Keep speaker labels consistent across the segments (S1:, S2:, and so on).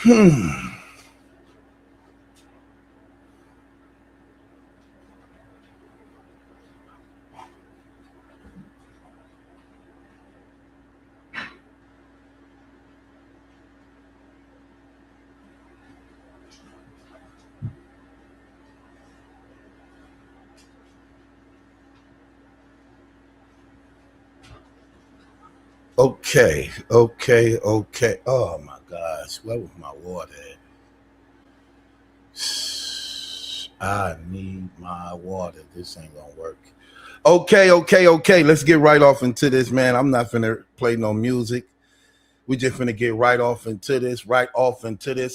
S1: Hmm. Okay. Oh my gosh, where was my water at? I need my water. This ain't gonna work. Okay. Let's get right off into this, man. I'm not finna play no music. We just finna get right off into this.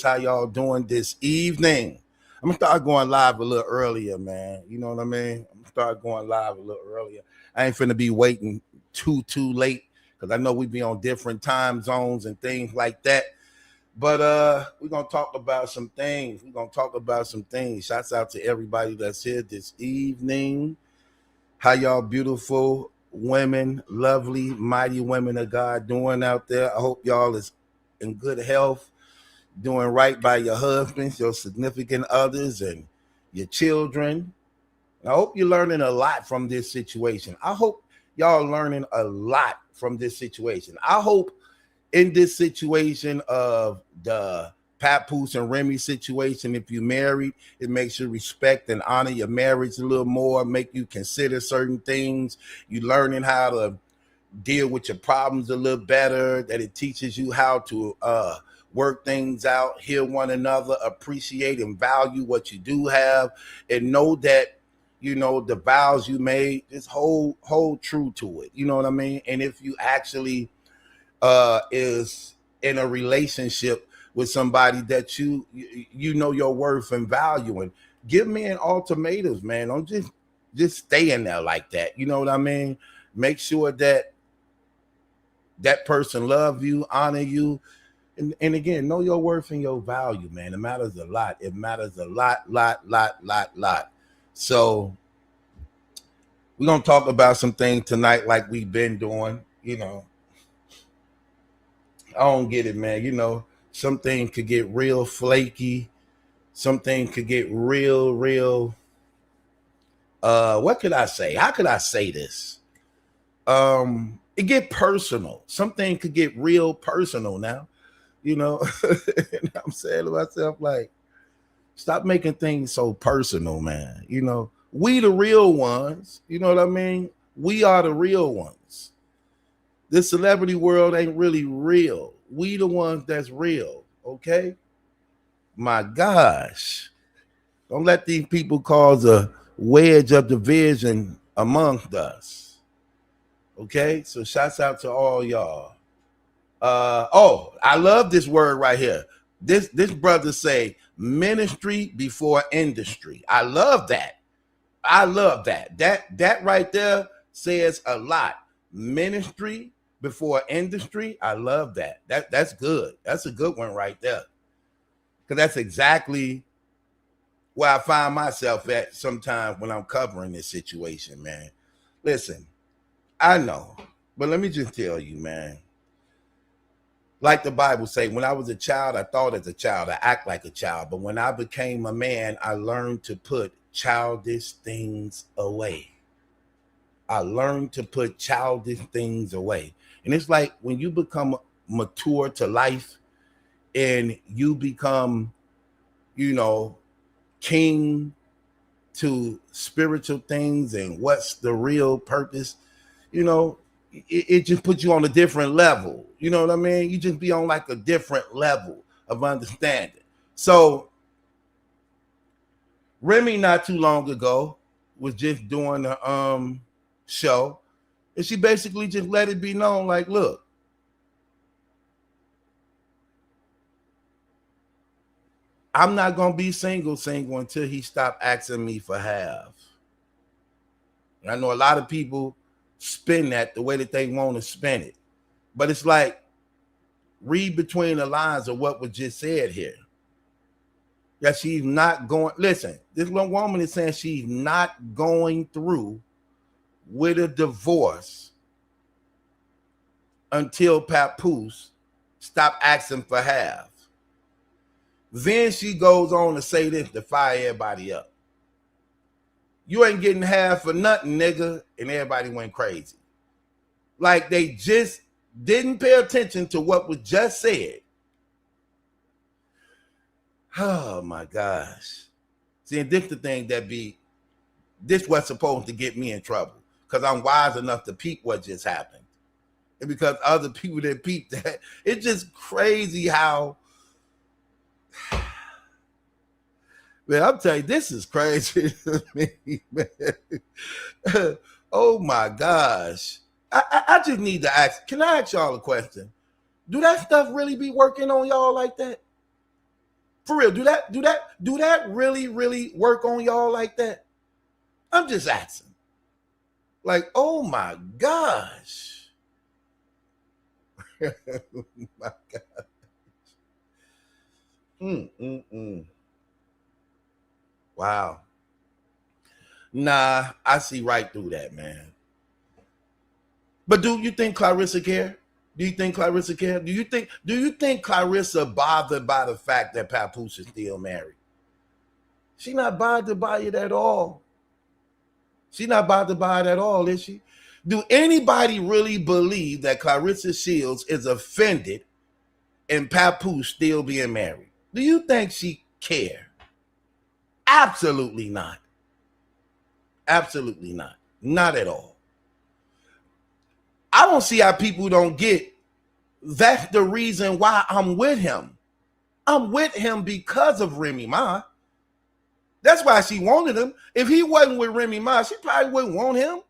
S1: How y'all doing this evening? I'm gonna start going live a little earlier, man. You know what I mean? I'm gonna start going live a little earlier. I ain't finna be waiting too late because I know we be on different time zones and things like that. But we're gonna talk about some things. We're gonna talk about some things. Shouts out to everybody that's here this evening. How y'all beautiful women, lovely, mighty women of God doing out there? I hope y'all is in good health, doing right by your husbands, your significant others, and your children. I hope you're learning a lot from this situation. I hope y'all learning a lot from this situation. I hope in this situation of the Papoose and Remy situation, if you married, it makes you respect and honor your marriage a little more, make you consider certain things. You learning how to deal with your problems a little better, that it teaches you how to work things out, hear one another, appreciate and value what you do have, and know that the vows you made, just hold true to it. You know what I mean? And if you actually is in a relationship with somebody that you know your worth and value, and give men ultimatums, man. Don't just stay in there like that. You know what I mean? Make sure that that person love you, honor you, and again, know your worth and your value, man. It matters a lot. It matters a lot. So we're gonna talk about some things tonight, like we've been doing. I don't get it, man. Something could get real flaky. Something could get real. What could I say? How could I say this? It get personal. Something could get real personal now. And I'm saying to myself, like, stop making things so personal, man. We the real ones. You know what I mean? We are the real ones. This celebrity world ain't really real. We the ones that's real. Okay. My gosh. Don't let these people cause a wedge of division amongst us. Okay? So shouts out to all y'all. I love this word right here. This brother say ministry before industry. I love that. I love that. That right there says a lot. Ministry before industry. I love that. That's good. That's a good one right there. Because that's exactly where I find myself at sometimes when I'm covering this situation, man. Listen, I know, but let me just tell you, man. Like the Bible say, when I was a child, I thought as a child, I act like a child. But when I became a man, I learned to put childish things away. I learned to put childish things away. And it's like when you become mature to life and you become, you know, king to spiritual things and what's the real purpose, you know, it just puts you on a different level. You know what I mean? You just be on like a different level of understanding. So Remy not too long ago was just doing the show, and she basically just let it be known, like, look, I'm not gonna be single until he stopped asking me for half. And I know a lot of people spin that the way that they want to spin it. But it's like, read between the lines of what was just said here. That she's not going. Listen, this little woman is saying she's not going through with a divorce until Papoose stop asking for half. Then she goes on to say this to fire everybody up. You ain't getting half for nothing, nigga. And everybody went crazy. Like they just didn't pay attention to what was just said. Oh my gosh. See, and this the thing that this was supposed to get me in trouble. Because I'm wise enough to peep what just happened. And because other people that peep that, it's just crazy how, man, I'm telling you, this is crazy to me, man. Oh my gosh. I just need to ask, can I ask y'all a question? Do that stuff really be working on y'all like that? For real, do that really work on y'all like that? I'm just asking. Like, oh my gosh. Oh my gosh. Wow. Nah, I see right through that, man. But do you think Claressa care? Do you think Claressa care? Do you think Claressa bothered by the fact that Papoose is still married? She not bothered by it at all. She not bothered by it at all, is she? Do anybody really believe that Claressa Shields is offended in Papoose still being married? Do you think she care? Absolutely not. Absolutely not. Not at all. I don't see how people don't get that's the reason why I'm with him. I'm with him because of Remy Ma. That's why she wanted him. If he wasn't with Remy Ma, she probably wouldn't want him.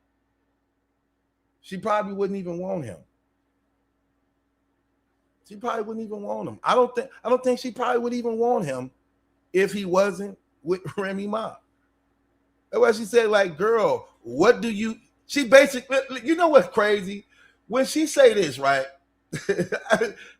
S1: She probably wouldn't even want him. She probably wouldn't even want him. I don't think she probably would even want him if he wasn't with Remy Ma. That's why she said, like, girl, what do you, she basically, you know what's crazy? When she say this, right?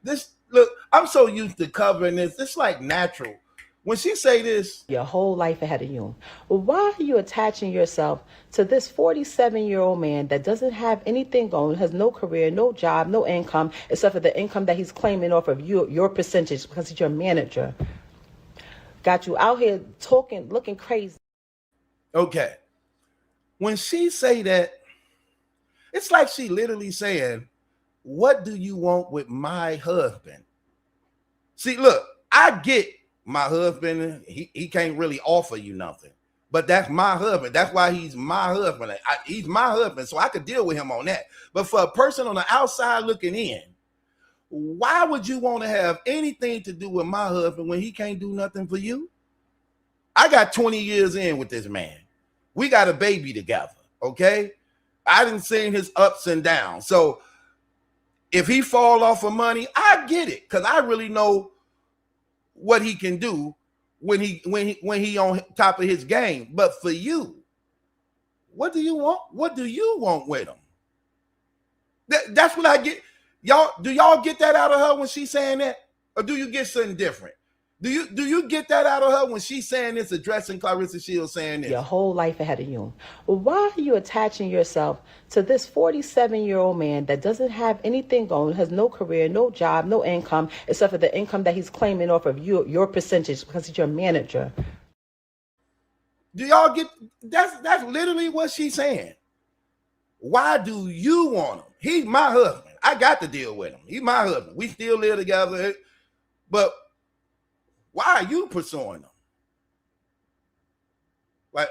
S1: This, look, I'm so used to covering this. It's like natural. When she say this,
S2: your whole life ahead of you. Why are you attaching yourself to this 47-year-old man that doesn't have anything going, has no career, no job, no income, except for the income that he's claiming off of you, your percentage, because he's your manager? Got you out here talking, looking crazy.
S1: Okay. When she say that, it's like she literally saying, what do you want with my husband? See, look, I get my husband, he can't really offer you nothing. But that's my husband. That's why he's my husband. He's my husband, so I could deal with him on that. But for a person on the outside looking in, why would you want to have anything to do with my husband when he can't do nothing for you? I got 20 years in with this man. We got a baby together, okay? I didn't see his ups and downs. So if he fall off of money, I get it, because I really know what he can do when he on top of his game. But for you, what do you want? What do you want with him? That's what I get. Y'all, do y'all get that out of her when she's saying that? Or do you get something different? Do you get that out of her when she's saying this, addressing Claressa Shields saying this?
S2: Your whole life ahead of you. Why are you attaching yourself to this 47-year-old man that doesn't have anything going, has no career, no job, no income, except for the income that he's claiming off of you, your percentage, because he's your manager?
S1: Do y'all get, that's literally what she's saying. Why do you want him? He's my husband. I got to deal with him. He's my husband. We still live together. But why are you pursuing them?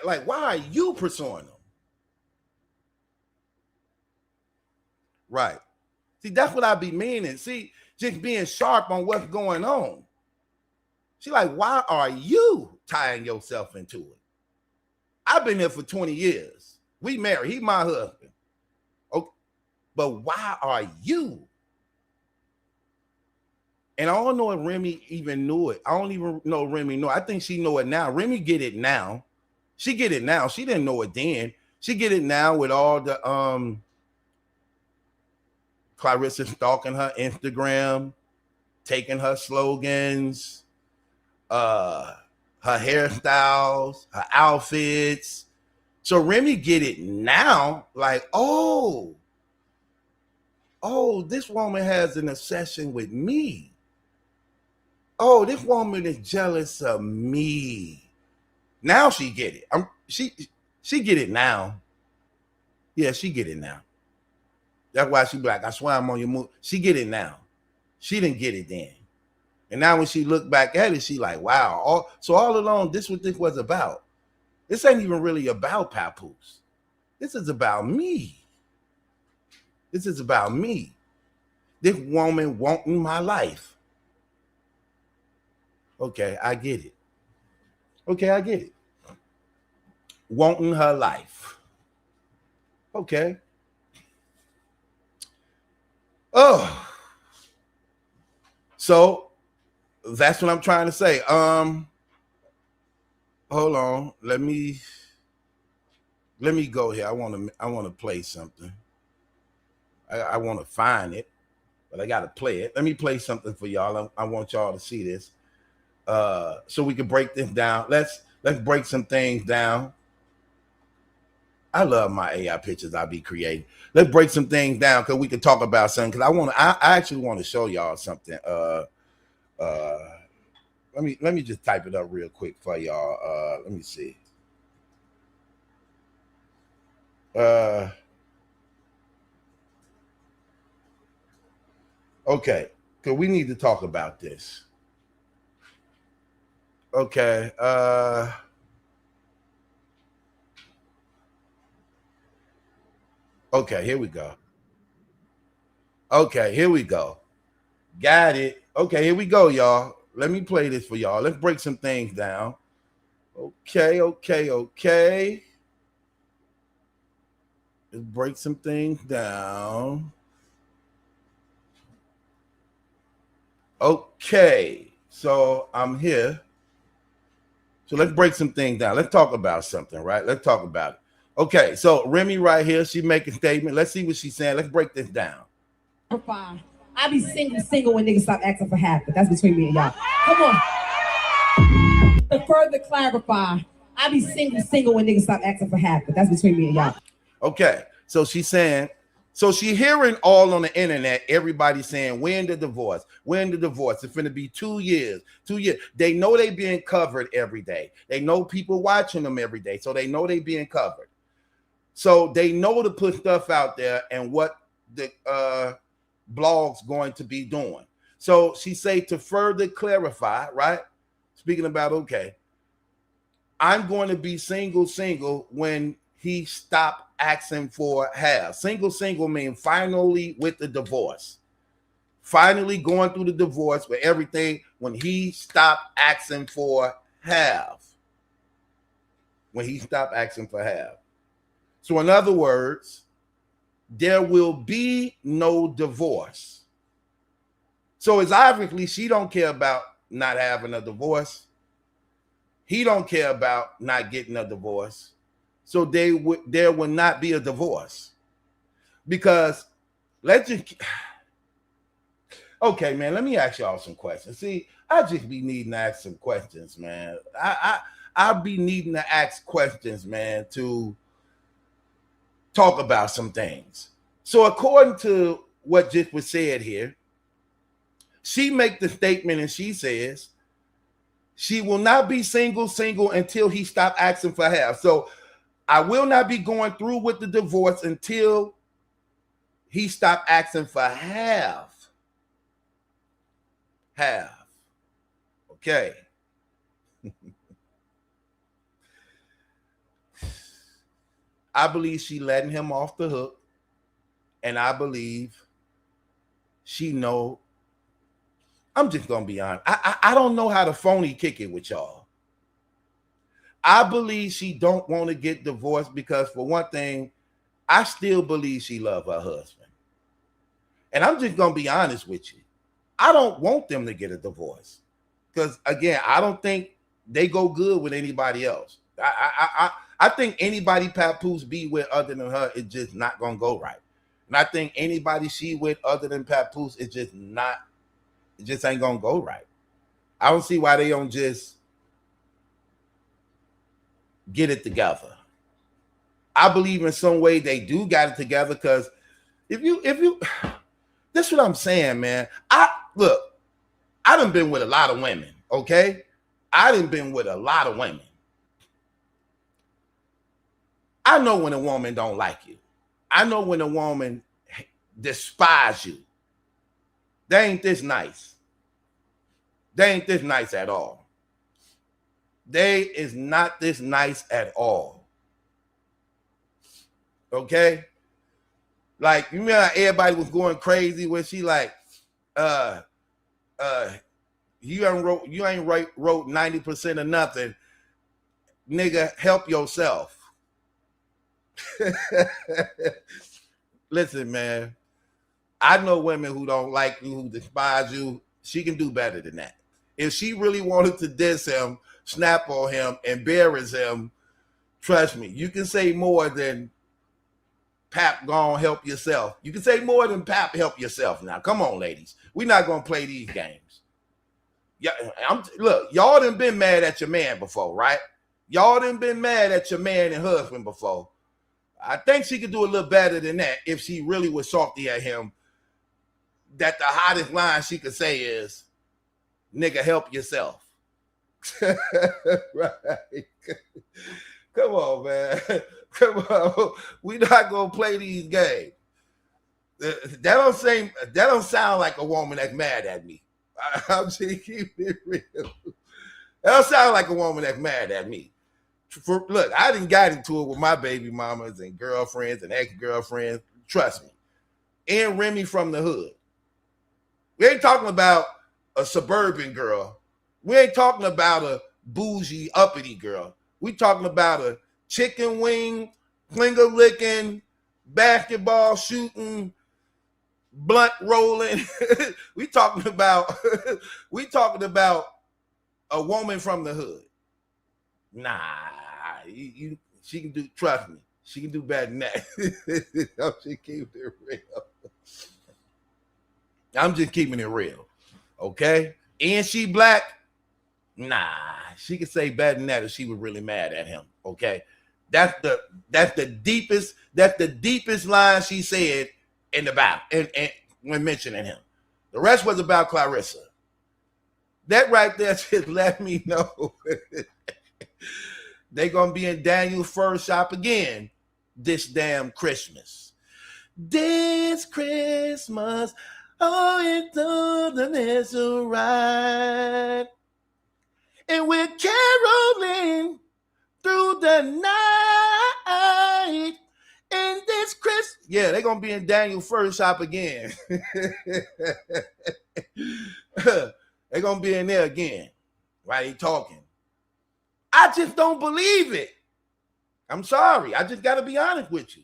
S1: Like, why are you pursuing them? Right. See, that's what I be meaning. See, just being sharp on what's going on. She like, why are you tying yourself into it? I've been here for 20 years. We married. He's my husband. Okay. But why are you? And I don't know if Remy even knew it. I don't even know Remy knew it. I think she know it now. Remy get it now. She get it now. She didn't know it then. She get it now with all the Claressa stalking her Instagram, taking her slogans, her hairstyles, her outfits. So Remy get it now, like, oh, this woman has an obsession with me. Oh, this woman is jealous of me. Now she get it. She get it now. Yeah, she get it now. That's why she be like, I swear I'm on your move. She get it now. She didn't get it then. And now when she look back at it, she like, wow. So all along, this what this was about. This ain't even really about Papoose. This is about me. This is about me. This woman wanting my life. Okay, I get it. Okay, I get it. Wanting her life. Okay. Oh. So that's what I'm trying to say. Hold on. Let me go here. I want to play something. I want to find it, but I got to play it. Let me play something for y'all. I want y'all to see this. So we can break this down. Let's break some things down. I love my AI pictures I be creating. Let's break some things down because we can talk about something. Because I actually want to show y'all something. Let me just type it up real quick for y'all. Let me see. Okay, because we need to talk about this. Okay. Okay, here we go. Okay, here we go. Got it. Okay, here we go, y'all. Let me play this for y'all. Let's break some things down. Okay. Let's break some things down. Okay, so I'm here. So let's break some things down. Let's talk about something, right? Let's talk about it. Okay, so Remy right here, she make a statement. Let's see what she's saying. Let's break this down.
S3: I be single when niggas stop asking for half, but that's between me and y'all. Come on. To further clarify, I be single when niggas stop asking for half, but that's between me and y'all.
S1: Okay, so she's saying, so she hearing all on the internet, everybody saying, when the divorce? When the divorce? It's going to be 2 years. 2 years. They know they being covered every day. They know people watching them every day, so they know they being covered. So they know to put stuff out there and what the blog's going to be doing. So she say to further clarify, right? Speaking about, okay, I'm going to be single when he stopped asking for half. Single mean finally with the divorce. Finally going through the divorce with everything when he stopped asking for half. When he stopped asking for half. So in other words, there will be no divorce. So it's obviously she don't care about not having a divorce. He don't care about not getting a divorce. So there will not be a divorce. Because let's just okay, man, let me ask y'all some questions. See, I just be needing to ask some questions, man. I'll be needing to ask questions, man, to talk about some things. So according to what just was said here, she make the statement and she says she will not be single until he stop asking for half. So I will not be going through with the divorce until he stop asking for half. Half. Okay. I believe she letting him off the hook. And I believe she know. I'm just going to be honest. I don't know how to phony kick it with y'all. I believe she don't want to get divorced because, for one thing, I still believe she love her husband. And I'm just going to be honest with you. I don't want them to get a divorce. Because, again, I don't think they go good with anybody else. I think anybody Papoose be with other than her is just not going to go right. And I think anybody she with other than Papoose is just not, it just ain't going to go right. I don't see why they don't just get it together. I believe in some way they do got it together because if you, that's what I'm saying, man. I done been with a lot of women, okay? I done been with a lot of women. I know when a woman don't like you. I know when a woman despise you. They ain't this nice. They ain't this nice at all. They is not this nice at all. Okay? Like, you know how everybody was going crazy when she like, you ain't wrote 90% of nothing. Nigga, help yourself. Listen, man. I know women who don't like you, who despise you. She can do better than that. If she really wanted to diss him, snap on him, embarrass him, trust me, you can say more than Pap gonna help yourself. You can say more than Pap help yourself now. Come on, ladies. We're not gonna play these games. Yeah, look, y'all done been mad at your man before, right? Y'all done been mad at your man and husband before. I think she could do a little better than that if she really was salty at him. That the hottest line she could say is, nigga, help yourself. Right. Come on, man. Come on. We not gonna play these games. That don't sound like a woman that's mad at me. I'm just keeping it real. That don't sound like a woman that's mad at me. Look, I didn't got into it with my baby mamas and girlfriends and ex-girlfriends. Trust me. And Remy from the hood. We ain't talking about a suburban girl. We ain't talking about a bougie, uppity girl. We talking about a chicken wing, finger licking, basketball shooting, blunt rolling. we talking about a woman from the hood. Nah, she can do. Trust me, she can do better than that. She keep it real. I'm just keeping it real, okay? And she black? Nah, she could say better than that if she was really mad at him, okay? That's the deepest line she said in the Bible, and when mentioning him. The rest was about Claressa. That right there just let me know they gonna be in Daniel's first shop again this damn Christmas. This Christmas. Oh, it's the little ride. And we're caroling through the night. And this Christmas. Yeah, they're going to be in Daniel's first shop again. They're going to be in there again. Right? He talking. I just don't believe it. I'm sorry. I just got to be honest with you.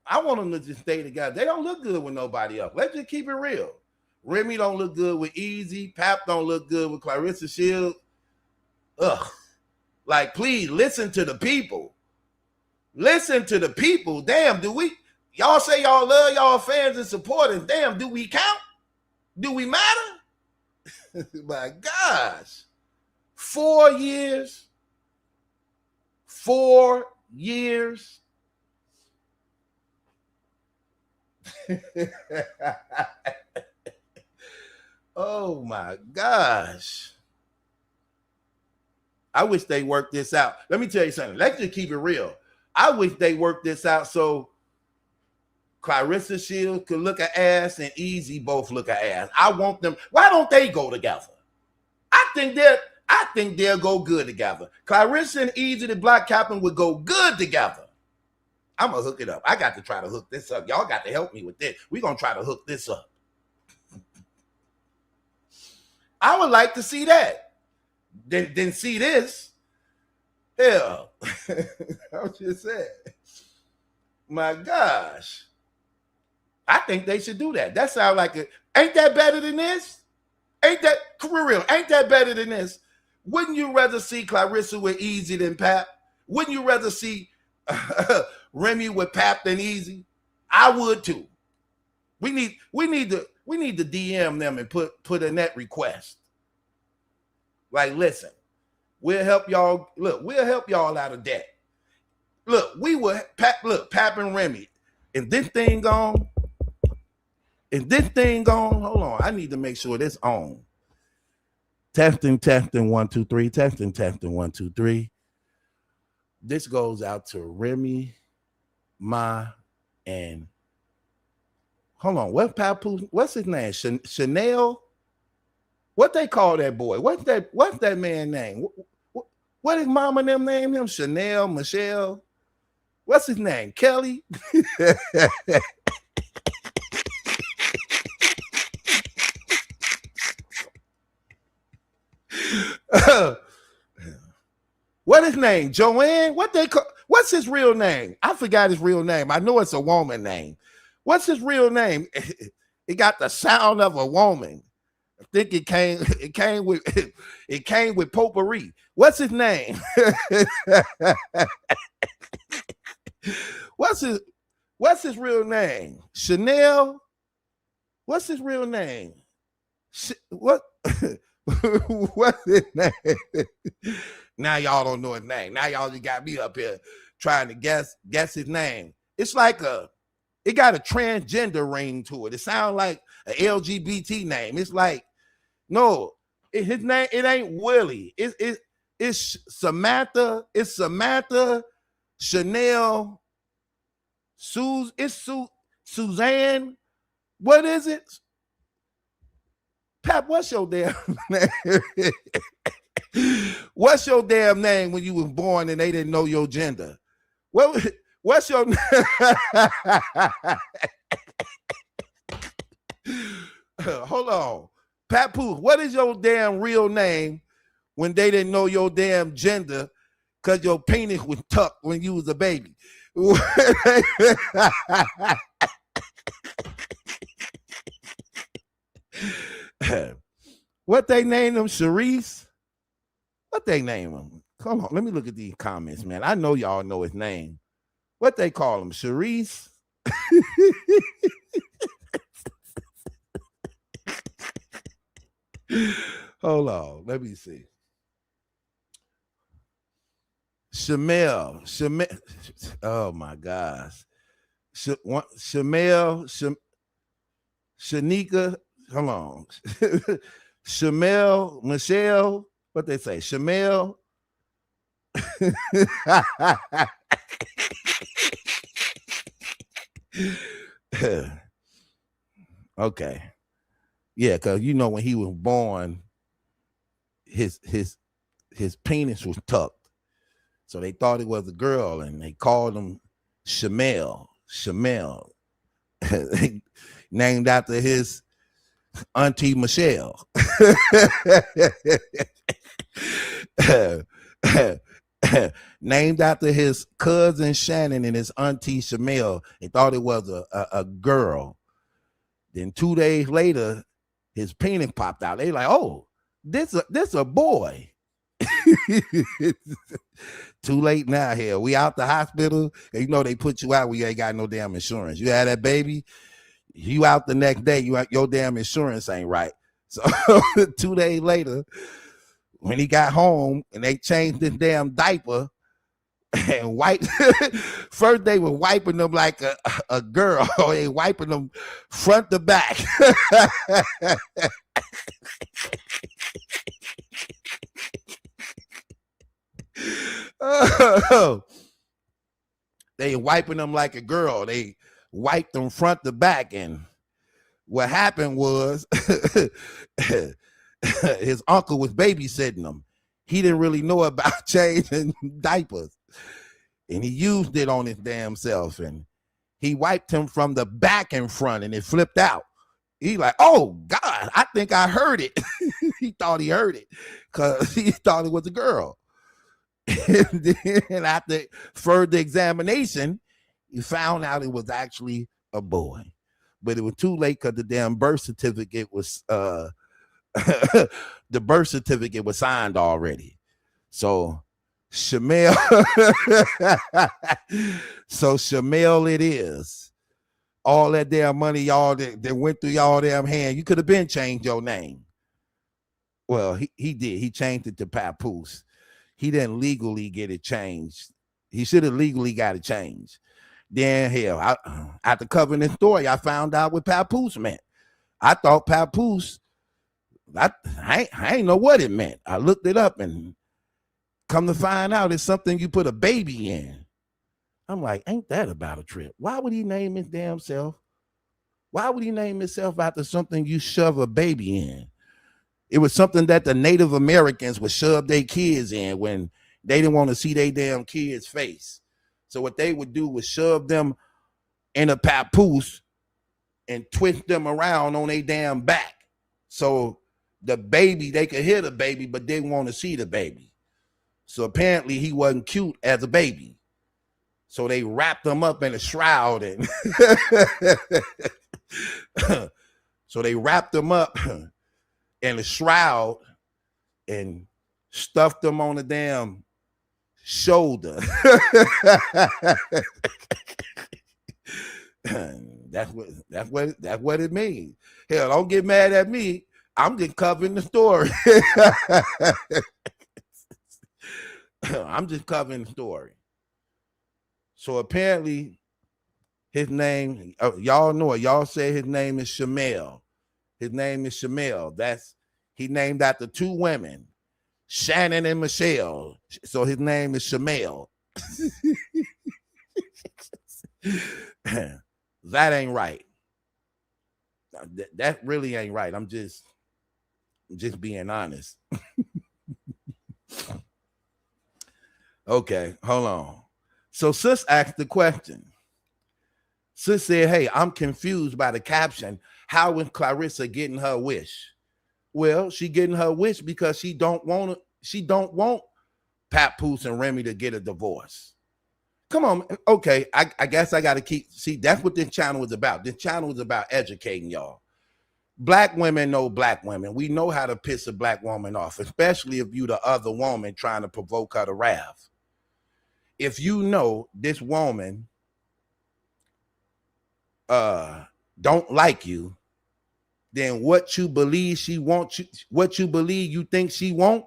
S1: I want them to just stay together. They don't look good with nobody else. Let's just keep it real. Remy don't look good with Easy. Pap don't look good with Claressa Shields. Ugh. Like, please, listen to the people. Listen to the people. Damn, y'all say y'all love y'all fans and supporters. Damn, do we count? Do we matter? My gosh. 4 years. 4 years. Oh my gosh. I wish they worked this out. Let me tell you something. Let's just keep it real. I wish they worked this out so Claressa Shields could look at ass and Easy both look at ass. I want them. Why don't they go together? I think they'll go good together. Claressa and Easy, the Black Captain, would go good together. I'm going to hook it up. I got to try to hook this up. Y'all got to help me with this. We're going to try to hook this up. I would like to see that. Then see this. Hell. I'm just saying. My gosh. I think they should do that. That sounds like it. Ain't that better than this? Ain't that, for real, ain't that better than this? Wouldn't you rather see Claressa with Easy than Pap? Wouldn't you rather see Remy with Pap than Easy? I would too. We need to DM them and put in that request. Like, listen, we'll help y'all. Look, we'll help y'all out of debt. Look, Pap and Remy. If this thing gone, Is this thing on? Hold on. I need to make sure this on. Testing, 1, 2, 3. Testing, 1, 2, 3. This goes out to Remy, and hold on. What Papoose? What's his name? Chanel? What they call that boy? What's that man name? What is mama and them name him? Chanel, Michelle? What's his name? Kelly? What his name? Joanne? What's his real name? I forgot his real name. I know it's a woman name. What's his real name? It got the sound of a woman. I think it came with potpourri. What's his name? What's his real name? Chanel? What's his real name? What's his name? Now y'all don't know his name. Now y'all just got me up here trying to guess his name. It's like it got a transgender ring to it. It sounds like an LGBT name. It's like, no, his name, it ain't Willie. It's Samantha. It's Samantha, Chanel, Suzanne. What is it? Pap, what's your damn name? What's your damn name when you was born and they didn't know your gender? What's your name? Hold on. Papoose, what is your damn real name when they didn't know your damn gender because your penis was tucked when you was a baby? What they named him? Sharice? What they name him? Come on, let me look at these comments, man. I know y'all know his name. What they call him? Sharice? Hold on, let me see. Shamel. Oh my gosh. Shamel. Shanika. Hold on. Shamel. Michelle. What they say? Shamel. Okay. Yeah, because you know when he was born, his penis was tucked. So they thought it was a girl and they called him Shamel. Named after his auntie Michelle. Named after his cousin Shannon and his auntie Shamel. They thought it was a girl. Then 2 days later, his penis popped out. They like, oh, this a boy. Too late now here. We out the hospital. And you know they put you out when you ain't got no damn insurance. You had that baby, you out the next day, your damn insurance ain't right. So 2 days later, when he got home and they changed his damn diaper and wiped, first they were wiping them like a girl. They wiping them front to back. They wiping them like a girl. They wiped them front to back, and what happened was his uncle was babysitting him. He didn't really know about changing diapers, and he used it on his damn self, and he wiped him from the back and front, and it flipped out. He like, oh God, I think I heard it. He thought he heard it because he thought it was a girl. And then after further examination, he found out it was actually a boy. But it was too late because the damn birth certificate was the birth certificate was signed already. So Shamel, it is. All that damn money y'all that went through y'all damn hand, you could have been changed your name. Well, he did. He changed it to Papoose. He didn't legally get it changed. He should have legally got it changed. Then hell, after covering this story, I found out what Papoose meant. I thought Papoose, I ain't know what it meant. I looked it up and come to find out it's something you put a baby in. I'm like, ain't that about a trip? Why would he name his damn self? Why would he name himself after something you shove a baby in? It was something that the Native Americans would shove their kids in when they didn't want to see their damn kids' face. So what they would do was shove them in a papoose and twist them around on their damn back. So the baby, they could hear the baby, but they want to see the baby. So apparently he wasn't cute as a baby. So they wrapped him up in a shroud and so they wrapped him up in a shroud and stuffed him on the damn shoulder. That's what it means. Hell, don't get mad at me. I'm just covering the story. I'm just covering the story. So apparently his name, y'all know it. Y'all say his name is Shamel. His name is Shamel. He named after two women, Shannon and Michelle. So his name is Shamel. That ain't right. That really ain't right. I'm just being honest. Okay, hold on. So sis asked the question. Sis said, hey, I'm confused by the caption. How is Claressa getting her wish? Well, she getting her wish because she don't want Papoose and Remy to get a divorce. Come on. Okay, I guess I got to see, that's what this channel is about. This channel is about educating y'all. Black women know black women. We know how to piss a black woman off, especially if you the other woman trying to provoke her to wrath. If you know this woman don't like you, then what you believe she wants, what you believe you think she won't,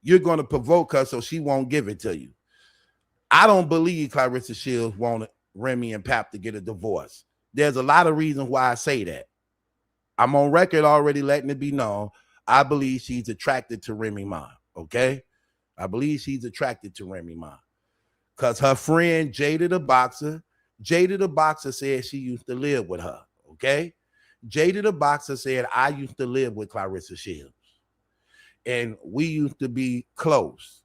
S1: you're going to provoke her so she won't give it to you. I don't believe Claressa Shields wanted Remy and Pap to get a divorce. There's a lot of reasons why I say that. I'm on record already letting it be known. I believe she's attracted to Remy Ma, okay? I believe she's attracted to Remy Ma. Because her friend, Jada the Boxer said she used to live with her, okay? Jada the Boxer said, I used to live with Claressa Shields. And we used to be close.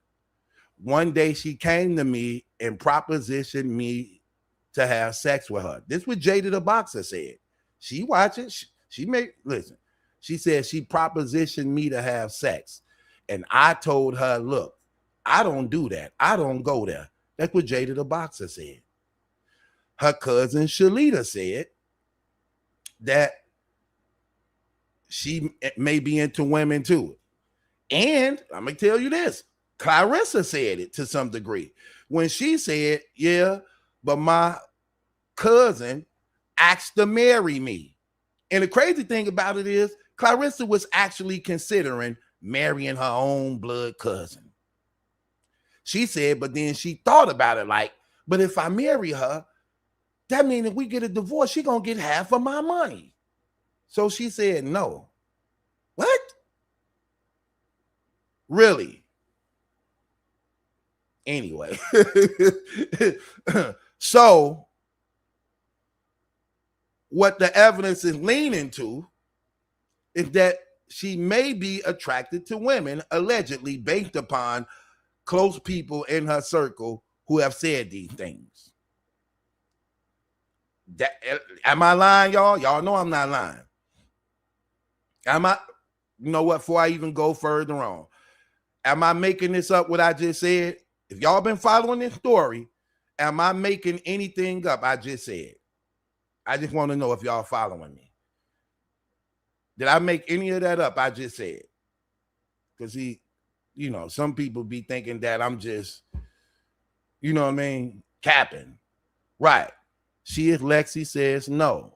S1: One day she came to me and propositioned me to have sex with her. This is what Jada the Boxer said. She watching. Listen. She said she propositioned me to have sex. And I told her, look, I don't do that. I don't go there. That's what Jada the Boxer said. Her cousin Shalita said that she may be into women too. And I'm going to tell you this. Claressa said it to some degree when she said, yeah, but my cousin asked to marry me. And the crazy thing about it is Claressa was actually considering marrying her own blood cousin. She said, but then she thought about it like, but if I marry her, that means if we get a divorce, she's going to get half of my money. So she said, no. What? Really? Anyway. So what the evidence is leaning to is that she may be attracted to women, allegedly based upon close people in her circle who have said these things. Am I lying, y'all? Y'all know I'm not lying. Am I? You know what? Before I even go further on, am I making this up? What I just said? If y'all been following this story, am I making anything up I just said? I just want to know if y'all following me. Did I make any of that up I just said? Because some people be thinking that I'm just, you know what I mean, capping. Right. She is Lexi says no.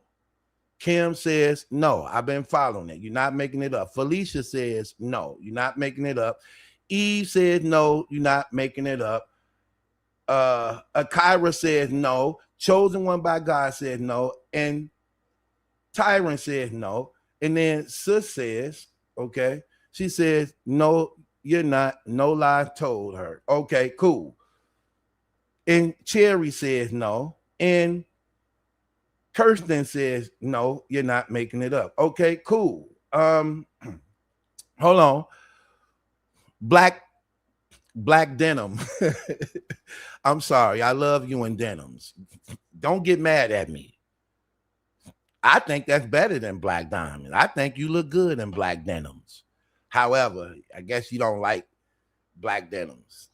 S1: Kim says no. I've been following it. You're not making it up. Felicia says no. You're not making it up. Eve says no. You're not making it up. Akira says no. Chosen One by God says no. And Tyrant says no. And then Sis says, okay. She says, no, you're not. No lie told her. Okay, cool. And Cherry says no. And Kirsten says, no, you're not making it up. Okay, cool. Hold on. Black denim. I'm sorry. I love you in denims. Don't get mad at me. I think that's better than black diamond. I think you look good in black denims. However, I guess you don't like black denims.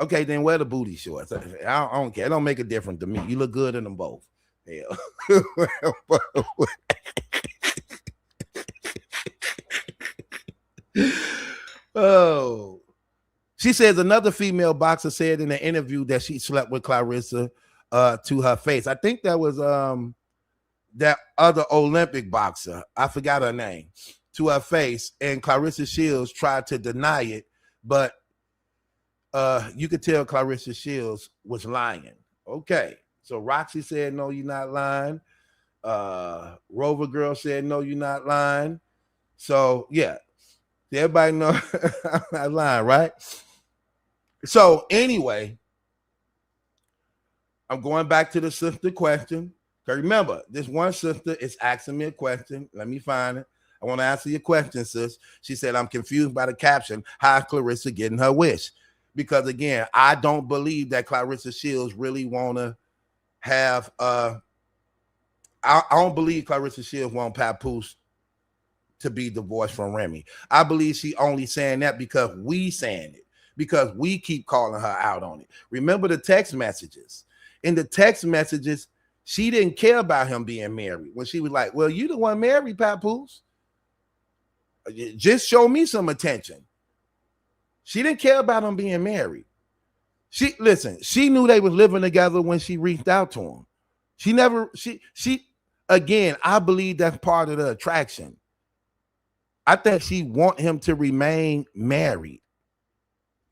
S1: Okay, then wear the booty shorts. I don't care. It don't make a difference to me. You look good in them both. Hell. Oh. She says another female boxer said in an interview that she slept with Claressa to her face. I think that was that other Olympic boxer. I forgot her name. To her face, and Claressa Shields tried to deny it, but you could tell Claressa Shields was lying. Okay, so Roxy said, no, you're not lying. Rover Girl said, no, you're not lying. So, yeah, everybody know I'm not lying, right? So, anyway, I'm going back to the sister question. Because remember, this one sister is asking me a question. Let me find it. I want to answer your question, sis. She said, I'm confused by the caption. How is Claressa getting her wish? Because, again, I don't believe that Claressa Shields really want to have I don't believe Claressa Shields want Papoose to be divorced from Remy. I believe she only saying that because we saying it, because we keep calling her out on it. Remember the text messages. In the text messages, she didn't care about him being married. When she was like, well, you the one married, Papoose. Just show me some attention. She didn't care about him being married. She knew they was living together when she reached out to him. Again, I believe that's part of the attraction. I think she want him to remain married.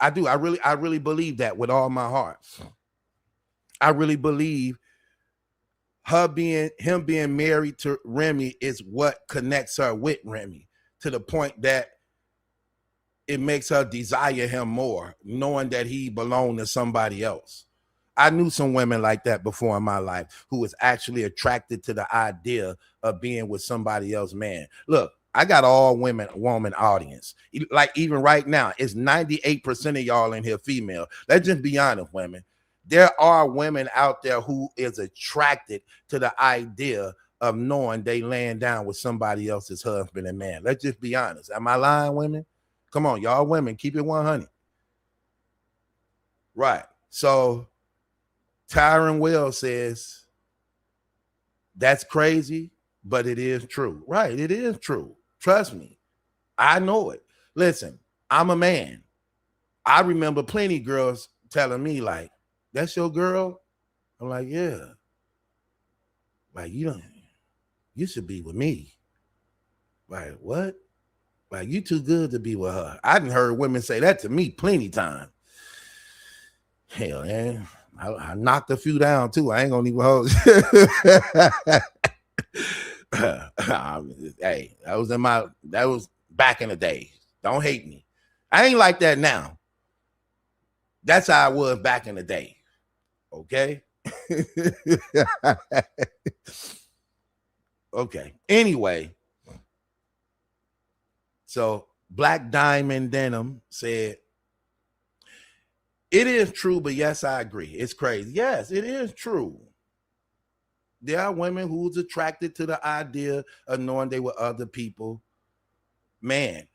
S1: I do. I really believe that with all my heart. I really believe him being married to Remy is what connects her with Remy, to the point that it makes her desire him more, knowing that he belonged to somebody else. I knew some women like that before in my life who was actually attracted to the idea of being with somebody else, man. Look, I got all woman audience. Like even right now, it's 98% of y'all in here female. Let's just be honest, women. There are women out there who is attracted to the idea of knowing they laying down with somebody else's husband and man. Let's just be honest. Am I lying, women? Come on, y'all women, keep it 100. Right. So Tyron Will says, that's crazy, but it is true. Right, it is true. Trust me. I know it. Listen, I'm a man. I remember plenty of girls telling me, like, that's your girl? I'm like, yeah. Like, you should be with me. Like, what? Like, you too good to be with her. I done heard women say that to me plenty times. Hell, man. I knocked a few down too. I ain't gonna even hold you. Hey, that was back in the day. Don't hate me. I ain't like that now. That's how I was back in the day. Okay. Okay. Anyway. So Black Diamond Denim said, it is true, but yes, I agree. It's crazy. Yes, it is true. There are women who's attracted to the idea of knowing they were other people. Man,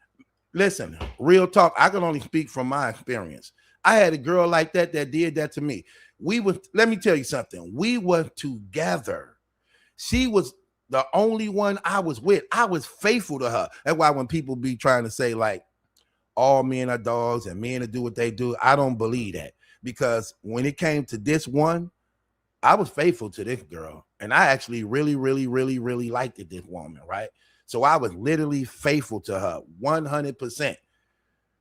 S1: listen, real talk. I can only speak from my experience. I had a girl like that did that to me. Let me tell you something. We were together. She was the only one I was with. I was faithful to her. That's why when people be trying to say like all men are dogs and men to do what they do, I don't believe that. Because when it came to this one, I was faithful to this girl. And I actually really, really, really, really liked this woman, right? So I was literally faithful to her 100%.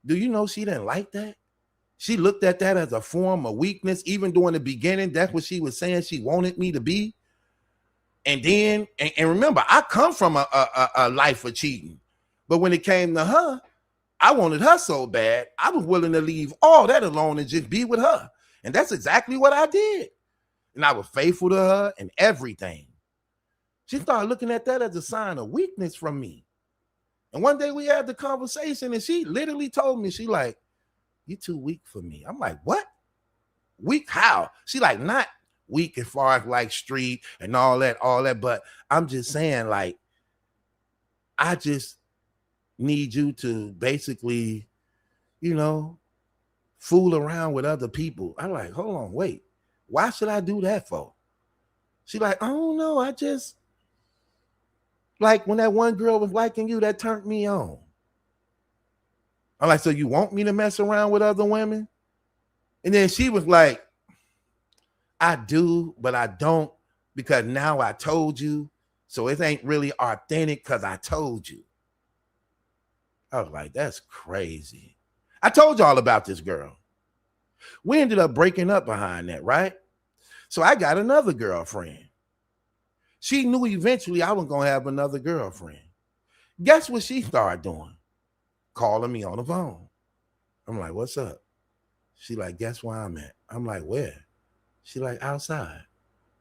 S1: Do you know she didn't like that? She looked at that as a form of weakness. Even during the beginning, that's what she was saying she wanted me to be. And then, and remember, I come from a life of cheating. But when it came to her, I wanted her so bad, I was willing to leave all that alone and just be with her. And that's exactly what I did. And I was faithful to her and everything. She started looking at that as a sign of weakness from me. And one day we had the conversation and she literally told me, she like, "You're too weak for me." I'm like, "What? Weak how?" She like, "Not weak as far as like street and all that. But I'm just saying, like, I just need you to basically, fool around with other people." I'm like, "Hold on, wait. Why should I do that for?" She like, "I don't know. I just like when that one girl was liking you, that turned me on." I'm like, "So you want me to mess around with other women?" And then she was like, "I do, but I don't, because now I told you. So it ain't really authentic because I told you." I was like, "That's crazy." I told y'all about this girl. We ended up breaking up behind that, right? So I got another girlfriend. She knew eventually I was going to have another girlfriend. Guess what she started doing? Calling me on the phone. I'm like, "What's up?" She like, "Guess where I'm at?" I'm like, "Where?" She like, "Outside."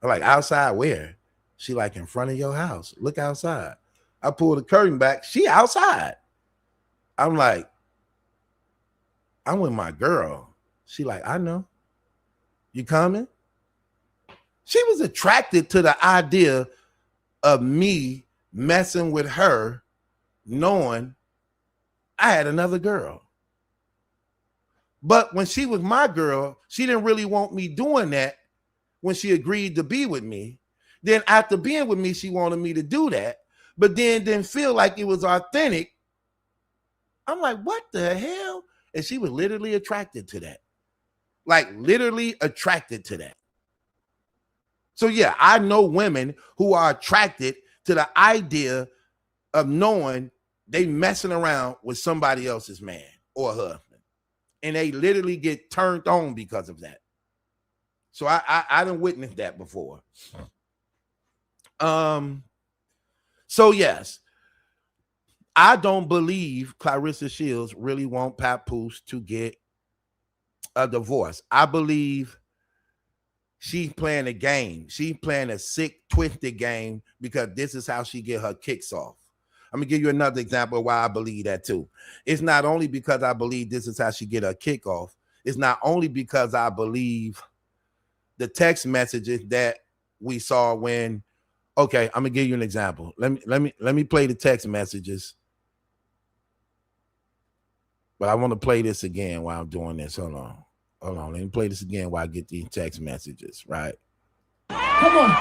S1: I'm like, "Outside where?" She like, "In front of your house. Look outside." I pulled the curtain back. She outside. I'm like, "I'm with my girl." She like, "I know. You coming?" She was attracted to the idea of me messing with her, knowing I had another girl. But when she was my girl, she didn't really want me doing that when she agreed to be with me. Then after being with me, she wanted me to do that, but then didn't feel like it was authentic. I'm like, "What the hell?" And she was literally attracted to that. Like literally attracted to that. So yeah, I know women who are attracted to the idea of knowing they messing around with somebody else's man or husband. And they literally get turned on because of that. So I done witnessed that before. So yes, I don't believe Claressa Shields really want Papoose to get a divorce. I believe she's playing a game. She's playing a sick, twisted game because this is how she get her kicks off. I'm gonna give you another example of why I believe that too. It's not only because I believe this is how she get her kick off. It's not only because I believe the text messages that we saw when. Okay, I'm gonna give you an example. Let me play the text messages. But I want to play this again while I'm doing this. Hold on. Let me play this again while I get these text messages, right?
S3: Come on.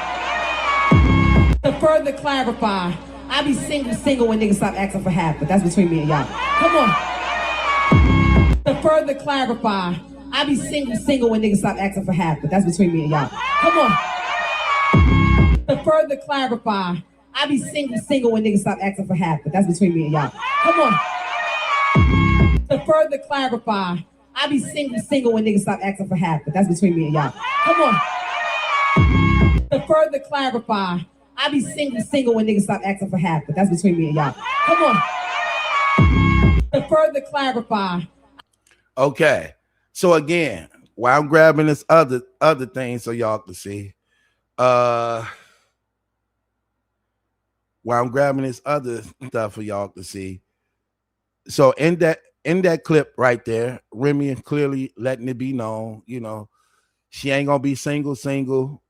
S3: To further clarify, I be single when niggas stop asking for half, but that's between me and y'all. Come on. To further clarify, I be single when niggas stop asking for half, but that's between me and y'all. Come on. To further clarify, I be single when niggas stop asking for half, but that's between me and y'all. Come on. To further clarify, I be single when niggas stop asking for half, but that's between me and y'all. Come on. To further clarify, I be single when niggas stop asking for half, but that's between me and y'all. Come on. To further clarify.
S1: Okay. So again, while I'm grabbing this other thing so y'all can see, while I'm grabbing this other stuff for y'all to see. So in that clip right there, Remy is clearly letting it be known, she ain't gonna be single.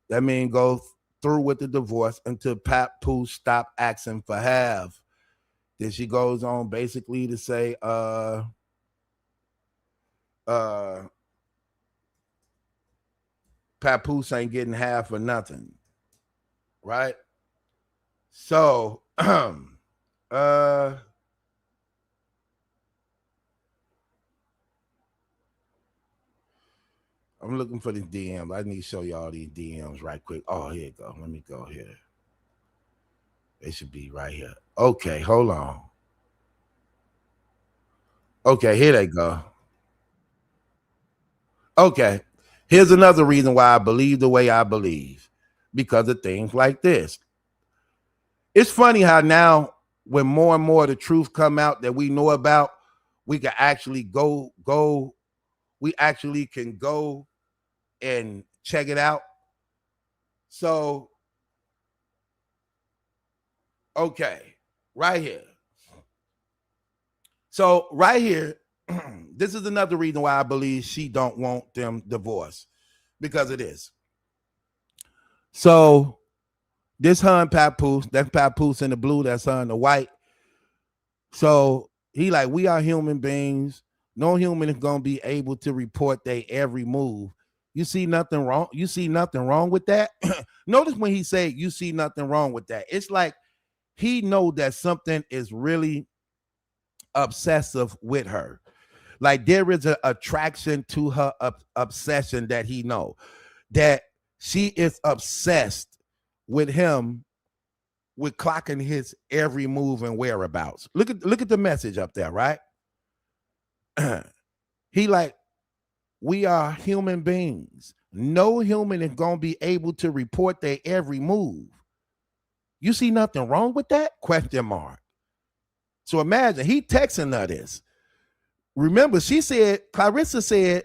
S1: That means go through with the divorce until Papoose stop asking for half. Then she goes on basically to say, Papoose ain't getting half or nothing, right? So, I'm looking for these DMs. I need to show y'all these DMs right quick. Oh, here you go. Let me go here. They should be right here. Okay, hold on. Okay, here they go. Okay. Here's another reason why I believe the way I believe, because of things like this. It's funny how now, when more and more of the truth come out that we know about, we can actually go. We actually can go and check it out. So, okay, right here. So right here, this is another reason why I believe she don't want them divorced, because of this. So this her and Papoose, that's Papoose in the blue, that's her in the white. So he like, we are human beings. No human is gonna be able to report their every move. You see nothing wrong. You see nothing wrong with that. Notice when he said you see nothing wrong with that. It's like he know that something is really obsessive with her. Like there is an attraction to her obsession that he know, that she is obsessed with him, with clocking his every move and whereabouts. Look at the message up there, right? He like, we are human beings. No human is gonna be able to report their every move. You see nothing wrong with that? Question mark. So imagine he texting her this. Remember, Claressa said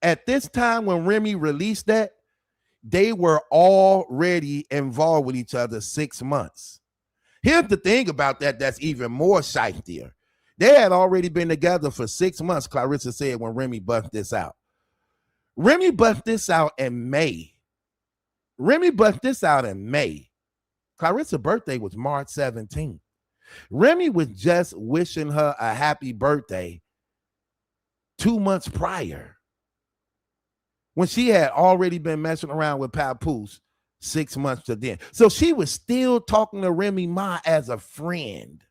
S1: at this time when Remy released that, they were already involved with each other 6 months. Here's the thing about that that's even more shiftier. They had already been together for 6 months, Claressa said, when Remy bust this out. Remy bust this out in May. Claressa's birthday was March 17th. Remy was just wishing her a happy birthday 2 months prior, when she had already been messing around with Papoose 6 months to then. So she was still talking to Remy Ma as a friend.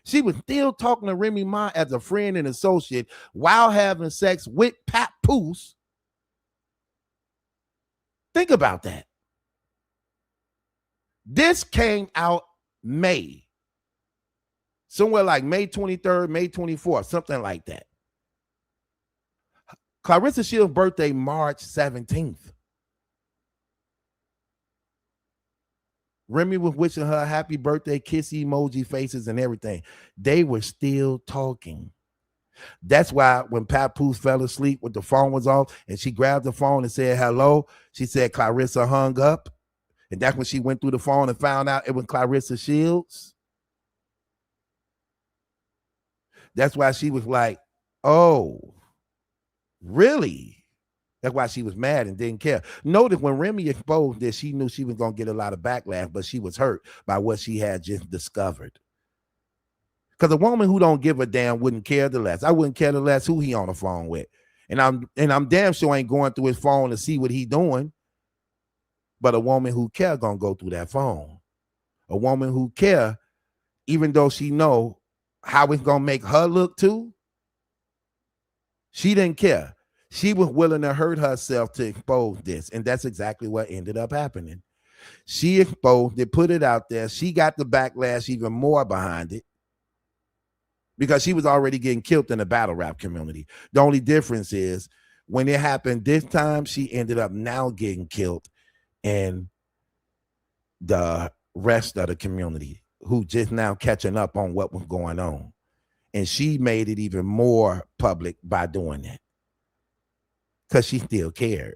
S1: She was still talking to Remy Ma as a friend and associate while having sex with Papoose. Think about that. This came out May. Somewhere like May 23rd, May 24th, something like that. Claressa Shields' birthday, March 17th. Remy was wishing her a happy birthday, kiss emoji faces and everything. They were still talking. That's why when Papoose fell asleep with the phone was off and she grabbed the phone and said hello, she said Claressa hung up. And that's when she went through the phone and found out it was Claressa Shields. That's why she was like, oh, really? That's why she was mad and didn't care. Notice when Remy exposed this, she knew she was going to get a lot of backlash, but she was hurt by what she had just discovered. Because a woman who don't give a damn wouldn't care the less. I wouldn't care the less who he on the phone with. And I'm damn sure ain't going through his phone to see what he doing. But a woman who care gonna go through that phone. A woman who care, even though she know how it's gonna make her look too, she didn't care. She was willing to hurt herself to expose this. And that's exactly what ended up happening. She exposed it, put it out there. She got the backlash even more behind it, because she was already getting killed in the battle rap community. The only difference is when it happened this time, she ended up now getting killed in the rest of the community, who just now catching up on what was going on. And she made it even more public by doing that, because she still cared.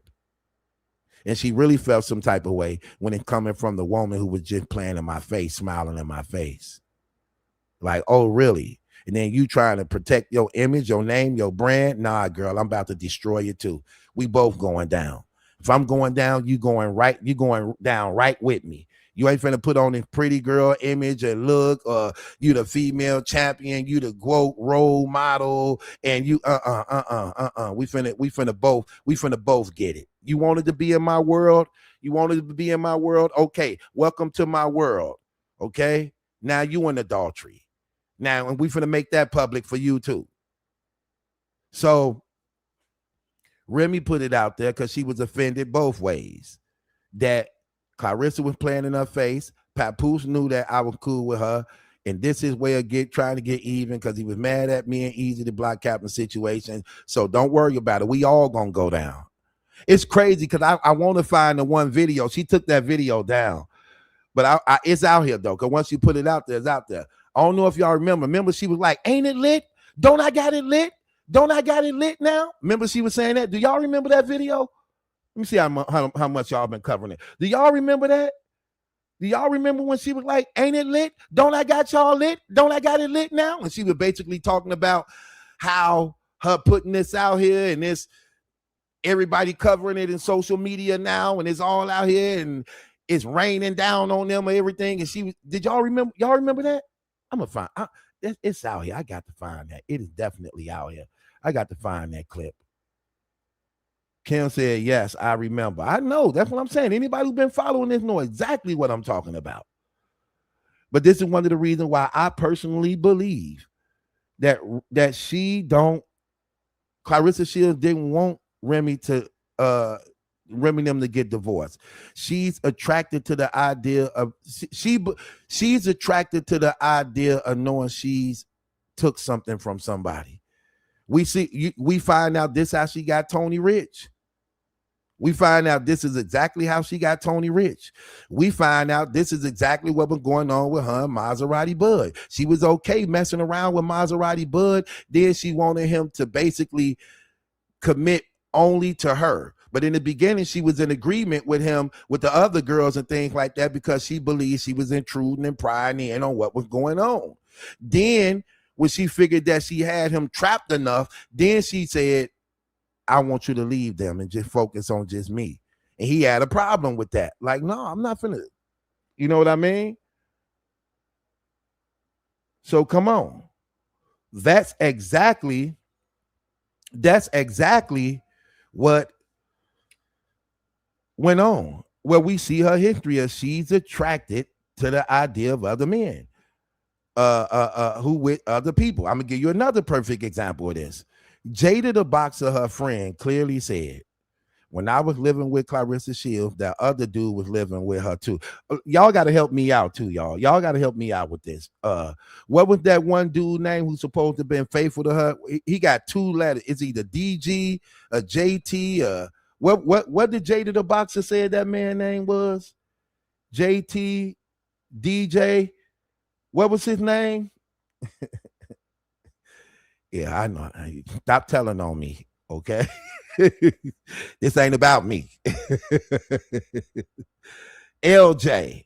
S1: And she really felt some type of way when it coming from the woman who was just playing in my face, smiling in my face. Like, oh, really? And then you trying to protect your image, your name, your brand. Nah, girl, I'm about to destroy you too. We both going down. If I'm going down, you going right. You going down right with me. You ain't finna put on this pretty girl image and look, or you the female champion, you the quote role model, and you We finna both get it. You wanted to be in my world. Okay, welcome to my world. Okay, now you in adultery. Now, and we finna make that public for you too. So Remy put it out there because she was offended both ways. That Claressa was playing in her face. Papoose knew that I was cool with her. And this is way of trying to get even, because he was mad at me and Easy the Block Captain situation. So don't worry about it. We all gonna go down. It's crazy because I want to find the one video. She took that video down, but it's out here though. Because once you put it out there, it's out there. I don't know if y'all remember. Remember, she was like, "Ain't it lit? Don't I got it lit? Don't I got it lit now?" Remember, she was saying that. Do y'all remember that video? Let me see how much y'all been covering it. Do y'all remember that? Do y'all remember when she was like, "Ain't it lit? Don't I got y'all lit? Don't I got it lit now?" And she was basically talking about how her putting this out here and this everybody covering it in social media now, and it's all out here and it's raining down on them or everything. And she was, did y'all remember? Y'all remember that? I'm gonna find it's out here. I got to find that. It is definitely out here. I got to find that clip. Kim said, yes, I remember. I know. That's what I'm saying. Anybody who's been following this know exactly what I'm talking about. But this is one of the reasons why I personally believe that Claressa Shields didn't want Remy them to get divorced. She's attracted to the idea of she's attracted to the idea of knowing she's took something from somebody. We find out this how she got Tony Rich. We find out this is exactly how she got Tony Rich. We find out this is exactly what was going on with her and Maserati Bud. She was okay messing around with Maserati Bud. Then she wanted him to basically commit only to her. But in the beginning, she was in agreement with him, with the other girls and things like that, because she believed she was intruding and prying in on what was going on. Then when she figured that she had him trapped enough, then she said, I want you to leave them and just focus on just me. And he had a problem with that. Like, no, I'm not finna, you know what I mean? So come on. That's exactly what went on. Where we see her history of she's attracted to the idea of other men. Who with other people. I'm gonna give you another perfect example of this. Jada the Boxer, her friend, clearly said, when I was living with Claressa Shields, that other dude was living with her too. Y'all got to help me out too, y'all. Y'all got to help me out with this. What was that one dude name who's supposed to have been faithful to her? He got two letters. It's either DG or JT. What did Jada the Boxer say that man name was? JT, DJ. What was his name? Yeah, I know. Stop telling on me, okay? This ain't about me. LJ.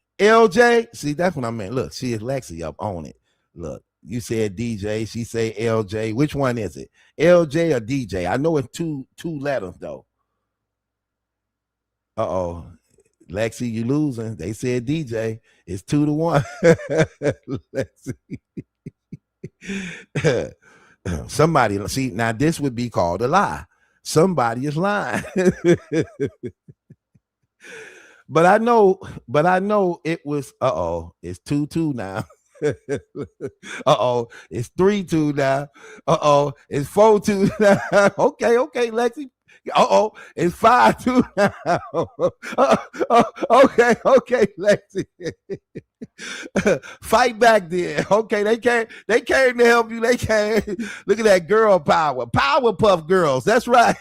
S1: See, that's what I meant. Look, she is Lexi up on it. Look, you said DJ. She say LJ. Which one is it? LJ or DJ? I know it's two letters though. Uh-oh. Lexi, you losing. They said DJ. It's 2-1. Lexi. Somebody, see, now this would be called a lie. Somebody is lying. but I know it was, it's 2-2 now. It's 3-2 now. It's 4-2 now. Okay, Lexi. It's 5-2 now. Okay, Lexi. Fight back there. Okay, they came to help you. They came. Look at that girl power. Powerpuff Girls. That's right.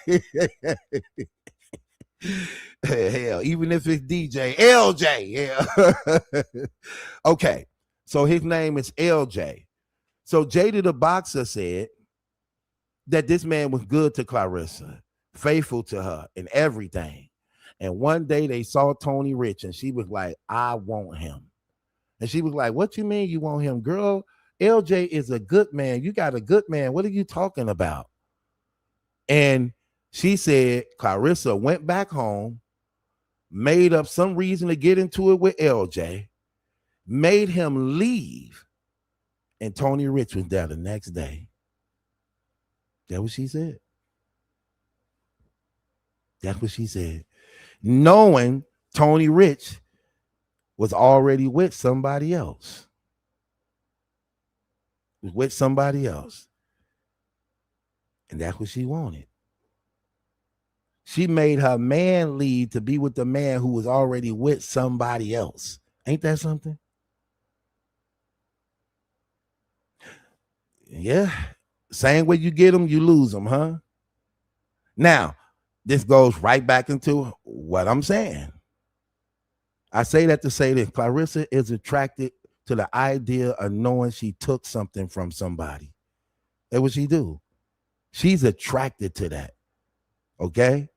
S1: Hell, even if it's DJ. LJ. Yeah. Okay. So his name is LJ. So Jada the Boxer said that this man was good to Claressa, faithful to her and everything. And one day they saw Tony Rich and she was like, I want him. And she was like, what you mean you want him? Girl, LJ is a good man. You got a good man. What are you talking about? And she said Claressa went back home, made up some reason to get into it with LJ, made him leave. And Tony Rich was there the next day. That's what she said. That's what she said. Knowing Tony Rich was already with somebody else. Was with somebody else. And that's what she wanted. She made her man leave to be with the man who was already with somebody else. Ain't that something? Yeah. Same way you get them, you lose them, huh? Now, this goes right back into what I'm saying. I say that to say that Claressa is attracted to the idea of knowing she took something from somebody. That's what she do. She's attracted to that. Okay?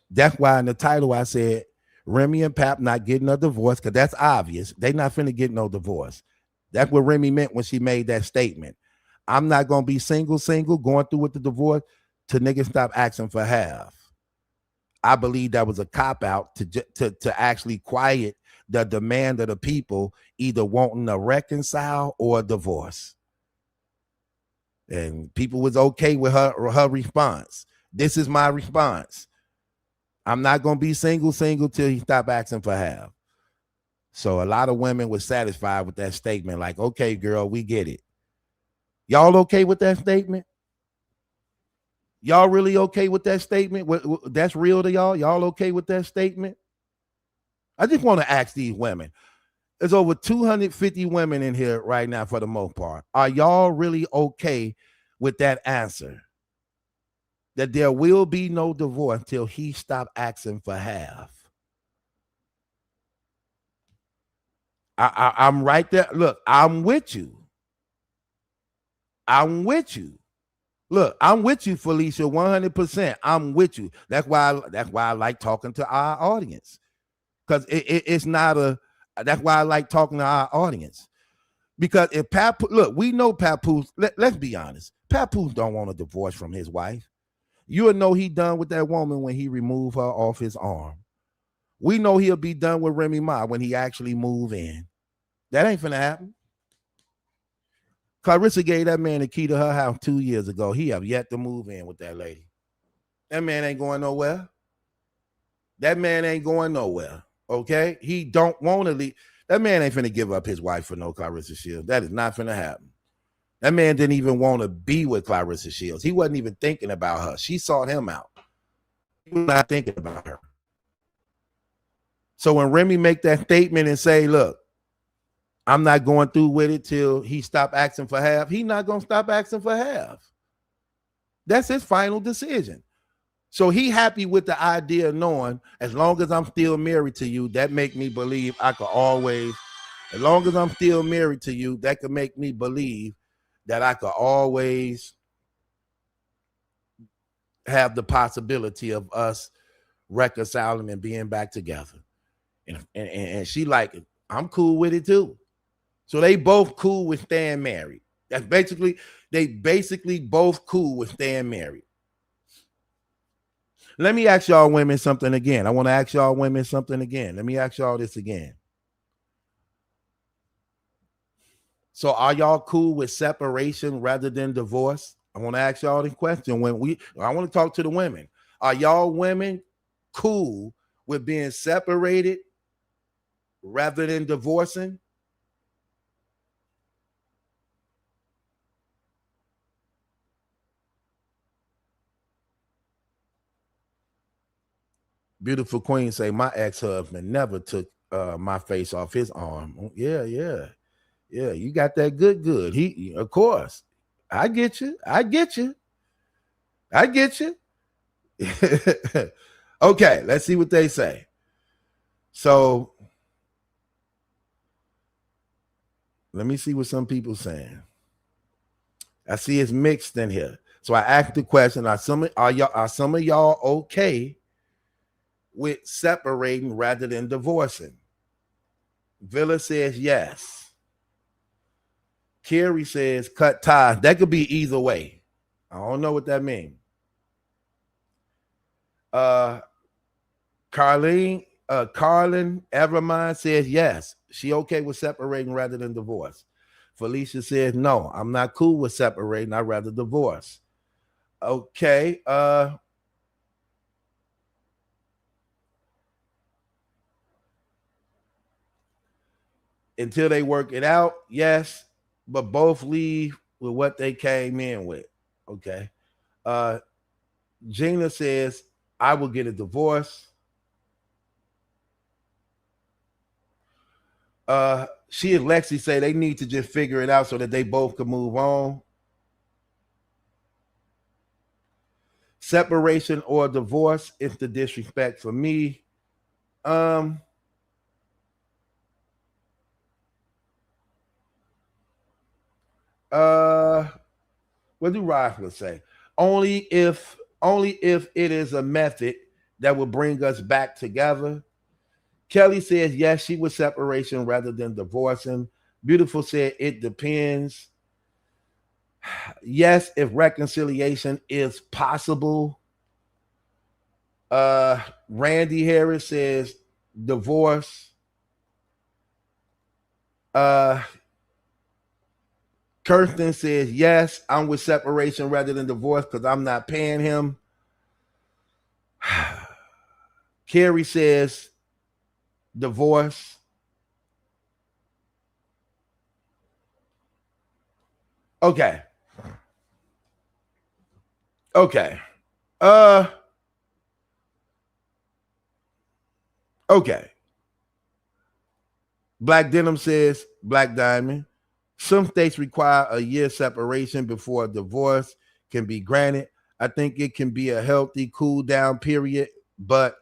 S1: That's why in the title I said Remy and Pap not getting a divorce, because that's obvious. They not finna get no divorce. That's what Remy meant when she made that statement. I'm not gonna be single, going through with the divorce till niggas stop asking for half. I believe that was a cop-out to actually quiet the demand of the people either wanting to reconcile or a divorce. And people was okay with her response. This is my response. I'm not going to be single till he stop asking for half. So a lot of women were satisfied with that statement. Like, okay, girl, we get it. Y'all okay with that statement? Y'all really okay with that statement? That's real to y'all? Y'all okay with that statement? I just want to ask these women. There's over 250 women in here right now for the most part. Are y'all really okay with that answer? That there will be no divorce until he stop asking for half. I'm right there. Look, I'm with you. I'm with you. Look, I'm with you, Felicia, 100%. I'm with you. That's why I like talking to our audience. Because it's not a, that's why I like talking to our audience. Because if Papoose, look, we know Papoose, let's be honest. Papoose don't want a divorce from his wife. You'll know he done with that woman when he removed her off his arm. We know he'll be done with Remy Ma when he actually move in. That ain't finna happen. Claressa gave that man the key to her house 2 years ago. He have yet to move in with that lady. That man ain't going nowhere. That man ain't going nowhere. Okay? He don't want to leave. That man ain't finna give up his wife for no Claressa Shields. That is not finna happen. That man didn't even want to be with Claressa Shields. He wasn't even thinking about her. She sought him out. He was not thinking about her. So when Remy make that statement and say, look, I'm not going through with it till he stop asking for half, he not going to stop asking for half. That's his final decision. So he happy with the idea of knowing as long as I'm still married to you, that make me believe I could always, as long as I'm still married to you, that could make me believe that I could always have the possibility of us reconciling and being back together. And she like it. I'm cool with it too. So they both cool with staying married. That's basically, they basically both cool with staying married. Let me ask y'all women something again. I want to ask y'all women something again. Let me ask y'all this again. So are y'all cool with separation rather than divorce? I want to ask y'all this question. I want to talk to the women. Are y'all women cool with being separated rather than divorcing? Beautiful Queen say, my ex-husband never took my face off his arm. Yeah. You got that good. He, of course. I get you. Okay, let's see what they say. So let me see what some people saying. I see it's mixed in here. So I asked the question: Are some of y'all okay with separating rather than divorcing? Villa says yes. Carrie says cut ties. That could be either way. I don't know what that means. Carlin Evermind says yes. She okay with separating rather than divorce. Felicia says no. I'm not cool with separating. I'd rather divorce. Okay. Until they work it out, yes, but both leave with what they came in with. Okay. Gina says, I will get a divorce. She and Lexi say they need to just figure it out so that they both can move on. Separation or divorce is the disrespect for me. Um, uh, what do Rockler say? Only if it is a method that will bring us back together. Kelly says yes, she was separation rather than divorcing. Beautiful said it depends. Yes, if reconciliation is possible. Randy Harris says divorce. Uh Kirsten says yes, I'm with separation rather than divorce because I'm not paying him. Carrie says divorce. Okay. Okay. Uh okay. Black Denim says Black Diamond. Some states require a year separation before a divorce can be granted. I think it can be a healthy cool down period, but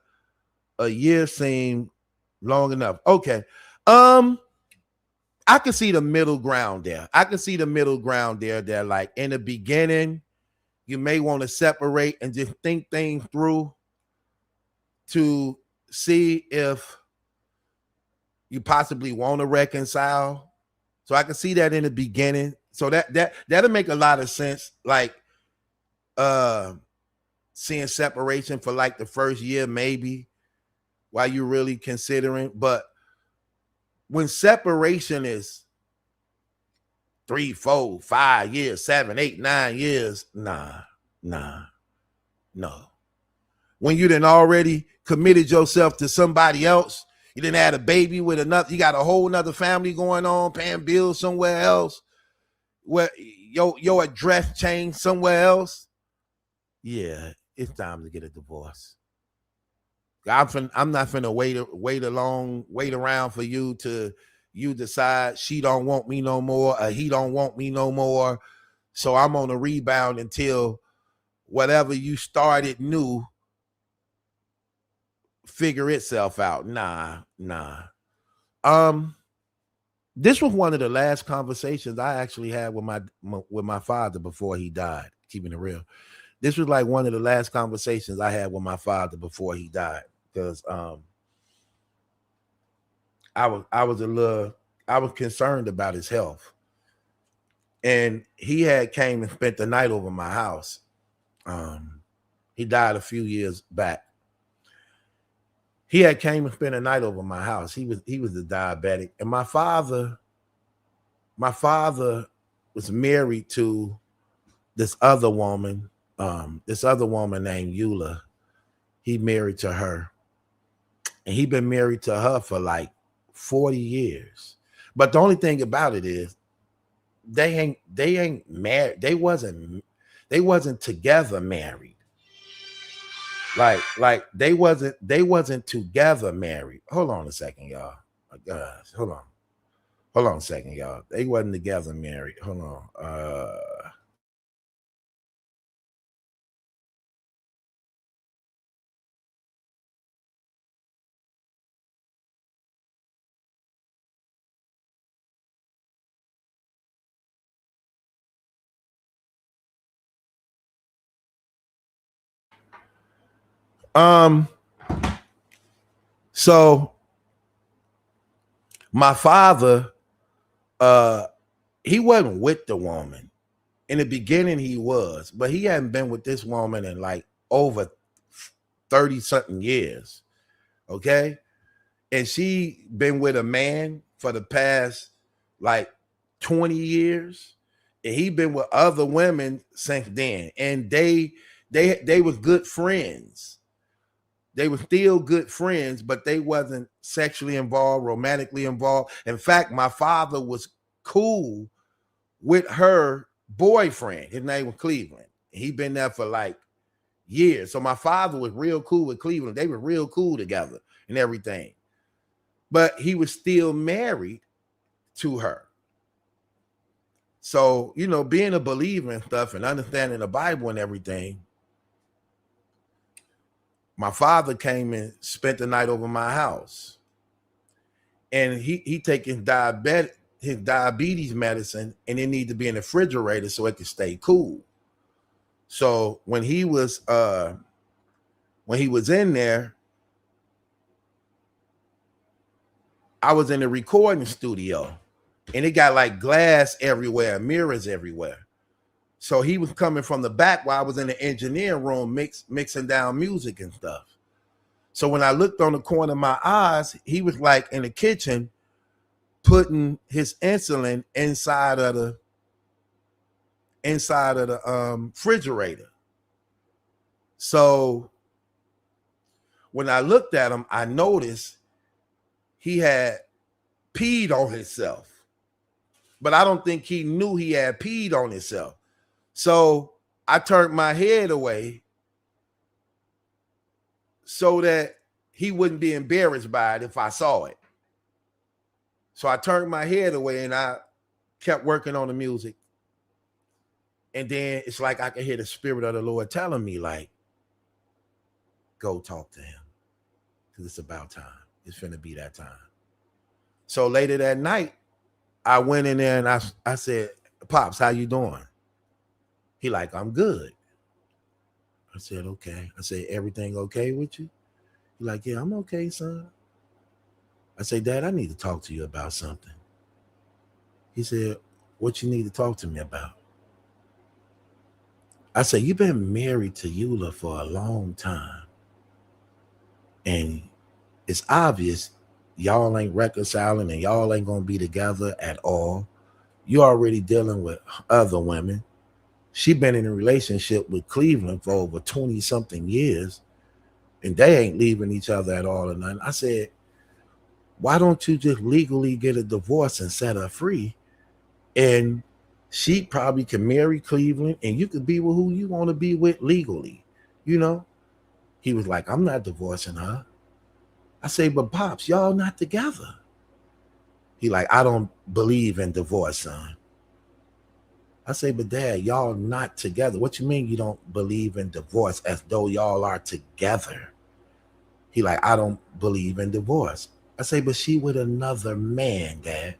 S1: a year seems long enough. Okay. Um, I can see the middle ground there. I can see the middle ground there. That like in the beginning, you may want to separate and just think things through to see if you possibly want to reconcile. So I can see that in the beginning. So that'll make a lot of sense. Like uh seeing separation for like the first year, maybe while you're really considering. But when separation is 3, 4, 5 years, 7, 8, 9 years, nah, no. When you done already committed yourself to somebody else, you didn't had a baby with another, you got a whole nother family going on, paying bills somewhere else, where your address changed somewhere else. Yeah, it's time to get a divorce. I'm not finna wait around for you decide she don't want me no more or he don't want me no more. So I'm on a rebound until whatever you started new figure itself out. Nah. Um, this was one of the last conversations I actually had with my father before he died. Keeping it real, this was like one of the last conversations I had with my father before he died because I was concerned about his health, and he had came and spent the night over my house. He died a few years back. He had came and spent a night over my house. He was a diabetic, and my father was married to this other woman named Eula. He married to her, and he been married to her for like 40 years. But the only thing about it is they ain't married. They wasn't together married. Like they wasn't together married. Hold on a second, y'all. My gosh, hold on a second, y'all. They wasn't together married. Hold on. Um so my father he wasn't with the woman. In the beginning he was, but he hadn't been with this woman in like over 30 something years. Okay? And she been with a man for the past like 20 years. And he been with other women since then. And they was good friends. They were still good friends, but they wasn't sexually involved, romantically involved. In fact, my father was cool with her boyfriend. His name was Cleveland. He been there for like years. So my father was real cool with Cleveland. They were real cool together and everything. But he was still married to her. So, being a believer and stuff and understanding the Bible and everything, my father came and spent the night over my house, and he taking his diabetes medicine, and it need to be in the refrigerator so it can stay cool. So when he was in there, I was in the recording studio, and it got like glass everywhere, mirrors everywhere. So he was coming from the back while I was in the engineering room mixing down music and stuff. So when I looked on the corner of my eyes, he was like in the kitchen putting his insulin inside of the refrigerator. So when I looked at him, I noticed he had peed on himself, but I don't think he knew he had peed on himself. So I turned my head away so that he wouldn't be embarrassed by it if I saw it. So I turned my head away and I kept working on the music. And then it's like I could hear the Spirit of the Lord telling me, like, go talk to him, because it's about time. It's finna be that time. So later that night, I went in there and I said, Pops, how you doing? He like, I'm good. I said, okay. I said, everything okay with you? He like, yeah, I'm okay, son. I said, Dad, I need to talk to you about something. He said, what you need to talk to me about? I said, you've been married to Eula for a long time. And it's obvious y'all ain't reconciling and y'all ain't going to be together at all. You're already dealing with other women. She been in a relationship with Cleveland for over 20 something years, and they ain't leaving each other at all or nothing. I said, why don't you just legally get a divorce and set her free? And she probably can marry Cleveland and you could be with who you want to be with legally, you know? He was like, I'm not divorcing her. I say, but Pops, y'all not together. He like, I don't believe in divorce, son. I say, but Dad, y'all not together. What you mean you don't believe in divorce as though y'all are together? He like, I don't believe in divorce. I say, but she with another man, Dad,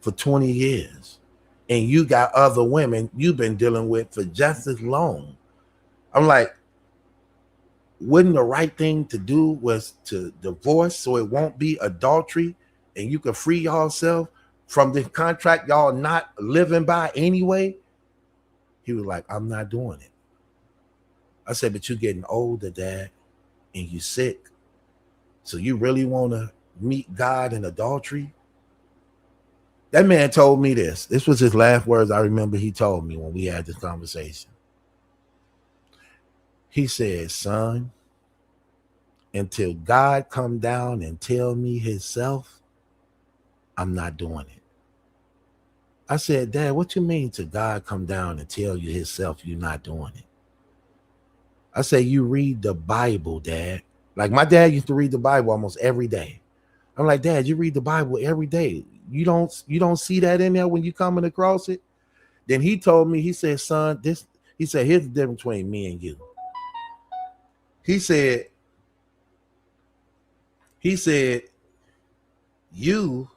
S1: for 20 years. And you got other women you've been dealing with for just as long. I'm like, wouldn't the right thing to do was to divorce so it won't be adultery and you can free yourself from the contract y'all not living by anyway? He was like, I'm not doing it. I said, but you're getting older, Dad, and you sick. So you really want to meet God in adultery? That man told me this. This was his last words I remember he told me when we had this conversation. He said, son, until God come down and tell me himself, I'm not doing it. I said, Dad, what you mean to God come down and tell you himself you're not doing it? I say, you read the Bible, Dad. Like my dad used to read the Bible almost every day. I'm like, Dad, you read the Bible every day. You don't see that in there when you coming across it? Then he told me, he said, son, he said, here's the difference between me and you. He said, you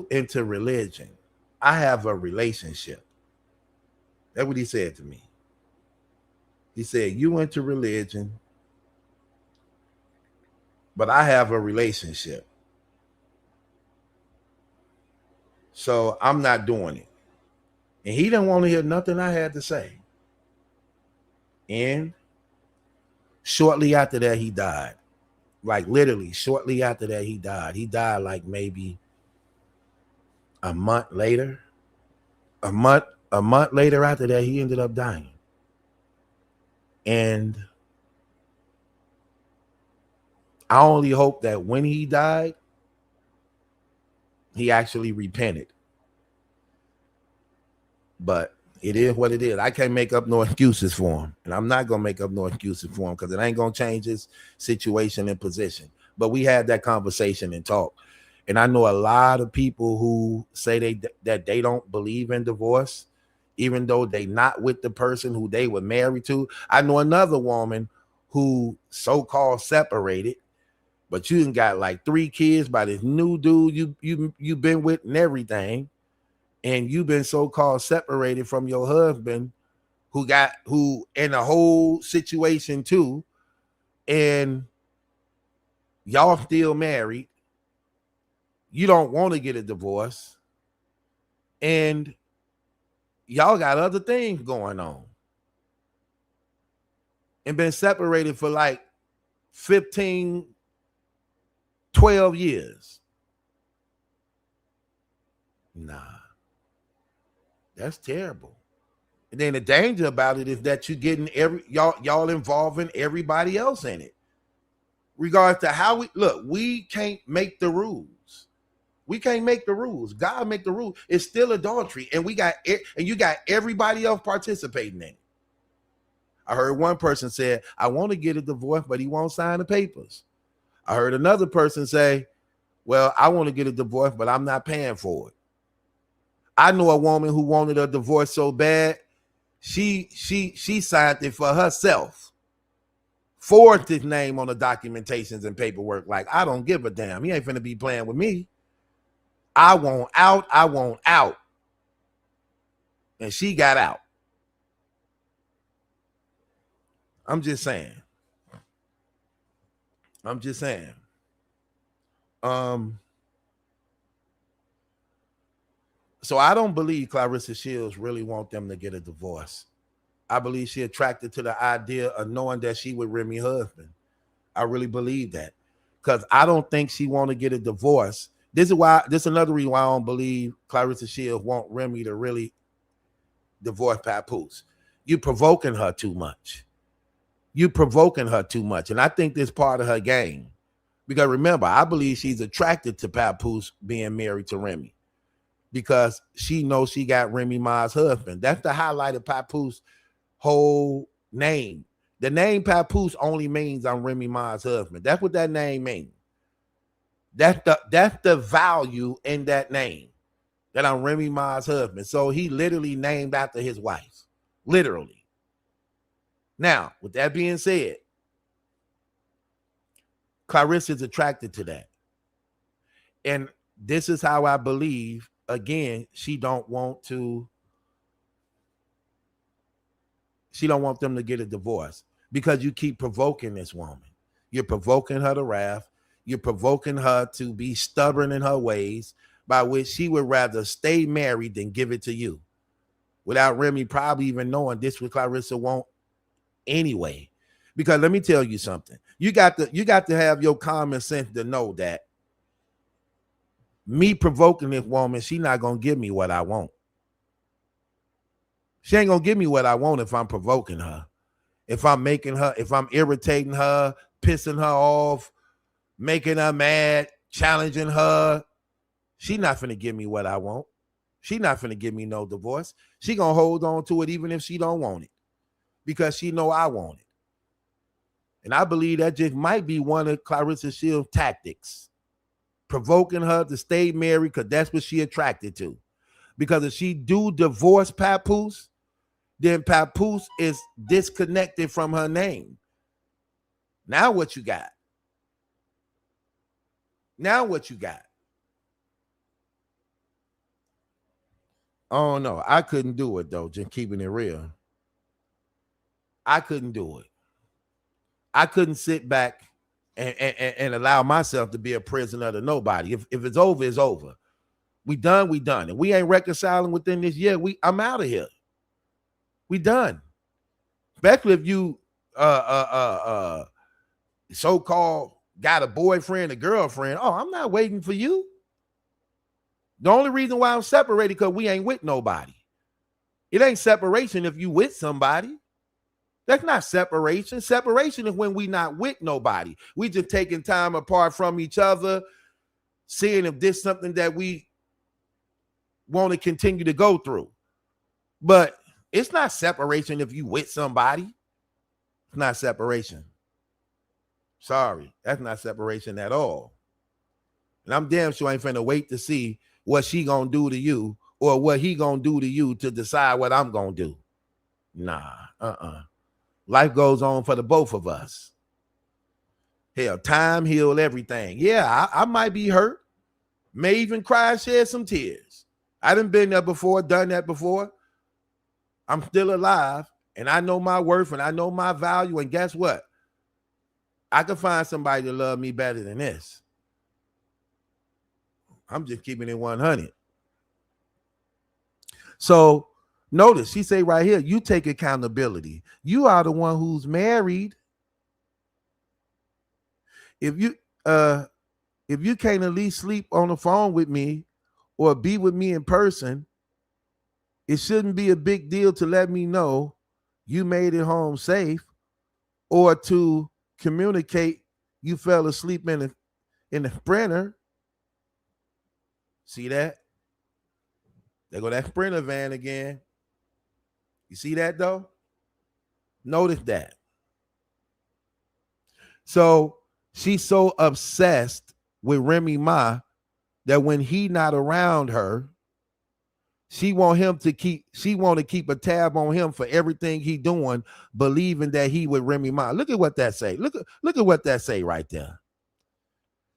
S1: into religion. I have a relationship. That's what he said to me. He said, you into religion, but I have a relationship. So I'm not doing it. And he didn't want to hear nothing I had to say. And shortly after that, he died. Like literally, shortly after that, he died. He died like maybe a month later. A month later after that, he ended up dying. And I only hope that when he died, he actually repented. But it is what it is. I can't make up no excuses for him. And I'm not going to make up no excuses for him because it ain't going to change his situation and position. But we had that conversation and talk. And I know a lot of people who say that they don't believe in divorce. even though they not with the person who they were married to. I know another woman who so-called separated, but you got like 3 kids by this new dude you been with and everything, and you've been so-called separated from your husband who in a whole situation too, and y'all still married. You don't want to get a divorce, and y'all got other things going on, and been separated for like 15, 12 years. Nah, that's terrible. And then the danger about it is that you're getting y'all involving everybody else in it. Regardless to how we can't make the rules. We can't make the rules. God make the rules. It's still adultery, and you got everybody else participating in it. I heard one person say, "I want to get a divorce, but he won't sign the papers." I heard another person say, "Well, I want to get a divorce, but I'm not paying for it." I know a woman who wanted a divorce so bad, she signed it for herself, forged his name on the documentations and paperwork. Like, I don't give a damn. He ain't finna be playing with me. I want out. I want out. And she got out. I'm just saying. So I don't believe Claressa Shields really want them to get a divorce. I believe she attracted to the idea of knowing that she with Remy's husband. I really believe that, because I don't think she want to get a divorce. This is another reason why I don't believe Claressa Shields want Remy to really divorce Papoose. You provoking her too much. And I think this part of her game. Because remember, I believe she's attracted to Papoose being married to Remy, because she knows she got Remy Ma's husband. That's the highlight of Papoose whole name. The name Papoose only means I'm Remy Ma's husband. That's what that name means. That's the value in that name, that I'm Remy Ma's husband. So he literally named after his wife. Literally. Now, with that being said, Claressa is attracted to that. And this is how I believe, again, she don't want them to get a divorce, because you keep provoking this woman. You're provoking her to wrath. You're provoking her to be stubborn in her ways, by which she would rather stay married than give it to you, without Remy probably even knowing this what Claressa want anyway. Because let me tell you something. You got to have your common sense to know that me provoking this woman, she not going to give me what I want. She ain't going to give me what I want if I'm provoking her. If I'm irritating her, pissing her off, making her mad, challenging her, she not finna give me what I want. She not finna give me no divorce. She gonna hold on to it even if she don't want it, because she know I want it. And I believe that just might be one of Claressa Shields' tactics, provoking her to stay married, because that's what she attracted to. Because if she do divorce Papoose, then Papoose is disconnected from her name. Now what you got? Oh no, I couldn't do it though, just keeping it real. I couldn't do it. I couldn't sit back and allow myself to be a prisoner to nobody. If it's over, it's over. We done. And we ain't reconciling within this year. I'm out of here. We done. Especially if you so-called got a boyfriend, a girlfriend. Oh, I'm not waiting for you. The only reason why I'm separated because we ain't with nobody. It ain't separation if you with somebody. That's not separation. Separation is when we not with nobody. We just taking time apart from each other, seeing if this is something that we want to continue to go through. But it's not separation if you with somebody. It's not separation. Sorry, that's not separation at all. And I'm damn sure I ain't finna wait to see what she gonna do to you or what he gonna do to you to decide what I'm gonna do. Nah, life goes on for the both of us. Hell, time heal everything. Yeah, I might be hurt, may even cry, shed some tears. I done been there before, done that before. I'm still alive, and I know my worth, and I know my value, and guess what? I can find somebody to love me better than this. I'm just keeping it 100. So notice she say right here, you take accountability. You are the one who's married. If you can't at least sleep on the phone with me or be with me in person, it shouldn't be a big deal to let me know you made it home safe, or to communicate you fell asleep in the Sprinter. See that? There go that Sprinter van again. You see that though? Notice that. So she's so obsessed with Remy Ma that when he not around her, she want to keep a tab on him for everything he doing, believing that he with Remy Ma. Look at what that say. Look at what that say right there.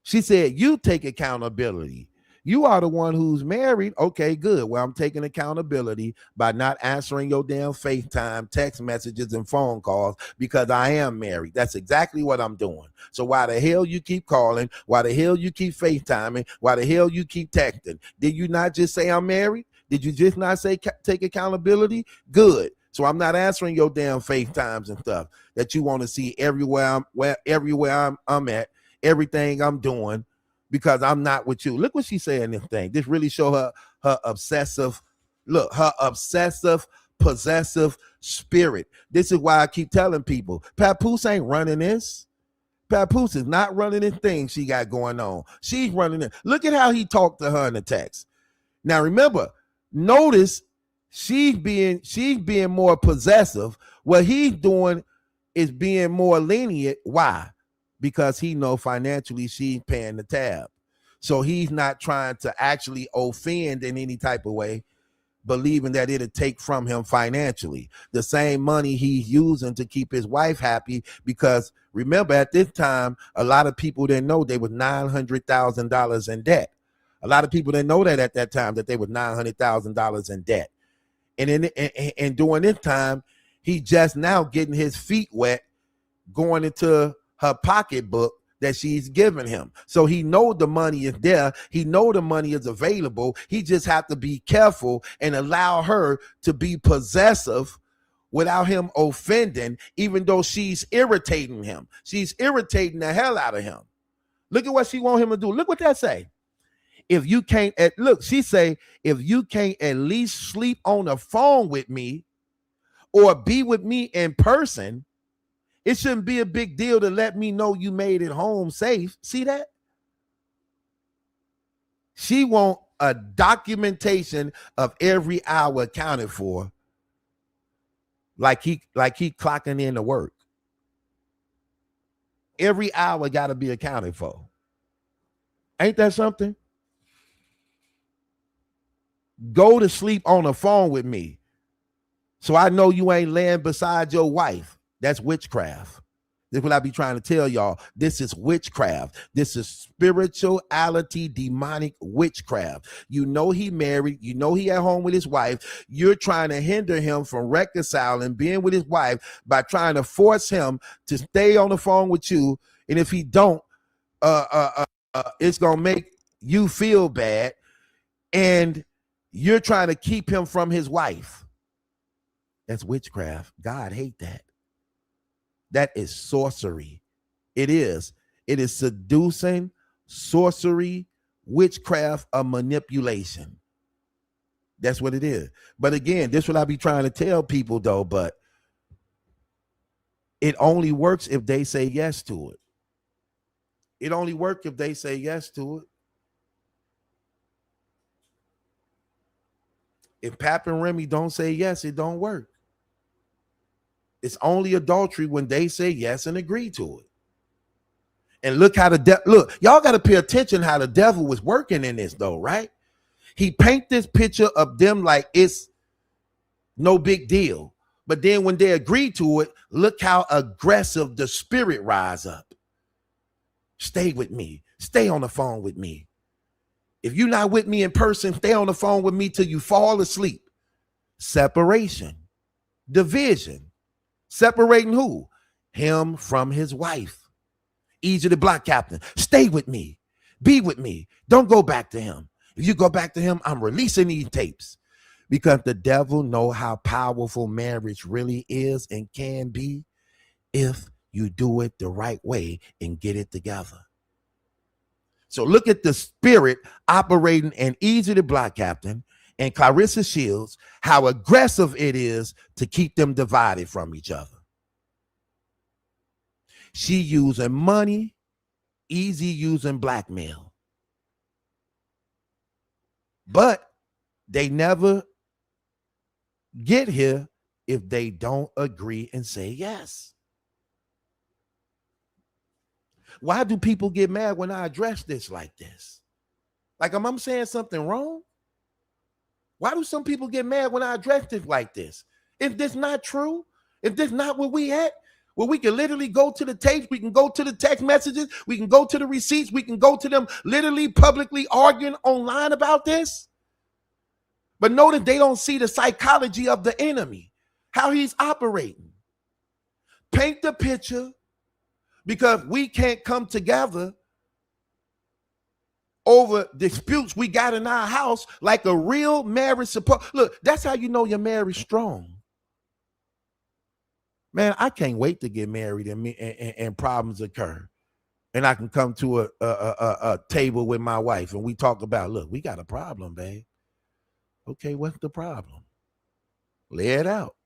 S1: She said, you take accountability. You are the one who's married. Okay, good. Well, I'm taking accountability by not answering your damn FaceTime, text messages, and phone calls because I am married. That's exactly what I'm doing. So why the hell you keep calling? Why the hell you keep FaceTiming? Why the hell you keep texting? Did you not just say I'm married? Did you just not say take accountability? Good. So I'm not answering your damn FaceTimes and stuff that you want to see everywhere I'm at, everything I'm doing, because I'm not with you. Look what she said in this thing. This really show her obsessive, her obsessive, possessive spirit. This is why I keep telling people, Papoose ain't running this. Papoose is not running this thing she got going on. She's running it. Look at how he talked to her in the text. Now remember, notice she's being more possessive. What he's doing is being more lenient. Why? Because he know financially she's paying the tab. So he's not trying to actually offend in any type of way, believing that it'll take from him financially. The same money he's using to keep his wife happy, because remember at this time, a lot of people didn't know they was $900,000 in debt. A lot of people didn't know that at that time, that they was $900,000 in debt. And during this time, he just now getting his feet wet, going into her pocketbook that she's giving him. So he know the money is there. He know the money is available. He just have to be careful and allow her to be possessive without him offending, even though she's irritating him. She's irritating the hell out of him. Look at what she want him to do. Look what that say. If you can't, she say, if you can't at least sleep on the phone with me or be with me in person, it shouldn't be a big deal to let me know you made it home safe. See that? She want a documentation of every hour accounted for, like he clocking in to work. Every hour got to be accounted for. Ain't that something? Go to sleep on the phone with me so I know you ain't laying beside your wife. That's witchcraft. This is what I be trying to tell y'all. This is witchcraft. This is spirituality, demonic witchcraft. You know he married. You know he at home with his wife. You're trying to hinder him from reconciling, being with his wife, by trying to force him to stay on the phone with you. And if he don't, it's going to make you feel bad. And you're trying to keep him from his wife. That's witchcraft. God hate that. That is sorcery. It is. It is seducing, sorcery, witchcraft, a manipulation. That's what it is. But again, this is what I be trying to tell people though, but it only works if they say yes to it. It only works if they say yes to it. If Pap and Remy don't say yes, it don't work. It's only adultery when they say yes and agree to it. And look how y'all got to pay attention how the devil was working in this though, right? He paint this picture of them like it's no big deal. But then when they agree to it, look how aggressive the spirit rise up. Stay with me. Stay on the phone with me. If you're not with me in person, stay on the phone with me till you fall asleep. Separation. Division. Separating who? Him from his wife. Easy to block captain. Stay with me. Be with me. Don't go back to him. If you go back to him, I'm releasing these tapes. Because the devil know how powerful marriage really is and can be if you do it the right way and get it together. So look at the spirit operating in Easy to Block Captain and Claressa Shields, how aggressive it is to keep them divided from each other. She using money, Easy using blackmail. But they never get here if they don't agree and say yes. Why do people get mad when I address this like this? Like, am I saying something wrong? Why do some people get mad when I address this like this? If this not true, if this not where we at, where we can literally go to the tapes, we can go to the text messages, we can go to the receipts, we can go to them literally publicly arguing online about this. But notice they don't see the psychology of the enemy, how he's operating. Paint the picture. Because we can't come together over disputes we got in our house like a real marriage support. Look, that's how you know your marriage strong. Man, I can't wait to get married and problems occur. And I can come to a table with my wife and we talk about, look, we got a problem, babe. Okay, what's the problem? Lay it out.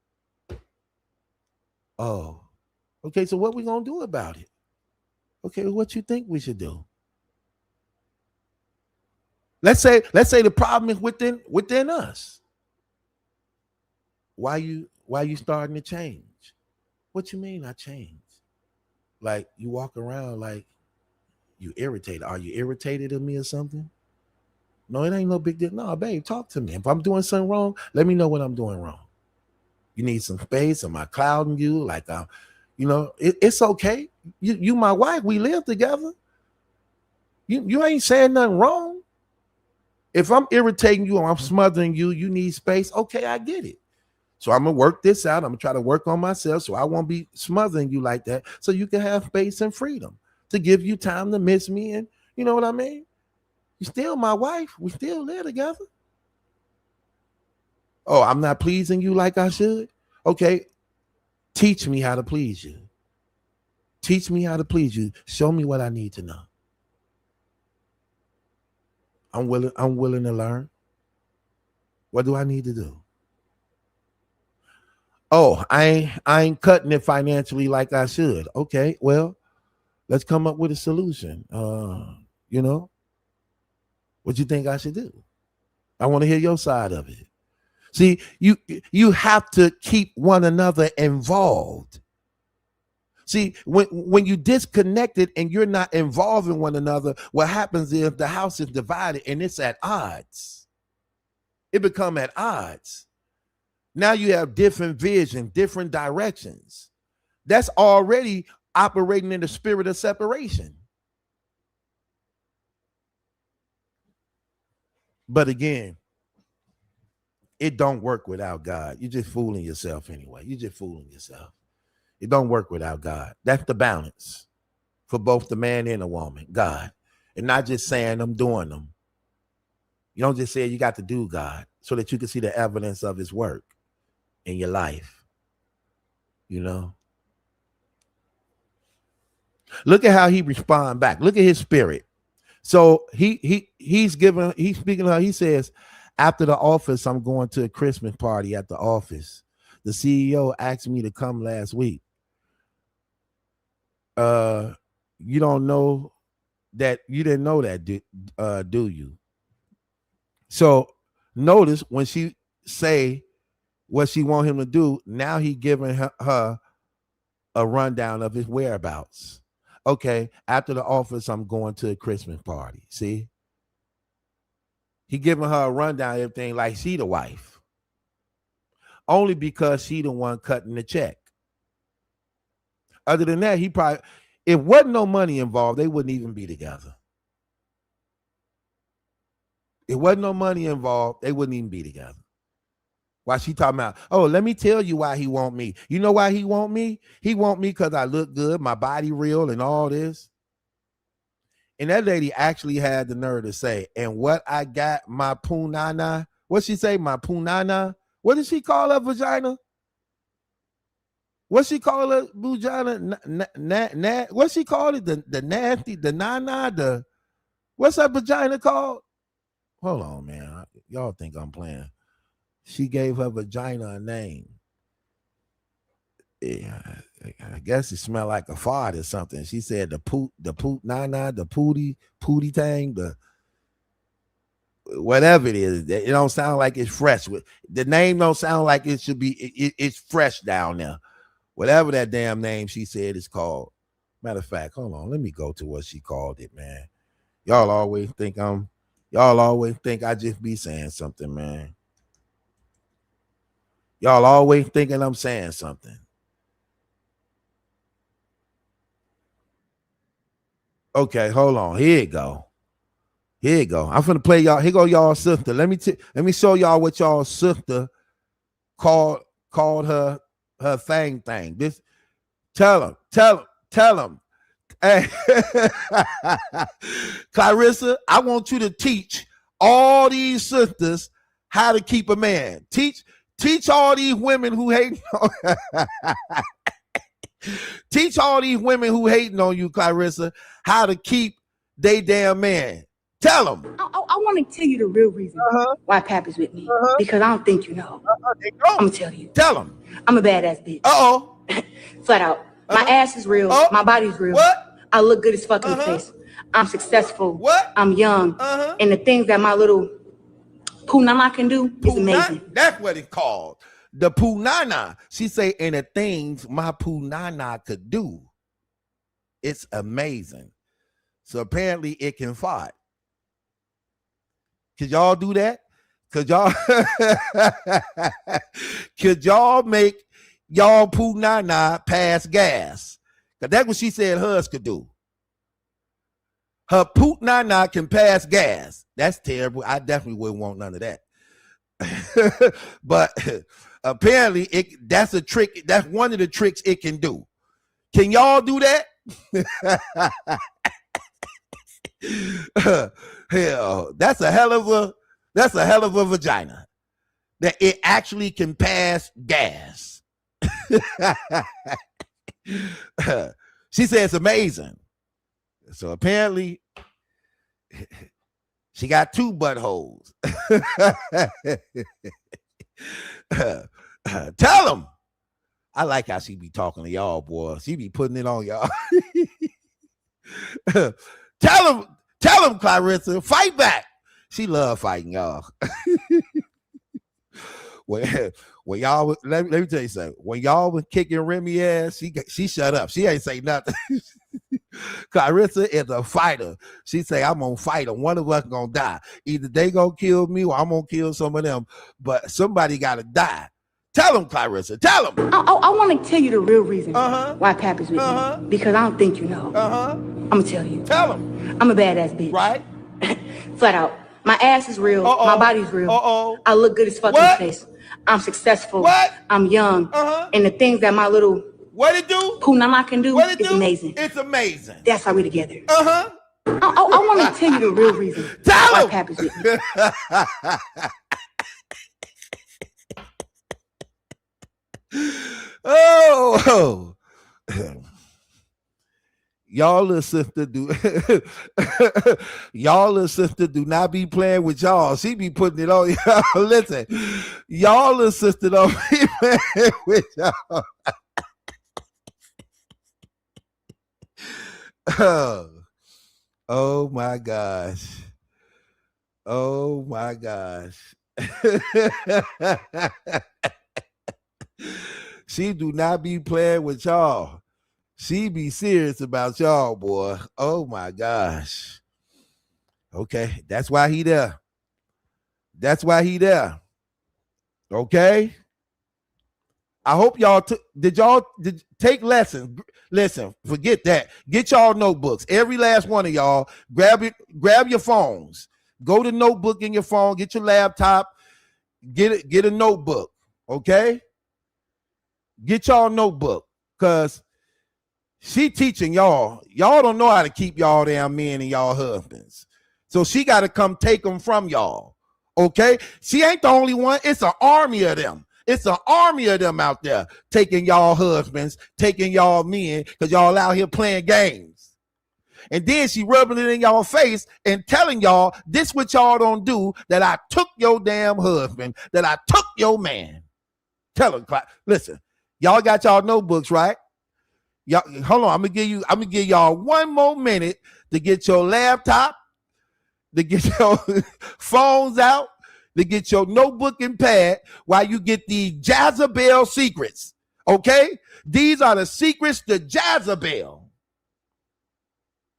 S1: Oh, okay, so what we gonna do about it? Okay, what you think we should do? Let's say the problem is within us. Why you starting to change? What you mean I changed? Like you walk around like you irritated. Are you irritated at me or something? No, it ain't no big deal. No, babe, talk to me. If I'm doing something wrong, let me know what I'm doing wrong. You need some space? Am I clouding you? Like it's okay. You my wife. We live together. You ain't saying nothing wrong. If I'm irritating you or I'm smothering you, you need space. Okay, I get it. So I'm gonna work this out. I'm gonna try to work on myself so I won't be smothering you like that. So you can have space and freedom to give you time to miss me, and you know what I mean. You're still my wife. We still live together. Oh, I'm not pleasing you like I should. Okay, teach me how to please you. Teach me how to please you. Show me what I need to know. I'm willing to learn. What do I need to do? Oh, I ain't cutting it financially like I should. Okay, well, let's come up with a solution. What you think I should do? I want to hear your side of it. See, you have to keep one another involved. See, when you disconnected and you're not involving one another, what happens is the house is divided and it's at odds. It become at odds. Now you have different vision, different directions. That's already operating in the spirit of separation. But again, it don't work without God. You're just fooling yourself anyway. You're just fooling yourself. It don't work without God. That's the balance for both the man and the woman, God. And not just saying I'm doing them. You don't just say you got to do God so that you can see the evidence of his work in your life. You know? Look at how he respond back. Look at his spirit. So he's speaking of, he says, after the office, I'm going to a Christmas party at the office. The CEO asked me to come last week. You don't know that, you didn't know that, do you? So notice when she say what she want him to do, now he giving her a rundown of his whereabouts. Okay, after the office, I'm going to a Christmas party. See? He giving her a rundown of everything like she the wife. Only because she the one cutting the check. Other than that, he probably, if wasn't no money involved, they wouldn't even be together. If wasn't no money involved, they wouldn't even be together. Why she talking about, oh, let me tell you why he want me. You know why he want me? He want me because I look good, my body real, and all this. And that lady actually had the nerve to say, and what I got, my punana. What she say, my punana? What did she call her vagina? What she call her vagina? What she called it? The nasty, the nana, the, what's her vagina called? Hold on, man. Y'all think I'm playing. She gave her vagina a name. Yeah, I guess it smelled like a fart or something. She said the poot, nana, the pooty thing, the whatever it is. It don't sound like it's fresh. The name don't sound like it should be. It's fresh down there. Whatever that damn name she said is called. Matter of fact, hold on. Let me go to what she called it, man. Y'all always think I just be saying something, man. Y'all always thinking I'm saying something. Okay, hold on. Here you go. I'm finna play y'all. Here go y'all sister. Let me show y'all what y'all sister called her thing. This tell him. Hey, Claressa, I want you to teach all these sisters how to keep a man. Teach all these women who hate. Teach all these women who hating on you, Claressa, how to keep they damn man. Tell them.
S4: I want to tell you the real reason why Papoose with me. Because I don't think you know. I'm going to tell you.
S1: Tell them.
S4: I'm a badass bitch.
S1: Uh-oh.
S4: Flat out. My ass is real. My body's real.
S1: What?
S4: I look good as fuck in the face. I'm successful.
S1: What?
S4: I'm young. And the things that my little punana can do is amazing.
S1: That's what it's called. The punana. She say, and the things my punana could do. It's amazing. So apparently it can fart. Could y'all do that? Could y'all make y'all punana pass gas? Because that's what she said hers could do. Her punana can pass gas. That's terrible. I definitely wouldn't want none of that. But apparently that's a trick. That's one of the tricks it can do. Can y'all do that? Hell, that's a hell of a vagina. That it actually can pass gas. She says it's amazing. So apparently she got two buttholes. Tell them. I like how she be talking to y'all, boy. She be putting it on y'all. Tell them, Claressa, fight back. She love fighting y'all. When y'all, let me tell you something. When y'all was kicking Remy ass, she shut up. She ain't say nothing. Claressa is a fighter. She say, I'm gonna fight her. One of us gonna die. Either they gonna kill me or I'm gonna kill some of them. But somebody gotta die. Tell them, Claressa. Tell them.
S4: I want to tell you the real reason why Papoose with me. Because I don't think you know. I'm going to tell you.
S1: Tell them.
S4: I'm a badass bitch.
S1: Right?
S4: Flat out. My ass is real. My body's real. I look good as fuck in the face. I'm successful.
S1: What?
S4: I'm young. And the things that my little
S1: what it do?
S4: punana can do is amazing.
S1: It's amazing.
S4: That's why we together. I want to tell you the real reason why Papoose with me.
S1: Oh, y'all little sister do not be playing with y'all. She be putting it on y'all. Listen, y'all little sister don't be playing with y'all. Oh my gosh. Oh my gosh. She do not be playing with y'all. She be serious about y'all, boy. Oh my gosh. Okay, that's why he there. That's why he there. Okay. I hope y'all did take lessons. Listen, forget that. Get y'all notebooks. Every last one of y'all, grab your phones. Go to notebook in your phone, get your laptop, get a notebook. Okay? Get y'all notebook. Cause she teaching y'all. Y'all don't know how to keep y'all damn men and y'all husbands. So she got to come take them from y'all. Okay? She ain't the only one. It's an army of them. It's an army of them out there taking y'all husbands, taking y'all men, because y'all out here playing games. And then she rubbing it in y'all face and telling y'all this what y'all don't do, that I took your damn husband, that I took your man. Tell her, listen, y'all got y'all notebooks, right? Y'all, hold on, I'm gonna give y'all 1 more minute to get your laptop, to get your phones out, to get your notebook and pad while you get the Jezebel secrets. Okay? These are the secrets to Jezebel.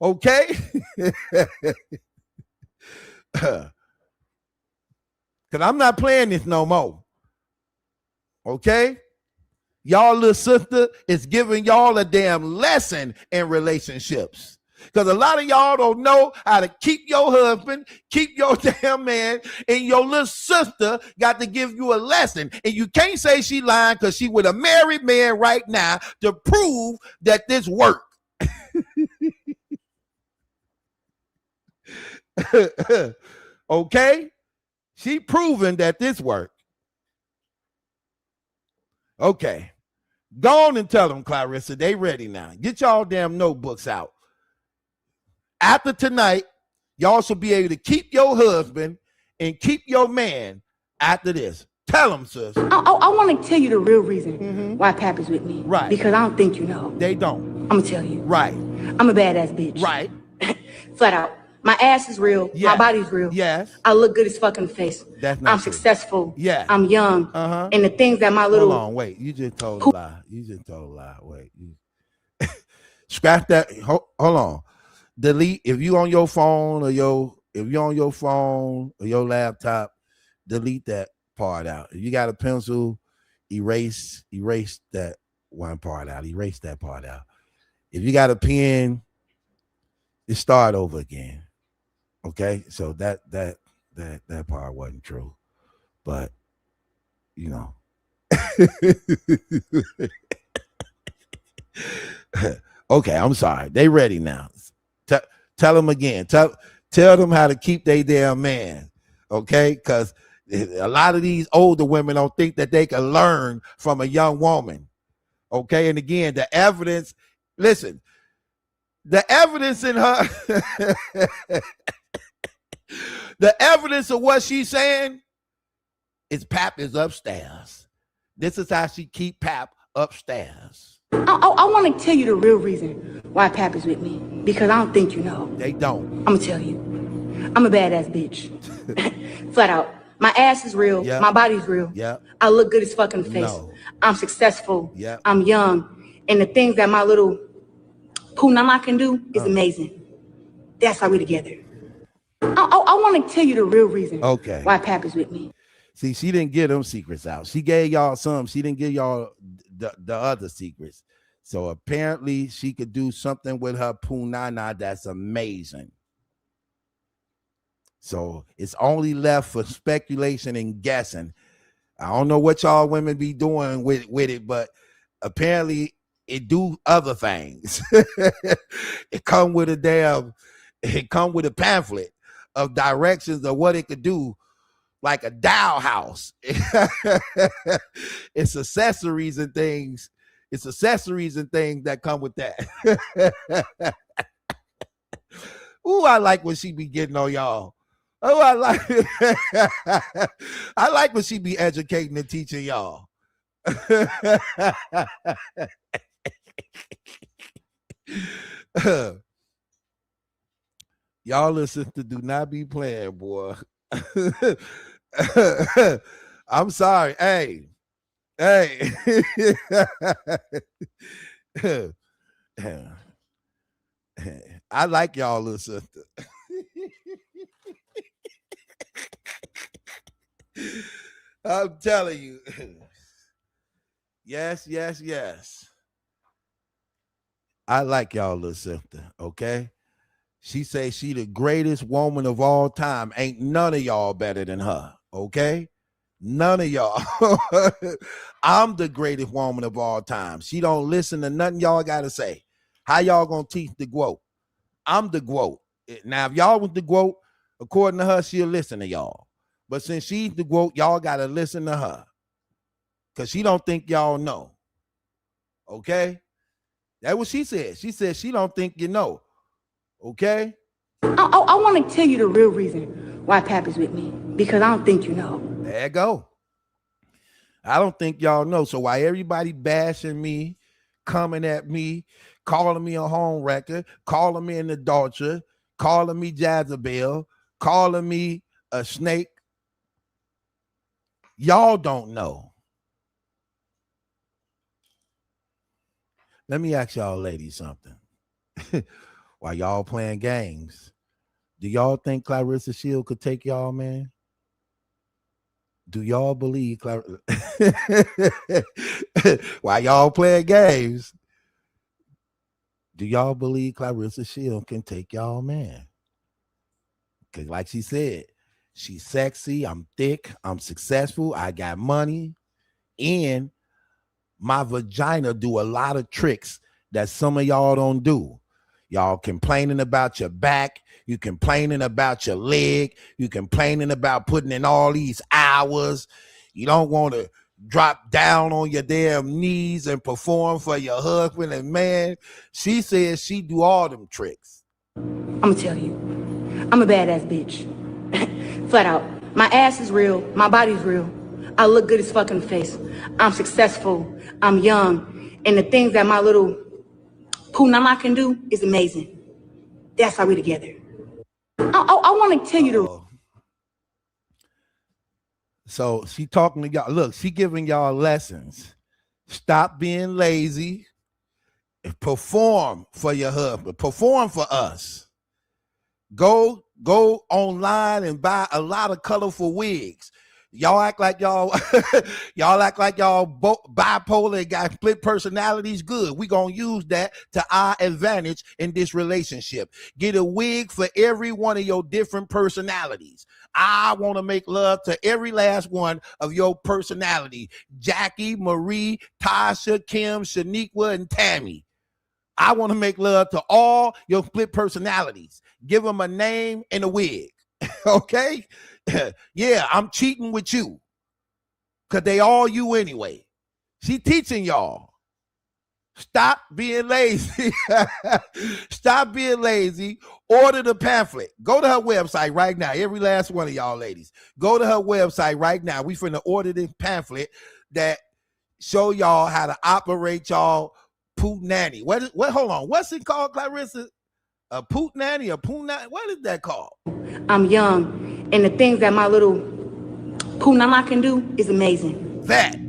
S1: Okay? Because I'm not playing this no more. Okay? Y'all little sister is giving y'all a damn lesson in relationships. Because a lot of y'all don't know how to keep your husband, keep your damn man, and your little sister got to give you a lesson. And you can't say she lying because she with a married man right now to prove that this work. Okay? She proving that this work. Okay. Go on and tell them, Claressa, they ready now. Get y'all damn notebooks out. After tonight, y'all should be able to keep your husband and keep your man after this. Tell them, sis.
S4: I want to tell you the real reason why Pap is with me.
S1: Right.
S4: Because I don't think you know.
S1: They don't.
S4: I'm going to tell you.
S1: Right.
S4: I'm a badass bitch.
S1: Right.
S4: Flat out. My ass is real.
S1: Yes.
S4: My body's real.
S1: Yes.
S4: I look good as fuck in the face.
S1: That's not
S4: I'm
S1: true.
S4: successful.
S1: Yeah.
S4: I'm young.
S1: Uh-huh.
S4: And the things that my little...
S1: Hold on, wait. You just told a lie. Wait. Scratch that. Hold on. Delete. If you on your phone or your laptop, delete that part out. If you got a pencil, erase that one part out. Erase that part out. If you got a pen, just start over again. Okay? So that part wasn't true. But you know. Okay, I'm sorry. They ready now. Tell them again. Tell them how to keep their damn man. Okay? Because a lot of these older women don't think that they can learn from a young woman. Okay? And again, the evidence, listen, the evidence in her, the evidence of what she's saying is Pap is upstairs. This is how she keep Pap upstairs.
S4: I want to tell you the real reason why Pap is with me. Because I don't think you know.
S1: They don't.
S4: I'm going to tell you. I'm a badass bitch. Flat out. My ass is real.
S1: Yep.
S4: My body's real.
S1: Yep.
S4: I look good as fuck in the face.
S1: No.
S4: I'm successful.
S1: Yep.
S4: I'm young. And the things that my little Punama can do is amazing. That's why we're together. I want to tell you the real reason why Pap is with me.
S1: See, she didn't get them secrets out. She gave y'all some. She didn't give y'all the other secrets. So apparently she could do something with her punana that's amazing. So it's only left for speculation and guessing. I don't know what y'all women be doing with it, but apparently it do other things. It come with a pamphlet of directions of what it could do, like a doll house. It's accessories and things. It's accessories and things that come with that. Ooh, I like when she be getting on y'all. Oh, I like I like when she be educating and teaching y'all. Y'all listen to do not be playing, boy. I'm sorry. Hey. I like y'all little sister. I'm telling you. Yes, yes, yes. I like y'all, little sister, okay? She say she the greatest woman of all time. Ain't none of y'all better than her, okay? None of y'all. I'm the greatest woman of all time. She don't listen to nothing y'all got to say. How y'all gonna teach the quote? I'm the quote. Now, if y'all was the quote, according to her, she'll listen to y'all. But since she's the quote, y'all got to listen to her. Because she don't think y'all know. Okay? That's what she said. She said she don't think you know. Okay?
S4: I want to tell you the real reason why Pappy's with me. Because I don't think you know.
S1: There you go. I don't think y'all know. So why everybody bashing me, coming at me, calling me a home wrecker, calling me an adulterer, calling me Jezebel, calling me a snake, y'all don't know. Let me ask y'all ladies something. While y'all playing games, do y'all think Claressa Shield could take y'all, man? Do y'all believe while y'all playing games, do y'all believe Claressa Shield can take y'all, man? Because like she said, she's sexy, I'm thick, I'm successful, I got money, and my vagina do a lot of tricks that some of y'all don't do. Y'all complaining about your back, you complaining about your leg, you complaining about putting in all these hours. You don't want to drop down on your damn knees and perform for your husband and man. She says she do all them tricks.
S4: I'm gonna tell you, I'm a badass bitch. Flat out. My ass is real, my body's real. I look good as fuck in the face. I'm successful, I'm young, and the things that my little Punama can do is amazing. That's why we together. I want to tell you the.
S1: So she talking to y'all. Look, she giving y'all lessons. Stop being lazy. Perform for your husband. Perform for us. Go online and buy a lot of colorful wigs. Y'all act like y'all bipolar and got split personalities. Good. We gonna use that to our advantage in this relationship. Get a wig for every one of your different personalities. I want to make love to every last one of your personality. Jackie, Marie, Tasha, Kim, Shaniqua, and Tammy. I want to make love to all your split personalities. Give them a name and a wig. Okay? Yeah, I'm cheating with you. Because they all you anyway. She teaching y'all. Stop being lazy. Stop being lazy. Order the pamphlet. Go to her website right now. Every last one of y'all ladies. Go to her website right now. We finna order this pamphlet that show y'all how to operate y'all poot nanny. What hold on. What's it called, Claressa? A poot nanny, a poot nanny? What is that called?
S4: I'm young, and the things that my little Punama can do is amazing.
S1: That.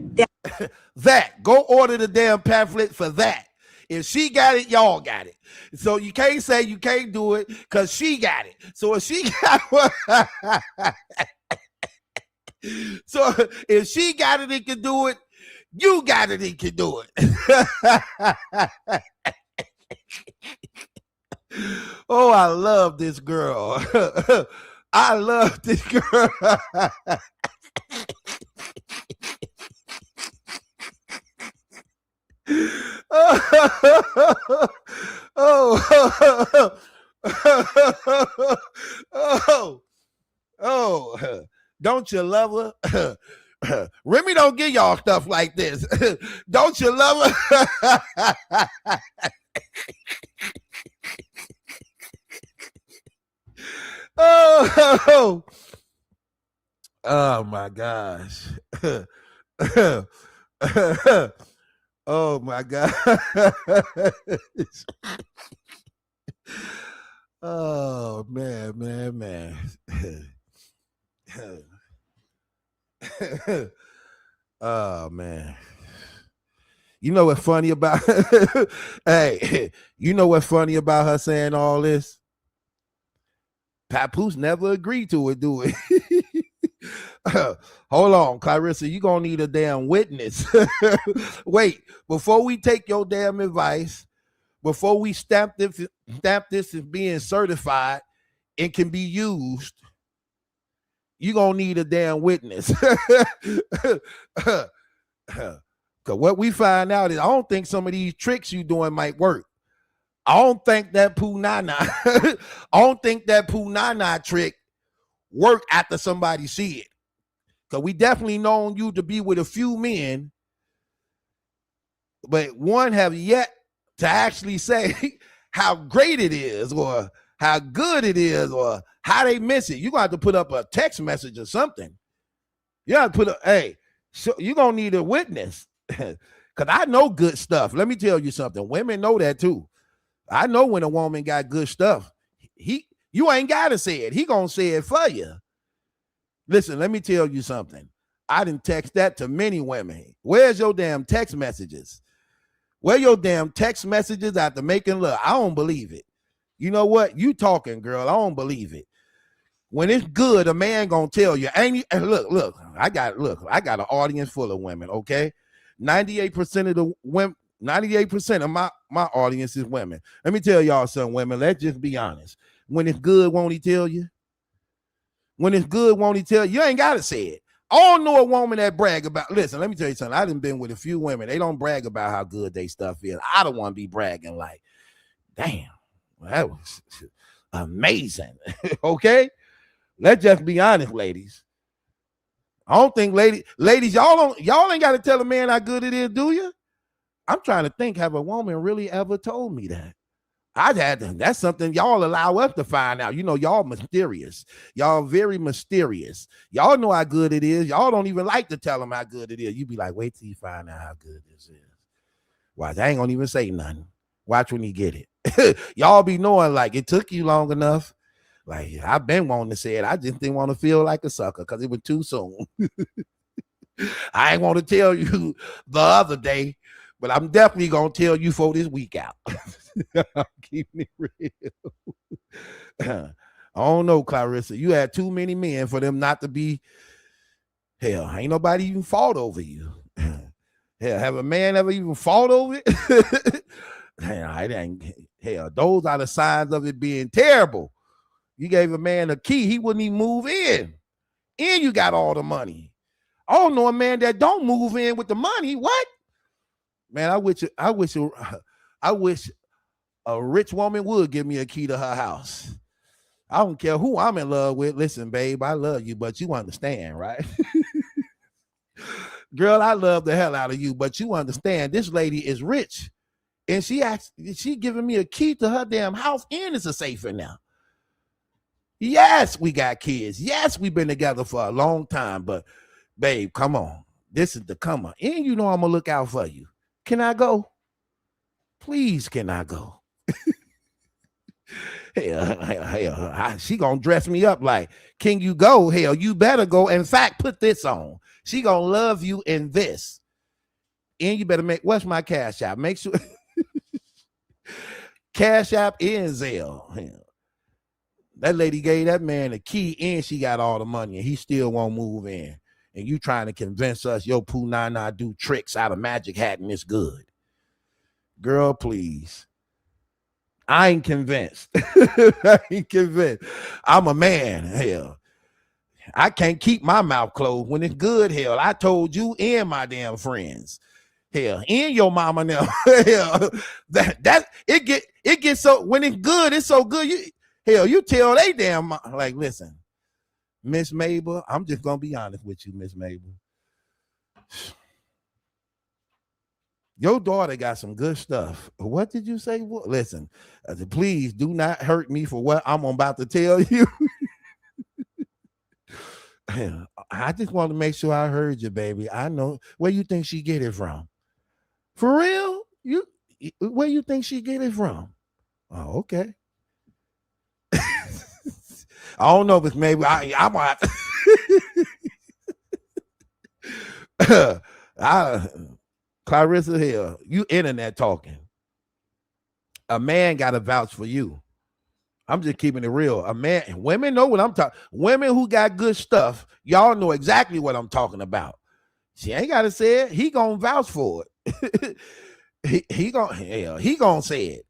S1: Go order the damn pamphlet for that. If she got it, y'all got it. So you can't say you can't do it because she got it. So if she got one, so if she got it and can do it, you got it and can do it. Oh, I love this girl. I love this girl. Oh, don't you love her? Remy don't give y'all stuff like this. Don't you love her? Oh my gosh. Oh my God. Oh man. Oh man. You know what's funny about hey, you know what's funny about her saying all this? Papoose never agreed to it, do it. Hold on, Claressa, you gonna need a damn witness. Wait, before we take your damn advice, before we stamp this as being certified and can be used, you gonna need a damn witness. Cause what we find out is I don't think some of these tricks you doing might work. I don't think that poo nana. I don't think that poo nana trick work after somebody see it. Cause we definitely known you to be with a few men, but one have yet to actually say how great it is or how good it is or how they miss it. You're gonna have to put up a text message or something. You have to put hey, so you're gonna need a witness. Cause I know good stuff. Let me tell you something. Women know that too. I know when a woman got good stuff. You ain't gotta say it. He gonna say it for you. Listen, let me tell you something. I didn't text that to many women. Where's your damn text messages? Where your damn text messages after making love? I don't believe it. You know what? You talking, girl. I don't believe it. When it's good, a man gonna tell you. Ain't he? Look. I got an audience full of women. Okay, 98% of the women, 98% of my audience is women. Let me tell y'all something, women. Let's just be honest. When it's good, won't he tell you? When it's good, won't he tell you? You ain't gotta say it. I don't know a woman that brag about. Listen, let me tell you something. I done been with a few women. They don't brag about how good they stuff is. I don't want to be bragging like, damn, well, that was amazing. Okay, let's just be honest, ladies. I don't think ladies, y'all ain't got to tell a man how good it is, do you? I'm trying to think. Have a woman really ever told me that? That's something y'all allow us to find out. You know, y'all mysterious. Y'all very mysterious. Y'all know how good it is. Y'all don't even like to tell them how good it is. You be like, wait till you find out how good this is. Watch, I ain't gonna even say nothing. Watch when he get it. Y'all be knowing like it took you long enough. Like I've been wanting to say it. I just didn't want to feel like a sucker because it was too soon. I ain't want to tell you the other day, but I'm definitely gonna tell you for this week out. I'm keeping it real. I don't know, Claressa. You had too many men for them not to be. Hell, ain't nobody even fought over you. Hell, have a man ever even fought over it? Hell, those are the signs of it being terrible. You gave a man a key, he wouldn't even move in. And you got all the money. I don't know a man that don't move in with the money. What? Man, I wish a rich woman would give me a key to her house. I don't care who I'm in love with. Listen, babe, I love you, but you understand, right? Girl, I love the hell out of you, but you understand this lady is rich. And she giving me a key to her damn house, and it's a safe in now. Yes, we got kids. Yes, we've been together for a long time, but babe, come on. This is the come on. And you know I'm gonna look out for you. Can I go? Please, can I go? Hell, she gonna dress me up like, can you go? Hell, you better go. In fact, put this on. She gonna love you in this. And you better what's my cash app? Make sure Cash App and Zelle. Hell, that lady gave that man a key and she got all the money and he still won't move in. And you trying to convince us your poo nana do tricks out of magic hat and it's good. Girl, please. I ain't convinced. I ain't convinced. I'm a man. Hell, I can't keep my mouth closed when it's good. Hell, I told you and my damn friends. Hell, and your mama now. Hell, that it gets so when it's good, it's so good. You tell they damn like, listen, Miss Mabel, I'm just gonna be honest with you, Miss Mabel. Your daughter got some good stuff. What did you say? Well, listen, please do not hurt me for what I'm about to tell you. I just want to make sure I heard you, baby. I know where you think she get it from. For real? Where you think she get it from? Oh, okay. I don't know, but maybe I'm gonna have to. Claressa Hill, you internet talking. A man got to vouch for you. I'm just keeping it real. A man, women know what I'm talking. Women who got good stuff, y'all know exactly what I'm talking about. She ain't gotta say it. He gonna vouch for it. he gonna say it.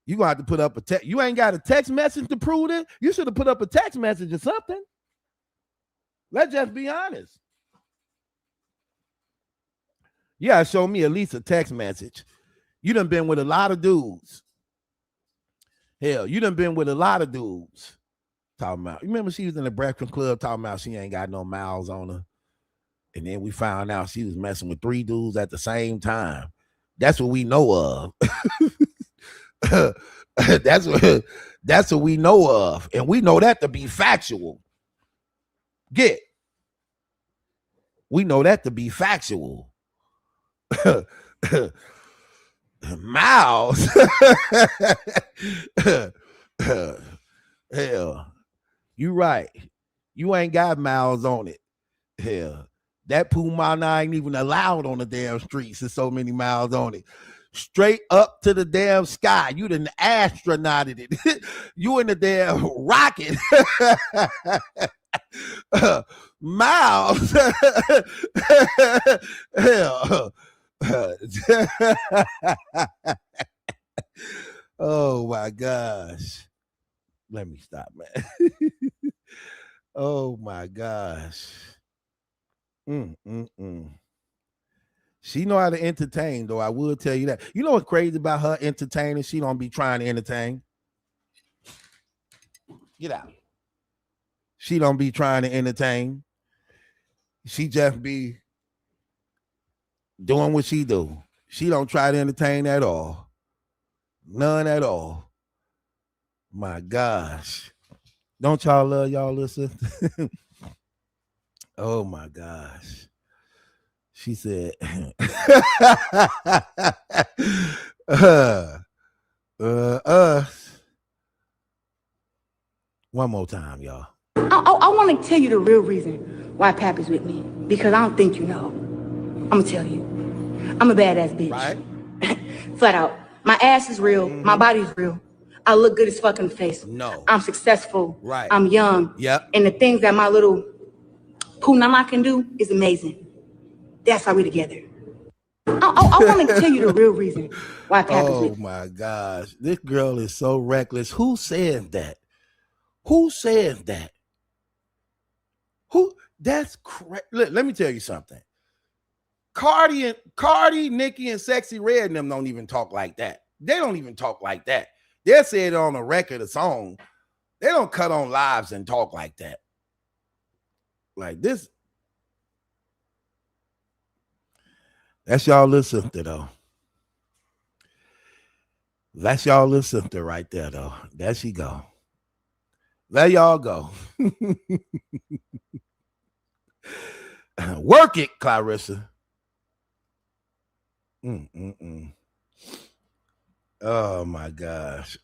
S1: You gonna have to put up a text. You ain't got a text message to prove it. You should have put up a text message or something. Let's just be honest. Yeah, show me at least a text message. You done been with a lot of dudes. Hell, you done been with a lot of dudes. Talking about, you remember she was in the Breakfast Club talking about she ain't got no miles on her. And then we found out she was messing with 3 dudes at the same time. That's what we know of. that's what we know of. And we know that to be factual. We know that to be factual. Miles. Hell, you right. You ain't got miles on it. Hell, that Pumana ain't even allowed on the damn streets. There's so many miles on it. Straight up to the damn sky. You done astronauted it. You in the damn rocket. Miles. Hell. Oh my gosh. Let me stop, man. Oh my gosh. She know how to entertain, though. I will tell you that. You know what's crazy about her entertaining? She don't be trying to entertain. Get out. She don't be trying to entertain. She just be doing what she do. She don't try to entertain at all. None at all. My gosh. Don't y'all love y'all listen? Oh my gosh. She said, one more time, y'all.
S4: I want to tell you the real reason why Pappy's with me. Because I don't think you know. I'm going to tell you. I'm a badass bitch.
S1: Right?
S4: Flat out. My ass is real. My body's real. I look good as fuck in the face.
S1: No.
S4: I'm successful.
S1: Right.
S4: I'm young.
S1: Yep.
S4: And the things that my little Punama can do is amazing. That's why we together. I want to tell you the real reason why Pappy's with me.
S1: Oh my gosh. This girl is so reckless. Who said that? Who says that? Who? That's crazy. Let me tell you something. Cardi, Nicki, and Sexy Red and them don't even talk like that. They don't even talk like that. They'll say it on a record, a song. They don't cut on lives and talk like that. Like this. That's y'all little sister, though. That's y'all little sister right there, though. There she go. There y'all go. Work it, Claressa. Oh my gosh.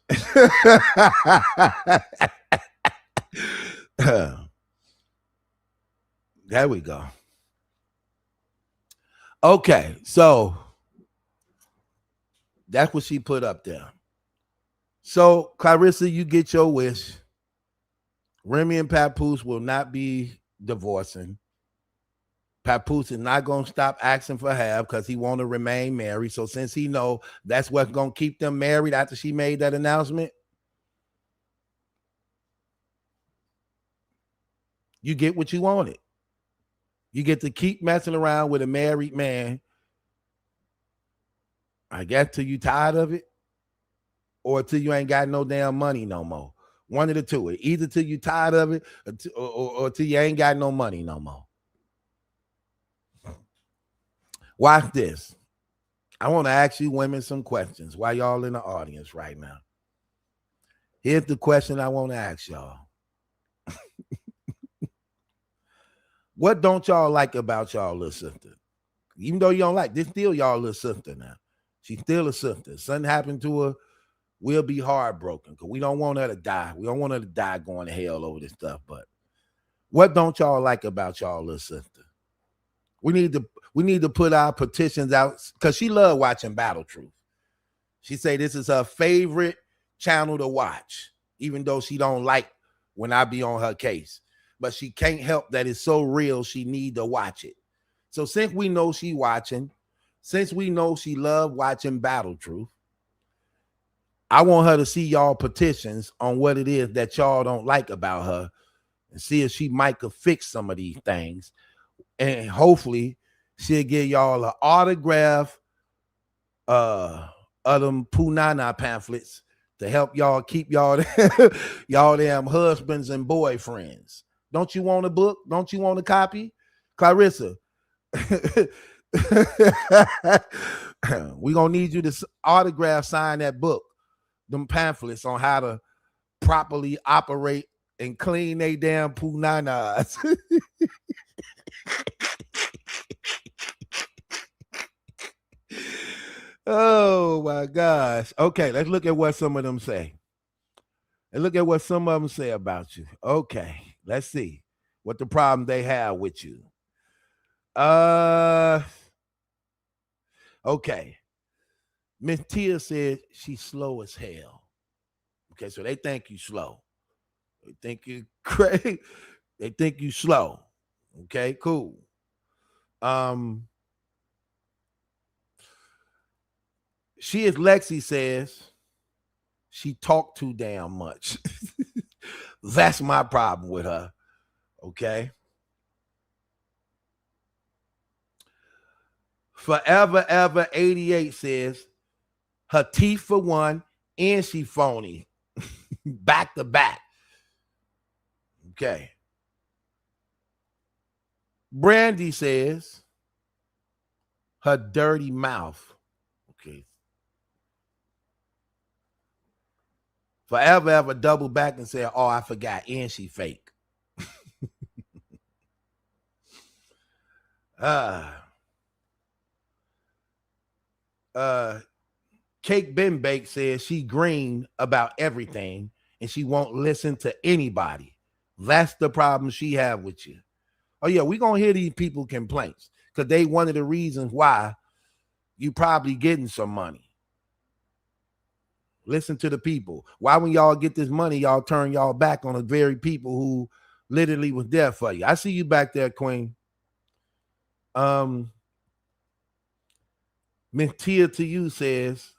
S1: There we go. Okay, so that's what she put up there. So, Claressa, you get your wish. Remy and Papoose will not be divorcing. Papoose is not going to stop asking for help because he want to remain married. So since he know that's what's going to keep them married after she made that announcement, you get what you wanted. You get to keep messing around with a married man, I guess, till you tired of it or till you ain't got no damn money no more. One of the two. Either till you tired of it or till you ain't got no money no more. Watch this. I want to ask you women some questions while y'all in the audience right now. Here's the question I want to ask y'all. What don't y'all like about y'all little sister? Even though you don't like this, still y'all little sister now. She's still a sister. Something happened to her, we'll be heartbroken because we don't want her to die. We don't want her to die going to hell over this stuff. But what don't y'all like about y'all little sister? We need to put our petitions out because she loved watching Battle Truth. She say this is her favorite channel to watch, even though she don't like when I be on her case. But she can't help that it's so real, she need to watch it. So since we know she watching, since we know she love watching Battle Truth, I want her to see y'all petitions on what it is that y'all don't like about her and see if she might could fix some of these things. And hopefully she'll give y'all an autograph of them Punana pamphlets to help y'all keep y'all y'all damn husbands and boyfriends. Don't you want a book? Don't you want a copy? Claressa, we gonna need you to autograph sign that book, them pamphlets on how to properly operate and clean they damn Punanas. Oh my gosh. Okay, let's look at what some of them say. And look at what some of them say about you. Okay, let's see what the problem they have with you. Okay. Miss Tia said she's slow as hell. Okay, so they think you slow. They think you crazy. They think you slow. Okay, cool. She is Lexi says she talked too damn much. That's my problem with her. Okay. Forever Ever 88 says her teeth for one, and she phony. Back to back. Okay. Brandy says her dirty mouth. Okay. Forever Ever double back and said, oh, I forgot, and she fake. Cake Ben Bake says she green about everything and she won't listen to anybody. That's the problem she have with you. Oh yeah, we're gonna hear these people complaints because they one of the reasons why you probably getting some money. Listen to the people. Why when y'all get this money, y'all turn y'all back on the very people who literally was there for you. I see you back there, Queen. Miss Tia to you says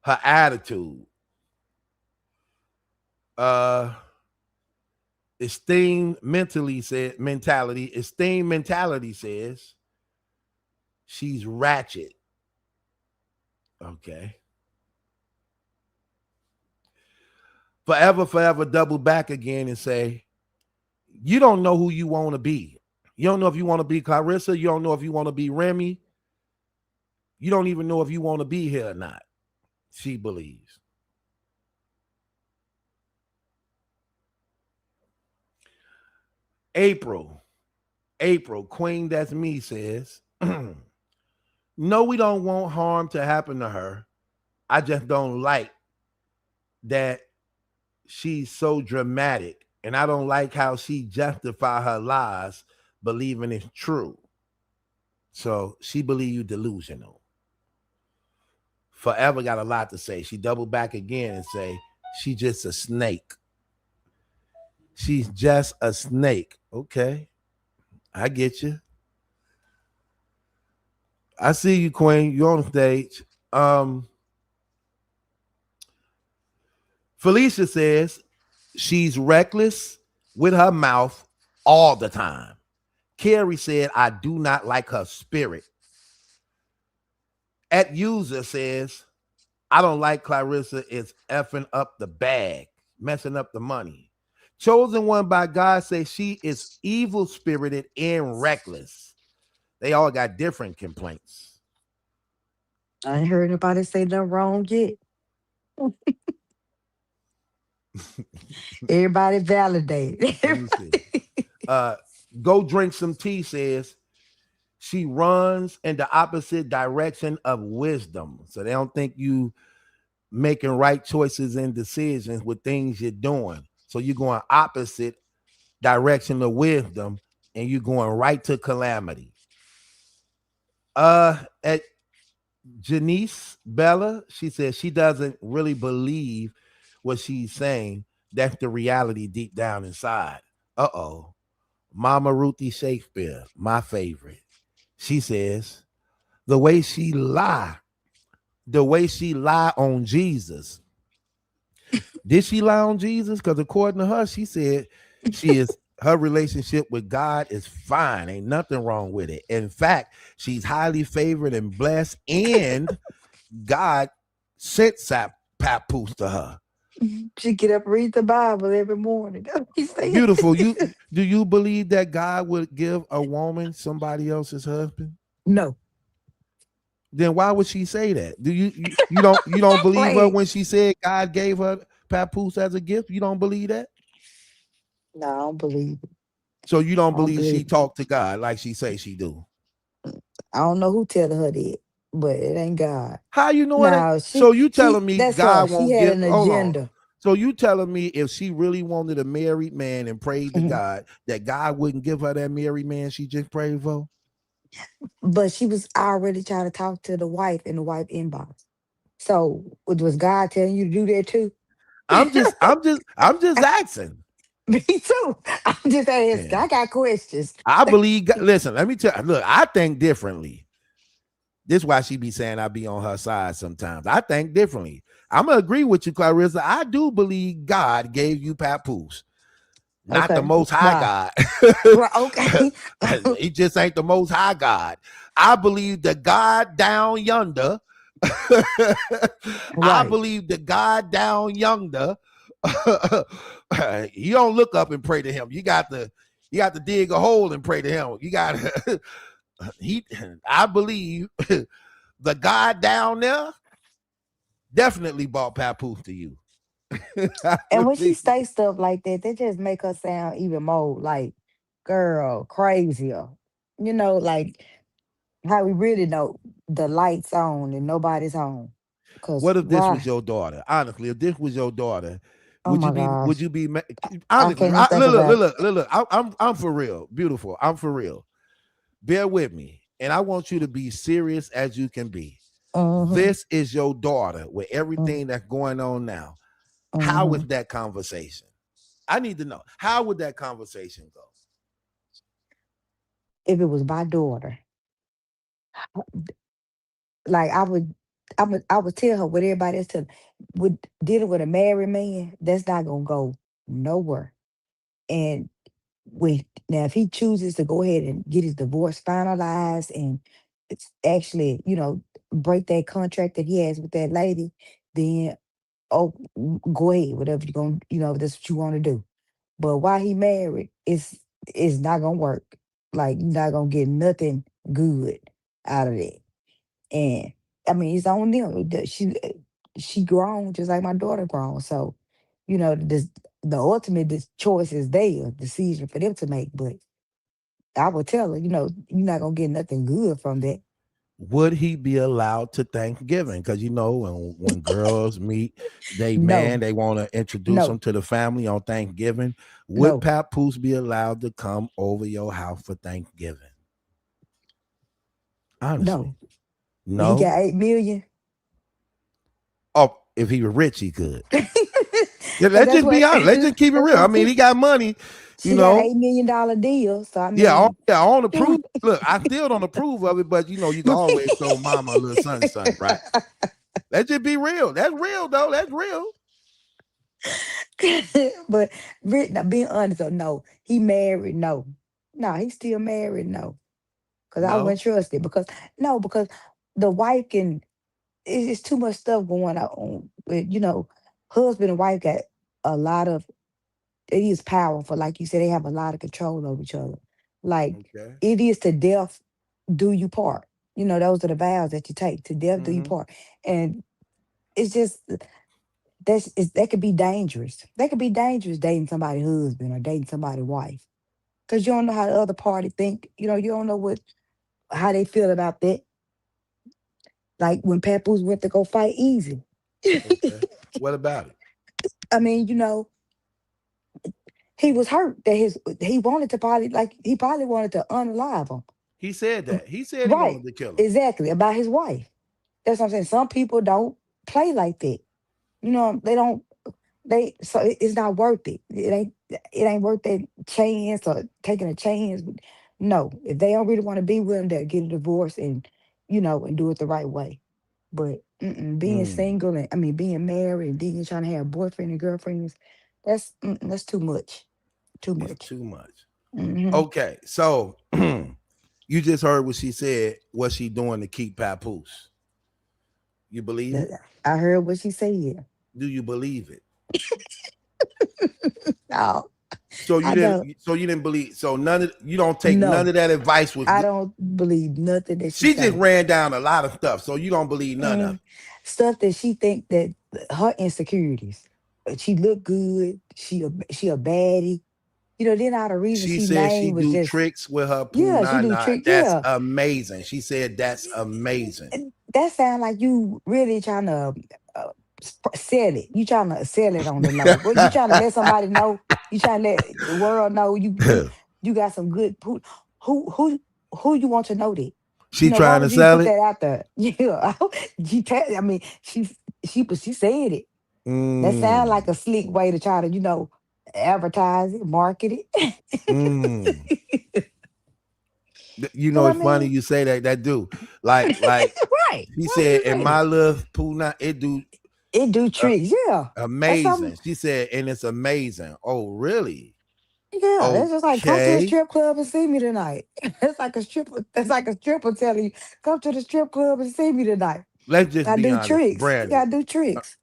S1: her attitude. Esteemed mentality says she's ratchet. Okay. Forever double back again and say, you don't know who you want to be. You don't know if you want to be Claressa. You don't know if you want to be Remy. You don't even know if you want to be here or not. She believes. April, Queen, that's me, says, no, we don't want harm to happen to her. I just don't like that she's so dramatic, and I don't like how she justify her lies, believing it's true. So she believe you delusional. Forever got a lot to say. She doubled back again and say, she just a snake. She's just a snake. Okay. I get you. I see you, Queen. You're on stage. Felicia says she's reckless with her mouth all the time. Carrie said, I do not like her spirit. At User says, I don't like Claressa is effing up the bag, messing up the money. Chosen One by God says she is evil spirited and reckless. They all got different complaints.
S5: I ain't heard nobody say nothing wrong yet. Everybody validate.
S1: Let me see. Go Drink Some Tea says she runs in the opposite direction of wisdom. So they don't think you making right choices and decisions with things you're doing. So you're going opposite direction of wisdom and you're going right to calamity. At Janice Bella, she says she doesn't really believe what she's saying. That's the reality deep down inside. Uh-oh. Mama Ruthie Shakespeare, my favorite. She says, the way she lie, the way she lie on Jesus. Did she lie on Jesus? Because according to her, she said she is her relationship with God is fine. Ain't nothing wrong with it. In fact, she's highly favored and blessed, and God sent Papoose to her.
S5: She get up, read the Bible every morning. That's what he said.
S1: Beautiful. You do you believe that God would give a woman somebody else's husband?
S5: No.
S1: Then why would she say that? Do you don't believe her
S5: Wait.
S1: when she said God gave her Papoose as a gift? You don't believe that?
S5: No, I don't believe it.
S1: So you don't
S5: I don't
S1: believe she
S5: believe it.
S1: talked to God like she say she do?
S5: I don't know who telling her that, but it ain't God.
S1: How you know it ain't?
S5: No,
S1: So you telling
S5: she
S1: me
S5: that's her.
S1: God
S5: She
S1: won't
S5: had
S1: give?
S5: an
S1: Hold on.
S5: agenda.
S1: So you telling me if she really wanted a married man and prayed to
S5: Mhm.
S1: God, that God wouldn't give her that married man she just prayed for?
S5: But she was already trying to talk to the wife in the wife inbox. So was God telling you to do that too?
S1: I'm just asking.
S5: Me too. I'm just asking.
S1: Yeah.
S5: I got questions.
S1: I believe. Listen, let me tell you. Look, I think differently. This is why she be saying I be on her side sometimes. I think differently. I'm gonna agree with you, Clarissa. I do believe God gave you Papoose, not the
S5: Okay.
S1: Most High
S5: Why?
S1: God.
S5: Right. Okay.
S1: He just ain't the Most High God. I believe the God down yonder. I
S5: Right.
S1: believe the God down yonder. You don't look up and pray to him. You got to dig a hole and pray to him. You got he. I believe the God down there definitely bought Papoose to you. I
S5: And when she
S1: believe.
S5: say stuff like that, they just make her sound even more like, girl, crazier. Like how we really know the lights on and nobody's home. Cause
S1: What if this was
S5: why?
S1: your daughter? Honestly, if this was your daughter,
S5: Oh
S1: would you
S5: my
S1: be? Would
S5: gosh.
S1: you be?
S5: I
S1: Honestly,
S5: can't even think
S1: look, look,
S5: about it.
S1: look, look, look. I'm for real. Beautiful. I'm for real. Bear with me, and I want you to be serious as you can be.
S5: Mm-hmm.
S1: This is your daughter with everything that's going on now. How is
S5: Mm-hmm.
S1: that conversation? I need to know. How would that conversation go?
S5: If it was my daughter, like I would tell her what everybody else tell with dealing with a married man, that's not gonna go nowhere. And when now if he chooses to go ahead and get his divorce finalized and it's actually, break that contract that he has with that lady, then oh go ahead, whatever you're gonna, that's what you want to do. But while he married, it's not gonna work. Like you're not gonna get nothing good out of it. And I mean, it's on them. She grown just like my daughter grown. So, the ultimate choice is their decision for them to make. But I would tell her, you're not gonna get nothing good from that.
S1: Would he be allowed to Thanksgiving? Because when girls meet,
S5: No,
S1: they want to introduce them
S5: no,
S1: to the family on Thanksgiving. Would
S5: no,
S1: Papoose be allowed to come over your house for Thanksgiving? Honestly,
S5: no. He
S1: no.
S5: got 8 million.
S1: Oh, if he were rich, he could. Yeah,
S5: Cause
S1: let's
S5: that's
S1: just be
S5: what
S1: honest. Let's just keep it
S5: that's
S1: real. I
S5: what
S1: mean, he got money, you
S5: she got
S1: know.
S5: $8 million deal. So I
S1: Yeah,
S5: mean,
S1: I don't approve. Look, I still don't approve of it, but you can always throw mama a little something, right? Let's just be real. That's real, though. That's real.
S5: but now, being honest, though, no, he married. No, he's still married. No, because I
S1: No.
S5: wouldn't trust it. Because no, because the wife can. It's too much stuff going on. With, husband and wife got a lot of. It is powerful, like you said. They have a lot of control over each other. Like
S1: Okay.
S5: it is to death do you part. Those are the vows that you take to death do you
S1: Mm-hmm.
S5: part, and it's just that could be dangerous. That could be dangerous dating somebody's husband or dating somebody's wife. Because you don't know how the other party think. You don't know how they feel about that. Like when Papoose went to go fight Easy.
S1: Okay. What about it?
S5: I mean, he was hurt that he wanted to probably like he probably wanted to unalive him.
S1: He said that. He said he
S5: Right.
S1: wanted to kill him.
S5: Exactly. About his wife. That's what I'm saying. Some people don't play like that. You know, they don't. It's not worth it. It ain't worth that chance or taking a chance. No, if they don't really want to be with them, they'll get a divorce and and do it the right way. But being
S1: Mm,
S5: single and being married and then trying to have boyfriend and girlfriends, that's too much. Too
S1: it's
S5: much.
S1: too much.
S5: Hmm.
S1: Okay, so you just heard what she said. What she doing to keep Papoose? You believe it?
S5: I heard what she said.
S1: Do you believe it?
S5: No,
S1: So you
S5: I don't.
S1: didn't. So you didn't believe. So none of you don't take none
S5: No,
S1: of that advice with.
S5: I don't believe nothing that she
S1: She just
S5: say.
S1: ran down a lot of stuff. So you don't believe none of
S5: Mm,
S1: it.
S5: stuff that she think that her insecurities. She look good. She a baddie. Then all the reason
S1: She
S5: she
S1: said she
S5: named was
S1: do
S5: just,
S1: tricks with her
S5: yeah, she do
S1: punana.
S5: trick.
S1: That's
S5: Yeah,
S1: amazing. She said that's amazing.
S5: and that sound like you really trying to sell it. You trying to sell it on the low. What you trying to let somebody know? You trying to let the world know you got some good. Who you want to know that?
S1: She
S5: Why
S1: trying to
S5: would you
S1: sell
S5: put
S1: it.
S5: that out there? Yeah, she said it. That sound like
S1: Mm,
S5: a slick way to try to advertise it, market
S1: mm.
S5: it.
S1: You
S5: Cause
S1: know, it's funny you say that. That do like
S5: right.
S1: she
S5: Why would
S1: said
S5: you
S1: in
S5: say
S1: my
S5: that?
S1: little puna, it do
S5: It do
S1: uh,
S5: tricks, yeah. That's something.
S1: amazing. She said, and it's amazing. Oh, really?
S5: Yeah, that's just like come to the
S1: Okay.
S5: strip club and see me tonight. That's like a stripper. That's like a stripper telling you, come to the strip club and see me tonight.
S1: Let's just
S5: I
S1: be
S5: do
S1: honest,
S5: tricks. You
S1: Brandon.
S5: gotta do tricks.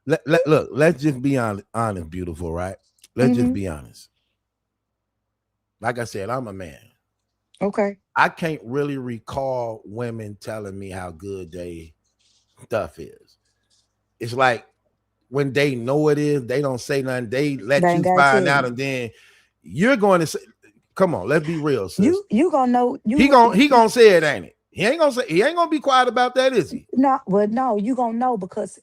S1: Look, let's just be honest, beautiful, right? Let's just
S5: Mm-hmm.
S1: be honest. Like I said, I'm a man.
S5: Okay.
S1: I can't really recall women telling me how good they stuff is. It's like when they know it is, they don't say nothing. They
S5: They
S1: let
S5: ain't
S1: you
S5: gotta tell
S1: find out,
S5: you.
S1: and then you're going to say, "Come on, let's be real, sis."
S5: You gonna know
S1: He gonna say it, ain't it? He ain't gonna be quiet about that, is he?
S5: no, well, no, you gonna know because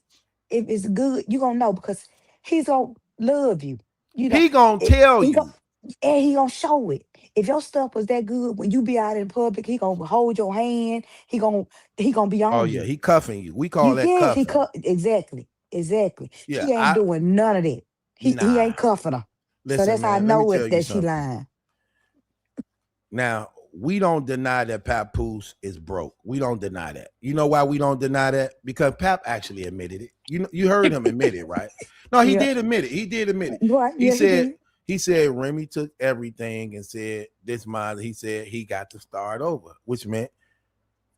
S5: if it's good, you gonna know because he's gonna love you. You know,
S1: He gonna tell
S5: he gonna
S1: you.
S5: and he gonna show it. If your stuff was that good when you be out in public, he gonna hold your hand. He gonna be
S1: Oh
S5: on
S1: yeah,
S5: you.
S1: he cuffing you. We call
S5: You
S1: that
S5: yes, he
S1: cuffing.
S5: cuff exactly.
S1: Yeah,
S5: She ain't
S1: I
S5: doing none of that. He
S1: nah.
S5: ain't cuffing her. So
S1: Listen,
S5: that's how I
S1: man. Let me
S5: know
S1: tell
S5: it
S1: you
S5: that she
S1: something.
S5: lying.
S1: Now, we don't deny that Papoose is broke. We don't deny that. You know why we don't deny that? Because Pap actually admitted it. You heard him admit it, right? No, he
S5: Yeah.
S1: did admit it. He did admit it.
S5: Right.
S1: He
S5: Yeah, he
S1: said
S5: did.
S1: he said Remy took everything and said this mine. He said he got to start over, which meant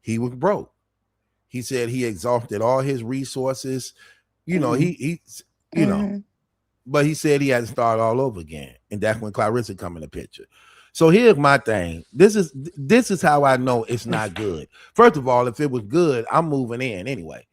S1: he was broke. He said he exhausted all his resources. You know,
S5: Mm-hmm.
S1: he you know,
S5: Mm-hmm.
S1: but he said he had to start all over again, and that's when Claressa come in the picture. So here's my thing. This is how I know it's not good. First of all, if it was good, I'm moving in anyway.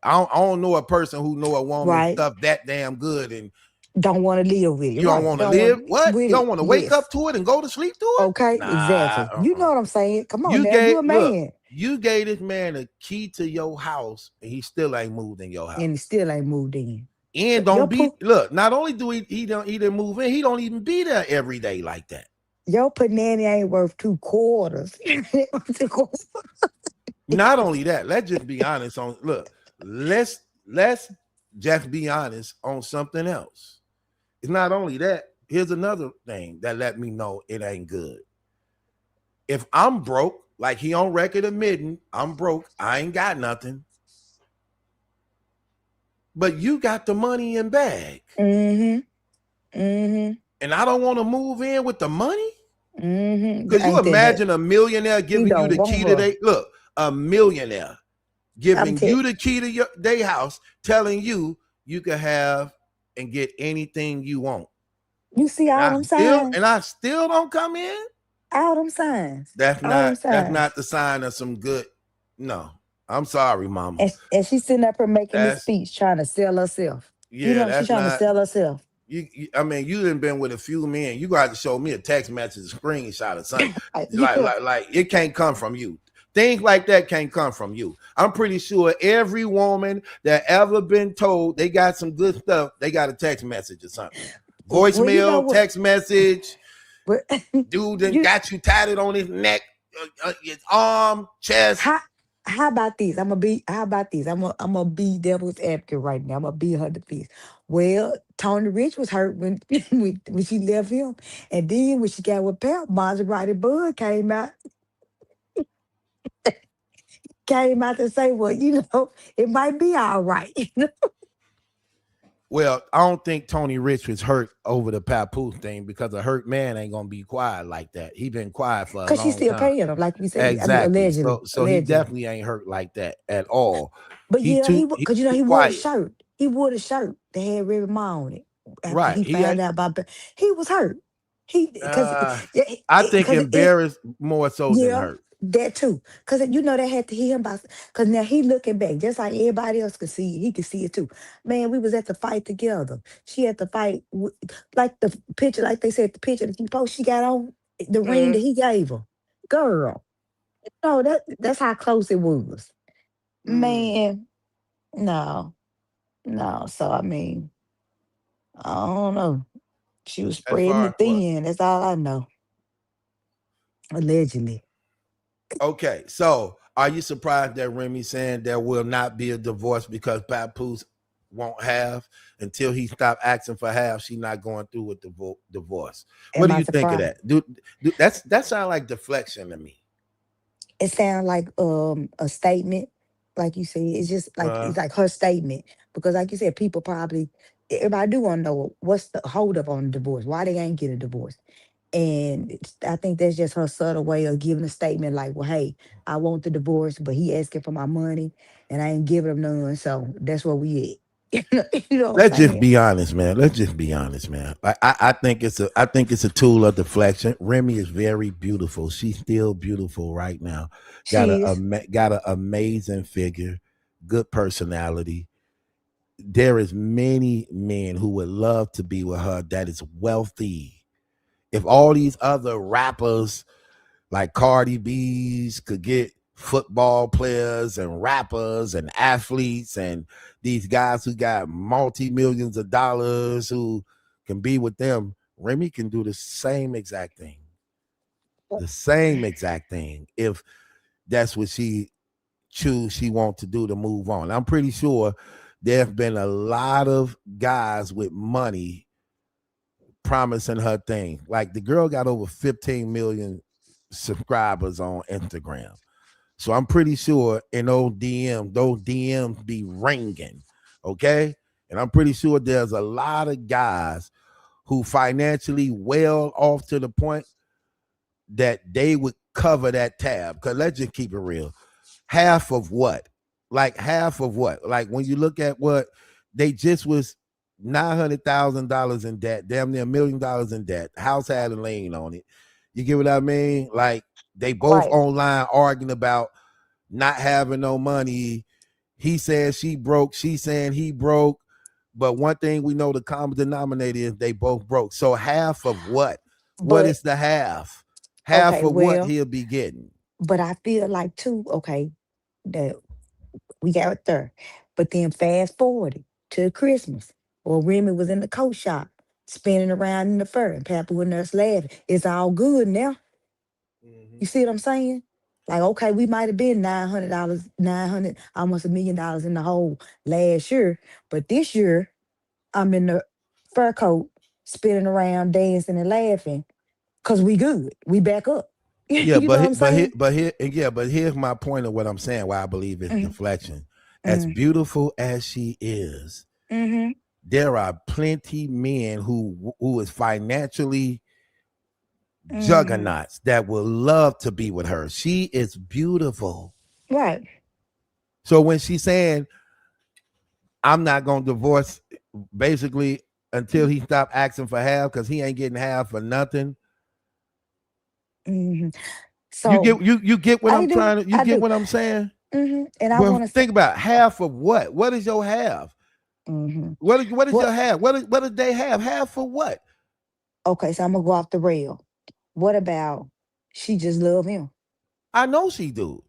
S1: I don't know a person who know a woman
S5: Right.
S1: stuff that damn good, and
S5: Don't want to live with it.
S1: you don't
S5: Right.
S1: want to
S5: Don't
S1: live.
S5: want
S1: What?
S5: with
S1: You don't
S5: it.
S1: want to wake
S5: Yes.
S1: up to it and go to sleep to it?
S5: Okay,
S1: Nah.
S5: exactly. You know what I'm saying. Come on
S1: You
S5: now, you
S1: gave
S5: a
S1: look.
S5: man.
S1: You gave this man a key to your house, and he still ain't moved in your
S5: And he
S1: house.
S5: still ain't moved in.
S1: And
S5: Your
S1: don't be
S5: poo
S1: look. Not only do he didn't move in, he don't even be there every day like that.
S5: your panani ain't worth 2 quarters.
S1: Not only that, let's just be honest on look, let's just be honest on something else. It's not only that. Here's another thing that let me know it ain't good. If I'm broke, like he on record admitting, I'm broke, I ain't got nothing, but you got the money in bag.
S5: Mm-hmm. Mm-hmm.
S1: And I don't want to move in with the money.
S5: Mm-hmm.
S1: Could you
S5: Ain't that bad?
S1: imagine a millionaire
S5: He
S1: giving you
S5: don't
S1: the
S5: want
S1: key to
S5: her.
S1: they look, a millionaire
S5: I'm
S1: giving
S5: telling
S1: you the key to your day house, telling you you can have and get anything you want.
S5: you see
S1: And
S5: all
S1: I
S5: them
S1: still
S5: signs.
S1: and I still don't come in.
S5: All them signs.
S1: That's
S5: All them
S1: not
S5: signs.
S1: the sign of some good. No, I'm sorry, mama.
S5: And she's sitting up here making this
S1: That's
S5: speech trying to sell herself.
S1: yeah,
S5: She's
S1: that's
S5: trying to
S1: not
S5: sell herself.
S1: I mean, you done been with a few men. You got to show me a text message, a screenshot, or something.
S5: Yeah.
S1: Like it can't come from you. Things like that can't come from you. I'm pretty sure every woman that ever been told they got some good stuff, they got a text message or something.
S5: Well, you know
S1: Voicemail,
S5: what?
S1: text message.
S5: But
S1: Dude then
S5: you
S1: got you tatted on his neck, his arm, chest.
S5: how how about this? How about this? I'm gonna be devil's advocate right now. I'm gonna be her defense. Well, Tony Rich was hurt when when she left him. And then when she got with Pep, Maserati Bud came out to say, well, it might be all right.
S1: Well, I don't think Tony Rich was hurt over the Papoose thing because a hurt man ain't gonna be quiet like that. He been quiet for a
S5: Cause she's
S1: long
S5: still
S1: time.
S5: paying him, like we said. I mean,
S1: Exactly.
S5: allegedly.
S1: So he
S5: Allegedly.
S1: definitely ain't hurt like that at all.
S5: But yeah,
S1: He
S5: cause
S1: too
S5: he wore the
S1: quiet.
S5: shirt. He wore the shirt that had Remy Ma on it. After
S1: Right.
S5: he
S1: He
S5: found
S1: ain't
S5: out about he was hurt. He cause
S1: uh
S5: yeah,
S1: I think
S5: cause it
S1: embarrassed more so than
S5: yeah,
S1: hurt.
S5: that too. Cause they had to hear him about. Cause now he looking back, just like everybody else could see it. He could see it too. Man, we was at the fight together. She had to fight, like the picture, like they said, the picture that you post. She got on the ring that
S1: Mhm.
S5: he gave her. Girl, no, that's how close it was.
S1: Mm.
S5: Man, no, no. So I mean, I don't know. She was
S1: As
S5: spreading
S1: far
S5: it
S1: as what?
S5: thin. That's all I know. Allegedly.
S1: Okay, so are you surprised that Remy saying there will not be a divorce because Papoose won't have until he stop asking for half? She not going through with the divorce. What
S5: Am
S1: do
S5: I
S1: you think of
S5: surprised?
S1: that? That sound like deflection to me?
S5: It sounds like a statement, like you said. It's just like
S1: Uh,
S5: it's like her statement because, like you said, people probably everybody do want to know what's the hold up on the divorce. Why they ain't get a divorce? And I think that's just her subtle way of giving a statement like, well, hey, I want the divorce, but he asking for my money and I ain't giving him none. So that's where we at. You know what
S1: let's
S5: I'm
S1: just
S5: saying?
S1: be honest, man. Let's just be honest, man. I think it's a tool of deflection. Remy is very beautiful. She's still beautiful right now.
S5: She is.
S1: Got an amazing figure, good personality. There is many men who would love to be with her that is wealthy. If all these other rappers like Cardi B's could get football players and rappers and athletes and these guys who got multi millions of dollars who can be with them, Remy can do the same exact thing. The same exact thing if that's what she want to do to move on. I'm pretty sure there have been a lot of guys with money promising her thing. Like the girl got over 15 million subscribers on Instagram. So I'm pretty sure in those DMs be ringing. Okay. And I'm pretty sure there's a lot of guys who financially well off to the point that they would cover that tab. Because let's just keep it real. Half of what? Like half of what? Like when you look at what they just was $900,000 in debt, damn near $1 million in debt. House had a lien on it. You get what I mean? Like they both
S5: Right.
S1: online arguing about not having no money. He says she broke. She saying he broke. But one thing we know the common denominator is they both broke. So half of what? What
S5: But
S1: is the half? Half
S5: okay,
S1: of what
S5: well,
S1: he'll be getting.
S5: but I feel like too, okay, that we got it there. But then fast forward it to Christmas. Or Remy was in the coat shop spinning around in the fur and Papa was there laughing. It's all good now.
S1: Mm-hmm.
S5: You see what I'm saying? Like, okay, we might have been $900, 900, almost $1 million in the hole last year. But this year, I'm in the fur coat, spinning around, dancing and laughing. Cause we good. We back up.
S1: Yeah,
S5: You know what I'm saying?
S1: but here's my point of what I'm saying. Why I believe it's
S5: Mm,
S1: deflection. As
S5: mm,
S1: beautiful as she is,
S5: mm-hmm,
S1: there are plenty men who is financially
S5: mm-hmm.
S1: juggernauts that will love to be with her. She is beautiful.
S5: Right.
S1: So when she's saying I'm not gonna divorce, basically until he stop asking for half because he ain't getting half for nothing.
S5: Hmm.
S1: You
S5: So
S1: get you get what
S5: I
S1: I'm
S5: do.
S1: trying to you
S5: I
S1: get
S5: do.
S1: what I'm saying?
S5: And I
S1: Well,
S5: want to say,
S1: think about half of what? What is your half?
S5: hmm
S1: What is
S5: what?
S1: your half? What did they have? Half for what?
S5: Okay, so I'm gonna go off the rail. What about she just love him?
S1: I know she do.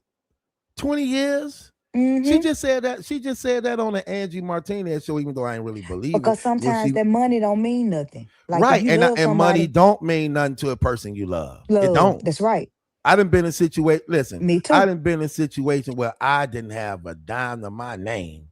S1: 20 years.
S5: Hmm.
S1: She just said that on the Angie Martinez show, even though I ain't really believe it.
S5: Because
S1: Well,
S5: sometimes
S1: she
S5: that money don't mean nothing. Like if
S1: right,
S5: you
S1: and
S5: love
S1: money
S5: somebody,
S1: don't mean nothing to a person you love. It
S5: love.
S1: don't.
S5: That's right.
S1: I done been in situation. Listen,
S5: Me
S1: I
S5: too.
S1: done been in a situation where I didn't have a dime to my name,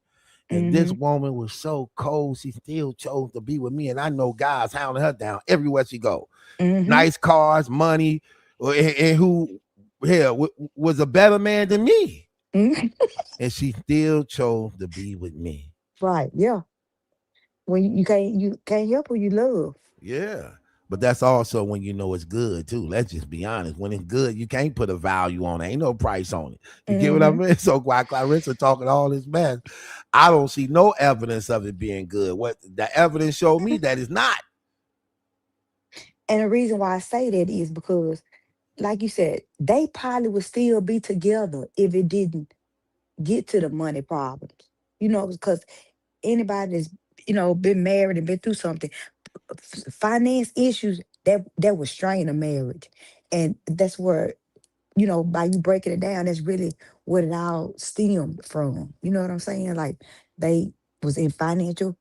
S1: and this
S5: Mm-hmm.
S1: woman was so cold. She still chose to be with me, and I know guys hounding her down everywhere she go.
S5: Mm-hmm.
S1: Nice cars, money, and who hell was a better man than me,
S5: Hmm.
S1: and she still chose to be with me.
S5: Right. Yeah. When you can't help who you love.
S1: Yeah. But that's also when you know it's good too. Let's just be honest. When it's good, you can't put a value on it. Ain't no price on it. You get what I
S5: Mm-hmm.
S1: mean? So while Clarissa talking all this mess, I don't see no evidence of it being good. What the evidence showed me that it's not.
S5: And the reason why I say that is because, like you said, they probably would still be together if it didn't get to the money problems. Because anybody that's been married and been through something, finance issues that would strain a marriage, and that's where by you breaking it down, that's really what it all stemmed from. You know what I'm saying? Like they was in financial,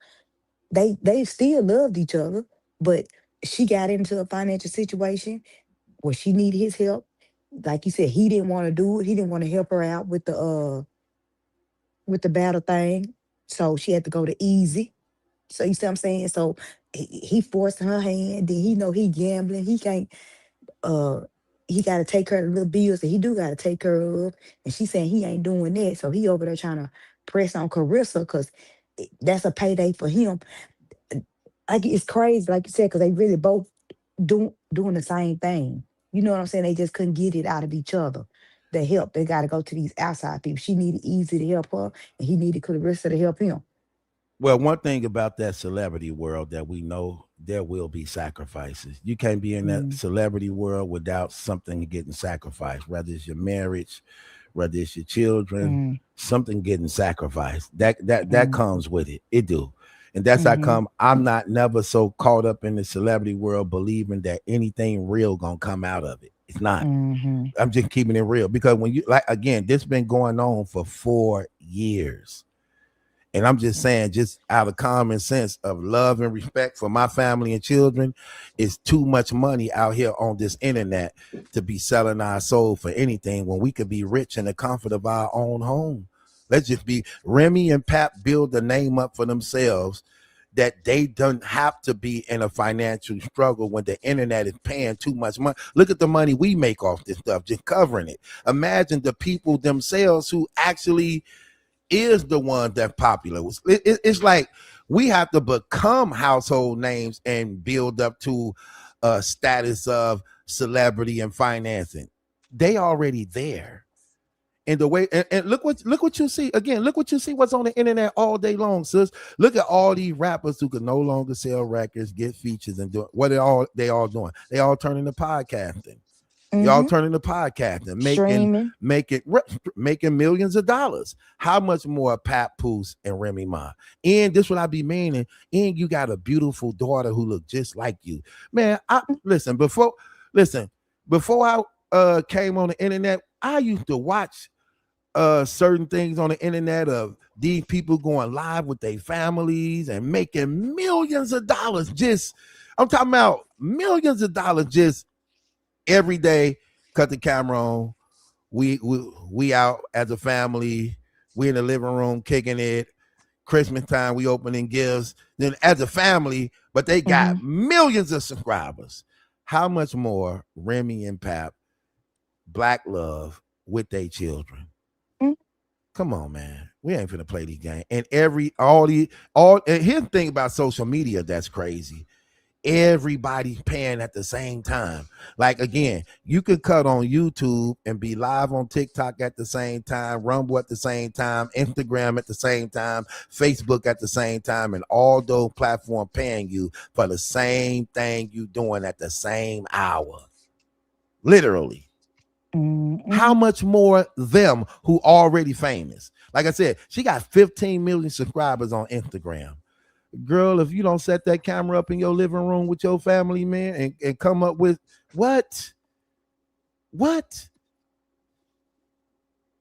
S5: they still loved each other, but she got into a financial situation where she needed his help. Like you said, he didn't want to do it. He didn't want to help her out with the battle thing. So she had to go to easy. So you see what I'm saying? So he forced her hand. Then he know he gambling. Uh he gotta take care of the little bills that he do gotta take care of. And she saying he ain't doing that. So he over there trying to press on Clarissa because that's a payday for him. Like it's crazy, like you said, because they really both doing the same thing. You know what I'm saying? They just couldn't get it out of each other. The help. They gotta go to these outside people. She needed Easy to help her, and he needed Clarissa to help him.
S1: Well, one thing about that celebrity world that we know there will be sacrifices. You can't be in that
S5: Mm,
S1: celebrity world without something getting sacrificed, whether it's your marriage, whether it's your children,
S5: mm,
S1: something getting sacrificed. That
S5: mm,
S1: comes with it. It do. And that's how
S5: mm-hmm,
S1: come I'm not never so caught up in the celebrity world believing that anything real gonna come out of it. It's not.
S5: mm-hmm,
S1: I'm just keeping it real because when you like again, this been going on for 4 years. And I'm just saying, just out of common sense of love and respect for my family and children, it's too much money out here on this internet to be selling our soul for anything when we could be rich in the comfort of our own home. Let's just be Remy and Pap build the name up for themselves that they don't have to be in a financial struggle when the internet is paying too much money. Look at the money we make off this stuff, just covering it. Imagine the people themselves who actually is the one that's popular. It's like we have to become household names and build up to a status of celebrity and financing. They already there. And the way and look what you see again. Look what you see. What's on the internet all day long, sis. Look at all these rappers who can no longer sell records, get features, and do what they all doing. They all turning to podcasting. Y'all
S5: mm-hmm.
S1: turning to podcasting,
S5: Streaming.
S1: making making millions of dollars. How much more Papoose and Remy Ma? And this what I be meaning. And you got a beautiful daughter who look just like you, man. I listen before I came on the internet. I used to watch certain things on the internet of these people going live with their families and making millions of dollars. Just I'm talking about millions of dollars just every day. Cut the camera on. We out as a family. We in the living room kicking it. Christmas time we opening gifts. Then as a family, but they
S5: Mm-hmm.
S1: got millions of subscribers. How much more Remy and Pap Black love with their children? Come on, man. We ain't finna play these games. And and here's the thing about social media that's crazy. Everybody's paying at the same time. Like again, you could cut on YouTube and be live on TikTok at the same time, Rumble at the same time, Instagram at the same time, Facebook at the same time, and all those platforms paying you for the same thing you doing at the same hour. Literally. How
S5: Mm-hmm.
S1: much more them who already famous? Like I said, she got 15 million subscribers on Instagram. Girl, if you don't set that camera up in your living room with your family, man, and come up with what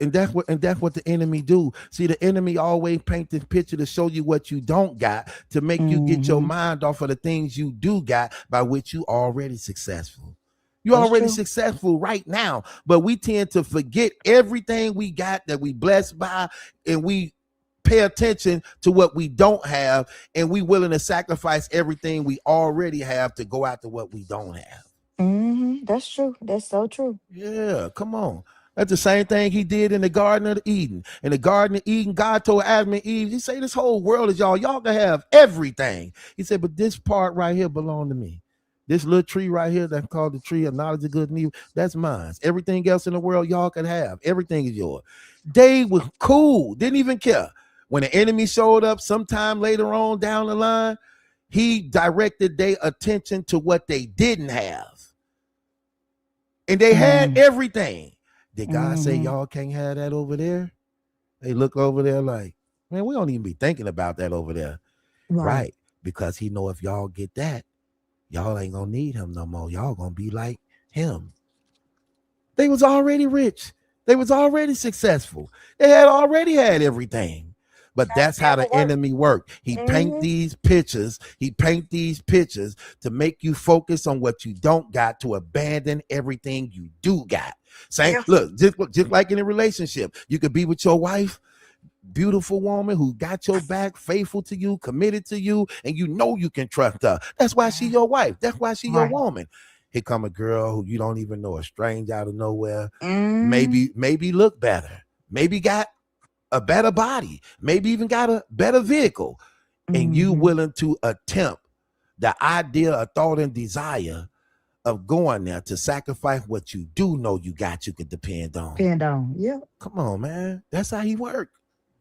S1: and that's what the enemy do. See, the enemy always paint this picture to show you what you don't got, to make you get your
S5: Mm-hmm.
S1: mind off of the things you do got by which you already successful. You're
S5: That's
S1: already
S5: true.
S1: successful right now. But we tend to forget everything we got that we blessed by, and we pay attention to what we don't have, and we willing to sacrifice everything we already have to go after what we don't have.
S5: That's true. That's so true.
S1: Yeah, come on. That's the same thing he did in the Garden of Eden. In the Garden of Eden, God told Adam and Eve, he said, this whole world is y'all. Y'all can have everything. He said, but this part right here belong to me. This little tree right here that's called the tree of knowledge of good and evil, that's mine. Everything else in the world, y'all can have. Everything is yours. They were cool, didn't even care. When the enemy showed up sometime later on down the line, he directed their attention to what they didn't have. And they had
S5: Mm.
S1: everything. Did God say
S5: Mm-hmm.
S1: y'all can't have that over there? They look over there like, man, we don't even be thinking about that over there.
S5: Right.
S1: Right. Because he know if y'all get that, y'all ain't gonna need him no more. Y'all gonna be like him. They was already rich. They was already successful. They had already had everything. But that's how the enemy worked. He paint
S5: Mm-hmm.
S1: these pictures. He paint these pictures to make you focus on what you don't got, to abandon everything you do got. Same,
S5: Yeah.
S1: look, just like in a relationship, you could be with your wife, beautiful woman who got your back, faithful to you, committed to you, and you know you can trust her. That's why she your wife. That's why she your
S5: Right.
S1: woman. Here come a girl who you don't even know, a stranger out of nowhere.
S5: Mm.
S1: Maybe look better. Maybe got a better body. Maybe even got a better vehicle. And you
S5: Mm-hmm.
S1: willing to attempt the idea, a thought, and desire of going there to sacrifice what you do know you got, you can depend on.
S5: Depend on. Yep.
S1: Come on, man. That's how he worked.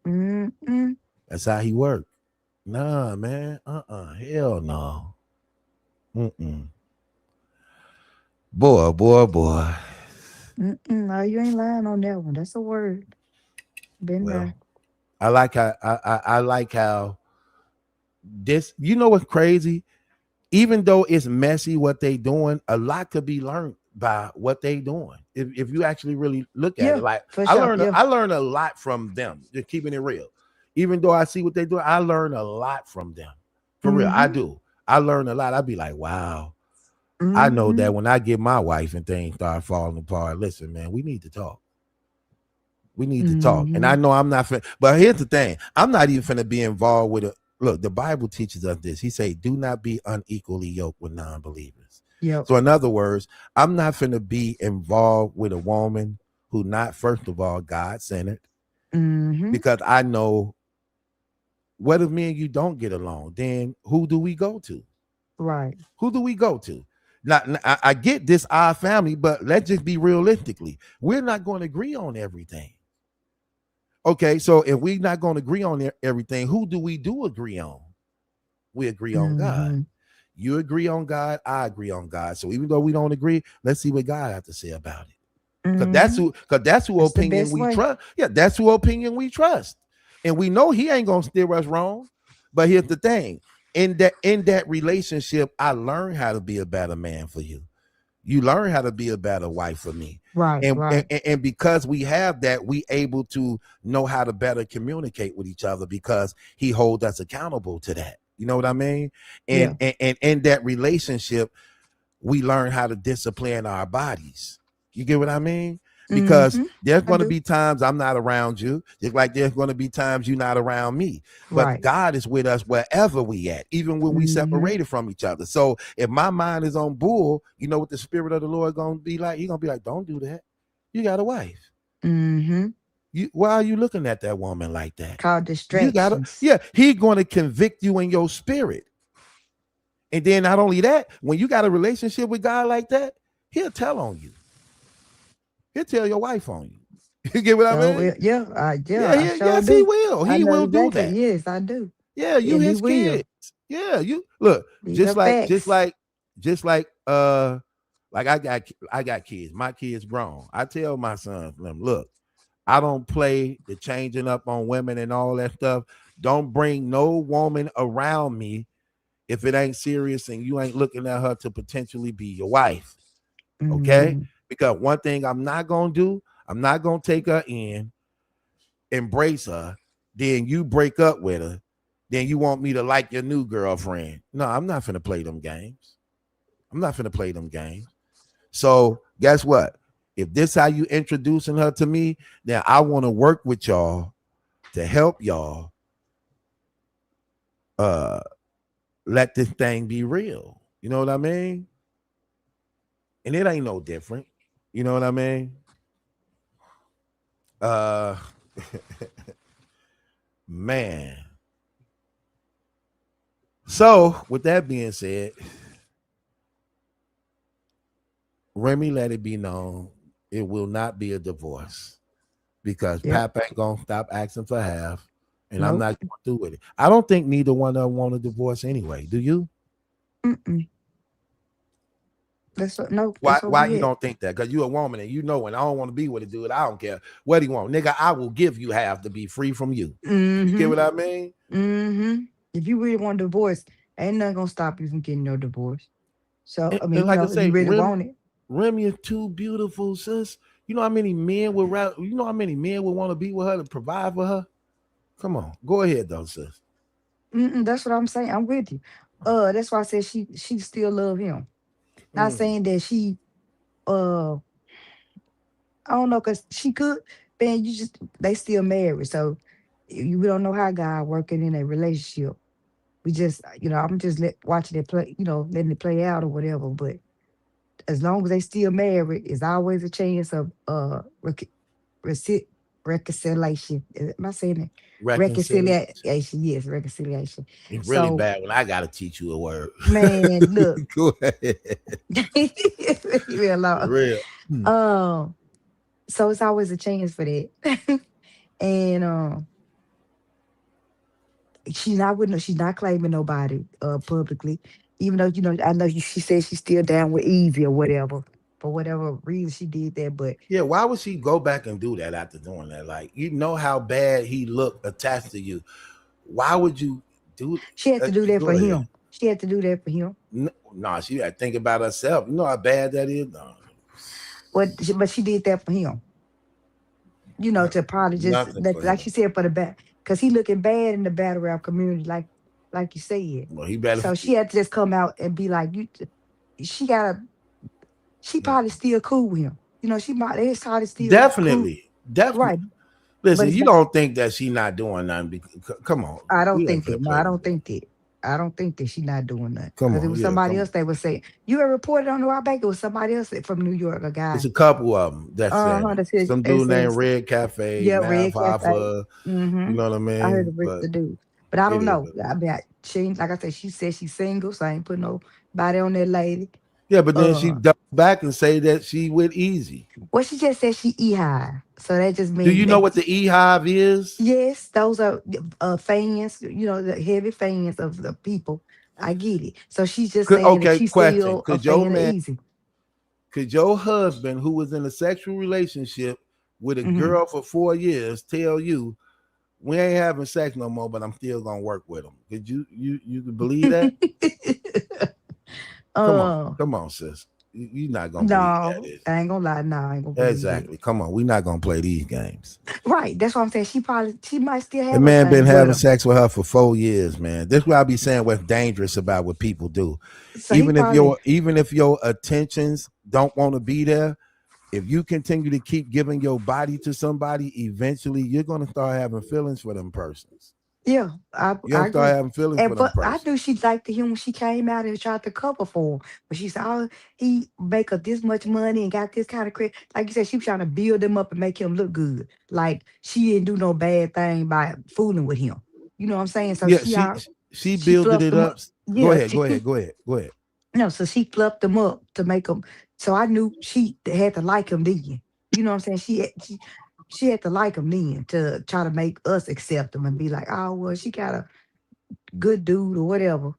S5: Mm-mm.
S1: That's how he worked. Nah, man. Hell no. Mm-mm. Boy.
S5: Mm-mm. No, you ain't lying on that one. That's a word. Been there.
S1: Well, I like how I like how this. You know what's crazy? Even though it's messy what they doing, a lot could be learned by what they doing. If you actually really look at
S5: Yeah,
S1: it, like
S5: for sure. Yeah.
S1: I learned a lot from them. Just keeping it real. Even though I see what they do, I learn a lot from them. For real, I
S5: Mm-hmm.
S1: do. I learn a lot. I'd be like, wow. I know
S5: Mm-hmm.
S1: that when I get my wife and things start falling apart, listen, man, we need to talk. We need to talk. And
S5: Mm-hmm.
S1: I know I'm not but here's the thing. I'm not even finna be involved with it. Look, the Bible teaches us this. He say, do not be unequally yoked with non-believers.
S5: Yep.
S1: So in other words, I'm not finna be involved with a woman who not, first of all, God-centered,
S5: Mm-hmm.
S1: because I know what if me and you don't get along? Then who do we go to?
S5: Right.
S1: Who do we go to? Now, I get this our family, but let's just be realistically. We're not going to agree on everything. Okay, so if we're not going to agree on everything, who do we agree on? We agree on God.
S5: Mm-hmm.
S1: You agree on God, I agree on God. So even though we don't agree, let's see what God has to say about it.
S5: Mm-hmm.
S1: Because that's who
S5: That's the
S1: opinion
S5: best
S1: we
S5: way.
S1: trust. Yeah, that's who opinion we trust. And we know he ain't gonna steer us wrong. But here's the thing. In that relationship, I learned how to be a better man for you. You learn how to be a better wife for me.
S5: Right.
S1: And,
S5: Right.
S1: and because we have that, we able to know how to better communicate with each other because he holds us accountable to that. You know what I mean?
S5: Yeah.
S1: And in that relationship, we learn how to discipline our bodies. You get what I mean? Because
S5: Mm-hmm.
S1: there's
S5: I
S1: going to
S5: do.
S1: be times I'm not around you, just like there's going to be times you're not around me. But
S5: Right.
S1: God is with us wherever we at, even when we
S5: Mm-hmm.
S1: separated from each other. So if my mind is on bull, you know what the spirit of the Lord going to be like? He's going to be like, don't do that. You got a wife.
S5: Mm-hmm.
S1: Why are you looking at that woman like that?
S5: Called
S1: You got to,
S5: distractions.
S1: yeah, he's going to convict you in your spirit. And then not only that, when you got a relationship with God like that, he'll tell on you. He'll tell your wife on you. You get what I
S5: So
S1: mean?
S5: yeah,
S1: Yeah,
S5: I sure
S1: yes, he
S5: do.
S1: will.
S5: I
S1: He
S5: know
S1: will do
S5: exactly.
S1: that.
S5: Yes, I do.
S1: Yeah, you
S5: And he
S1: his
S5: will.
S1: kids. Yeah, you look
S5: These are facts.
S1: just like I got kids. My kids grown. I tell my sons, look, I don't play the changing up on women and all that stuff. Don't bring no woman around me if it ain't serious and you ain't looking at her to potentially be your wife. Okay?
S5: Mm-hmm.
S1: Because one thing I'm not gonna do, I'm not gonna take her in, embrace her, then you break up with her, then you want me to like your new girlfriend. No, I'm not finna play them games. I'm not finna play them games. So guess what? If this how you introducing her to me, then I want to work with y'all to help y'all uh let this thing be real. You know what I mean? And it ain't no different. You know what I mean? Uh man. So with that being said, Remy let it be known it will not be a divorce because
S5: Yep.
S1: Pap ain't gonna stop asking for half, and I'm
S5: Nope.
S1: not going through with it. I don't think neither one of them want a divorce anyway. Do you?
S5: Mm-mm. No,
S1: Why?
S5: that's what
S1: Why
S5: we
S1: you
S5: had.
S1: don't think that? Because you a woman and you know when I don't want to be with a dude, I don't care what he want, nigga. I will give you half to be free from you. You get
S5: Mm-hmm.
S1: what I mean?
S5: Mm-hmm. If you really want a divorce, ain't nothing gonna stop you from getting no divorce. So I mean,
S1: And like I
S5: if you
S1: say,
S5: really want it,
S1: Remy is too beautiful, sis. You know how many men would you know how many men would want to be with her to provide for her? Come on, go ahead though, sis.
S5: that's what I'm saying. I'm with you. That's why I said she still love him. Not
S1: Mm.
S5: saying that she uh I don't know, cause she could, man. You just they still married, so we don't know how God working in a relationship. We just, I'm just watching it play, letting it play out or whatever. But as long as they still married, it's always a chance of reci- reconciliation. Am I saying it?
S1: Reconciliation.
S5: Reconciliation, yes, reconciliation.
S1: It's really
S5: So,
S1: bad when I gotta teach you a word.
S5: man, look,
S1: Go ahead.
S5: real
S1: For
S5: long.
S1: real. Hmm.
S5: Um, so it's always a chance for that. And she's not claiming nobody publicly, even though I know she said she's still down with Evie or whatever, for whatever reason she did that. But
S1: Yeah, why would she go back and do that after doing that? Like, you know how bad he looked attached to you. Why would you do
S5: she had to do that for
S1: go ahead.
S5: him. She had to do that for him.
S1: No, nah, she had to think about herself. You know how bad that is? No,
S5: But she did that for him. To probably just
S1: nothing for
S5: like
S1: him.
S5: she said, for the back, because he looking bad in the battle rap community, like you said.
S1: Well, he better.
S5: So she had to just come out and be like, she gotta. She probably still cool with him. She might. It's probably still cool,
S1: Definitely. Definitely.
S5: right? But
S1: Listen,
S5: it's
S1: you
S5: not.
S1: don't think that she not doing nothing. Come on.
S5: I don't
S1: We ain't
S5: think that.
S1: finna
S5: No,
S1: play
S5: I
S1: this
S5: don't
S1: game.
S5: think that. I don't think that she's not doing that.
S1: Come
S5: Because it
S1: on.
S5: was
S1: Yeah,
S5: somebody
S1: come
S5: else
S1: on.
S5: they would say, you ever reported on the I think it was somebody else from New York, a
S1: It's
S5: guy.
S1: a couple of them that said
S5: Uh-huh.
S1: it.
S5: That said,
S1: Some
S5: they
S1: dude
S5: said,
S1: named Red Cafe,
S5: yeah,
S1: Math
S5: Red Cafe.
S1: Hoffa.
S5: Mm-hmm.
S1: You know what I
S5: I heard
S1: mean?
S5: the
S1: But
S5: dude. But I
S1: it
S5: don't
S1: is
S5: know.
S1: what it
S5: I
S1: is.
S5: mean, she ain't, like I said, she said she's single, so I ain't put nobody on that lady.
S1: Yeah, but then she
S5: Uh,
S1: doubled back and say that she with Easy.
S5: well, she just said she high. So that just
S1: Do
S5: means
S1: you know what the E Hive is?
S5: yes, those are fans, the heavy fans of the people. I get it. So she's just saying that
S1: Okay,
S5: she's
S1: question.
S5: still a fan of Easy.
S1: Could your husband, who was in a sexual relationship with a
S5: Hmm.
S1: girl for 4 years, tell you we ain't having sex no more, but I'm still gonna work with him? Could you could believe that?
S5: uh,
S1: Come on, sis. You're not gonna believe that,
S5: no,
S1: is
S5: I ain't gonna lie. No, I ain't gonna
S1: it?
S5: believe that.
S1: Exactly. Come on, we're not gonna play these games.
S5: Right. That's what I'm saying. She might still
S1: The
S5: have a
S1: man been
S5: thing with
S1: having
S5: him.
S1: sex with her for 4 years, man. This is what I be saying what's dangerous about what people do.
S5: So he probably,
S1: Even if your attentions don't want to be there, if you continue to keep giving your body to somebody, eventually you're gonna start having feelings for them persons.
S5: yeah,
S1: You're
S5: I
S1: gonna start
S5: agree.
S1: having feelings for
S5: And
S1: them
S5: but I
S1: persons.
S5: knew she liked him when she came out and tried to cover for him. But she said, "Oh, he make her this much money and got this kind of credit." Like you said, she was trying to build him up and make him look good. Like she didn't do no bad thing by fooling with him. You know what I'm saying? So
S1: Yeah, she
S5: she
S1: builded
S5: fluffed
S1: it
S5: him
S1: up.
S5: up. Yeah, she,
S1: Go ahead.
S5: no, so she fluffed him up to make him. So I knew she had to like him then. You know what I'm saying? She had to like him then to try to make us accept him and be like, oh well, she got a good dude or whatever.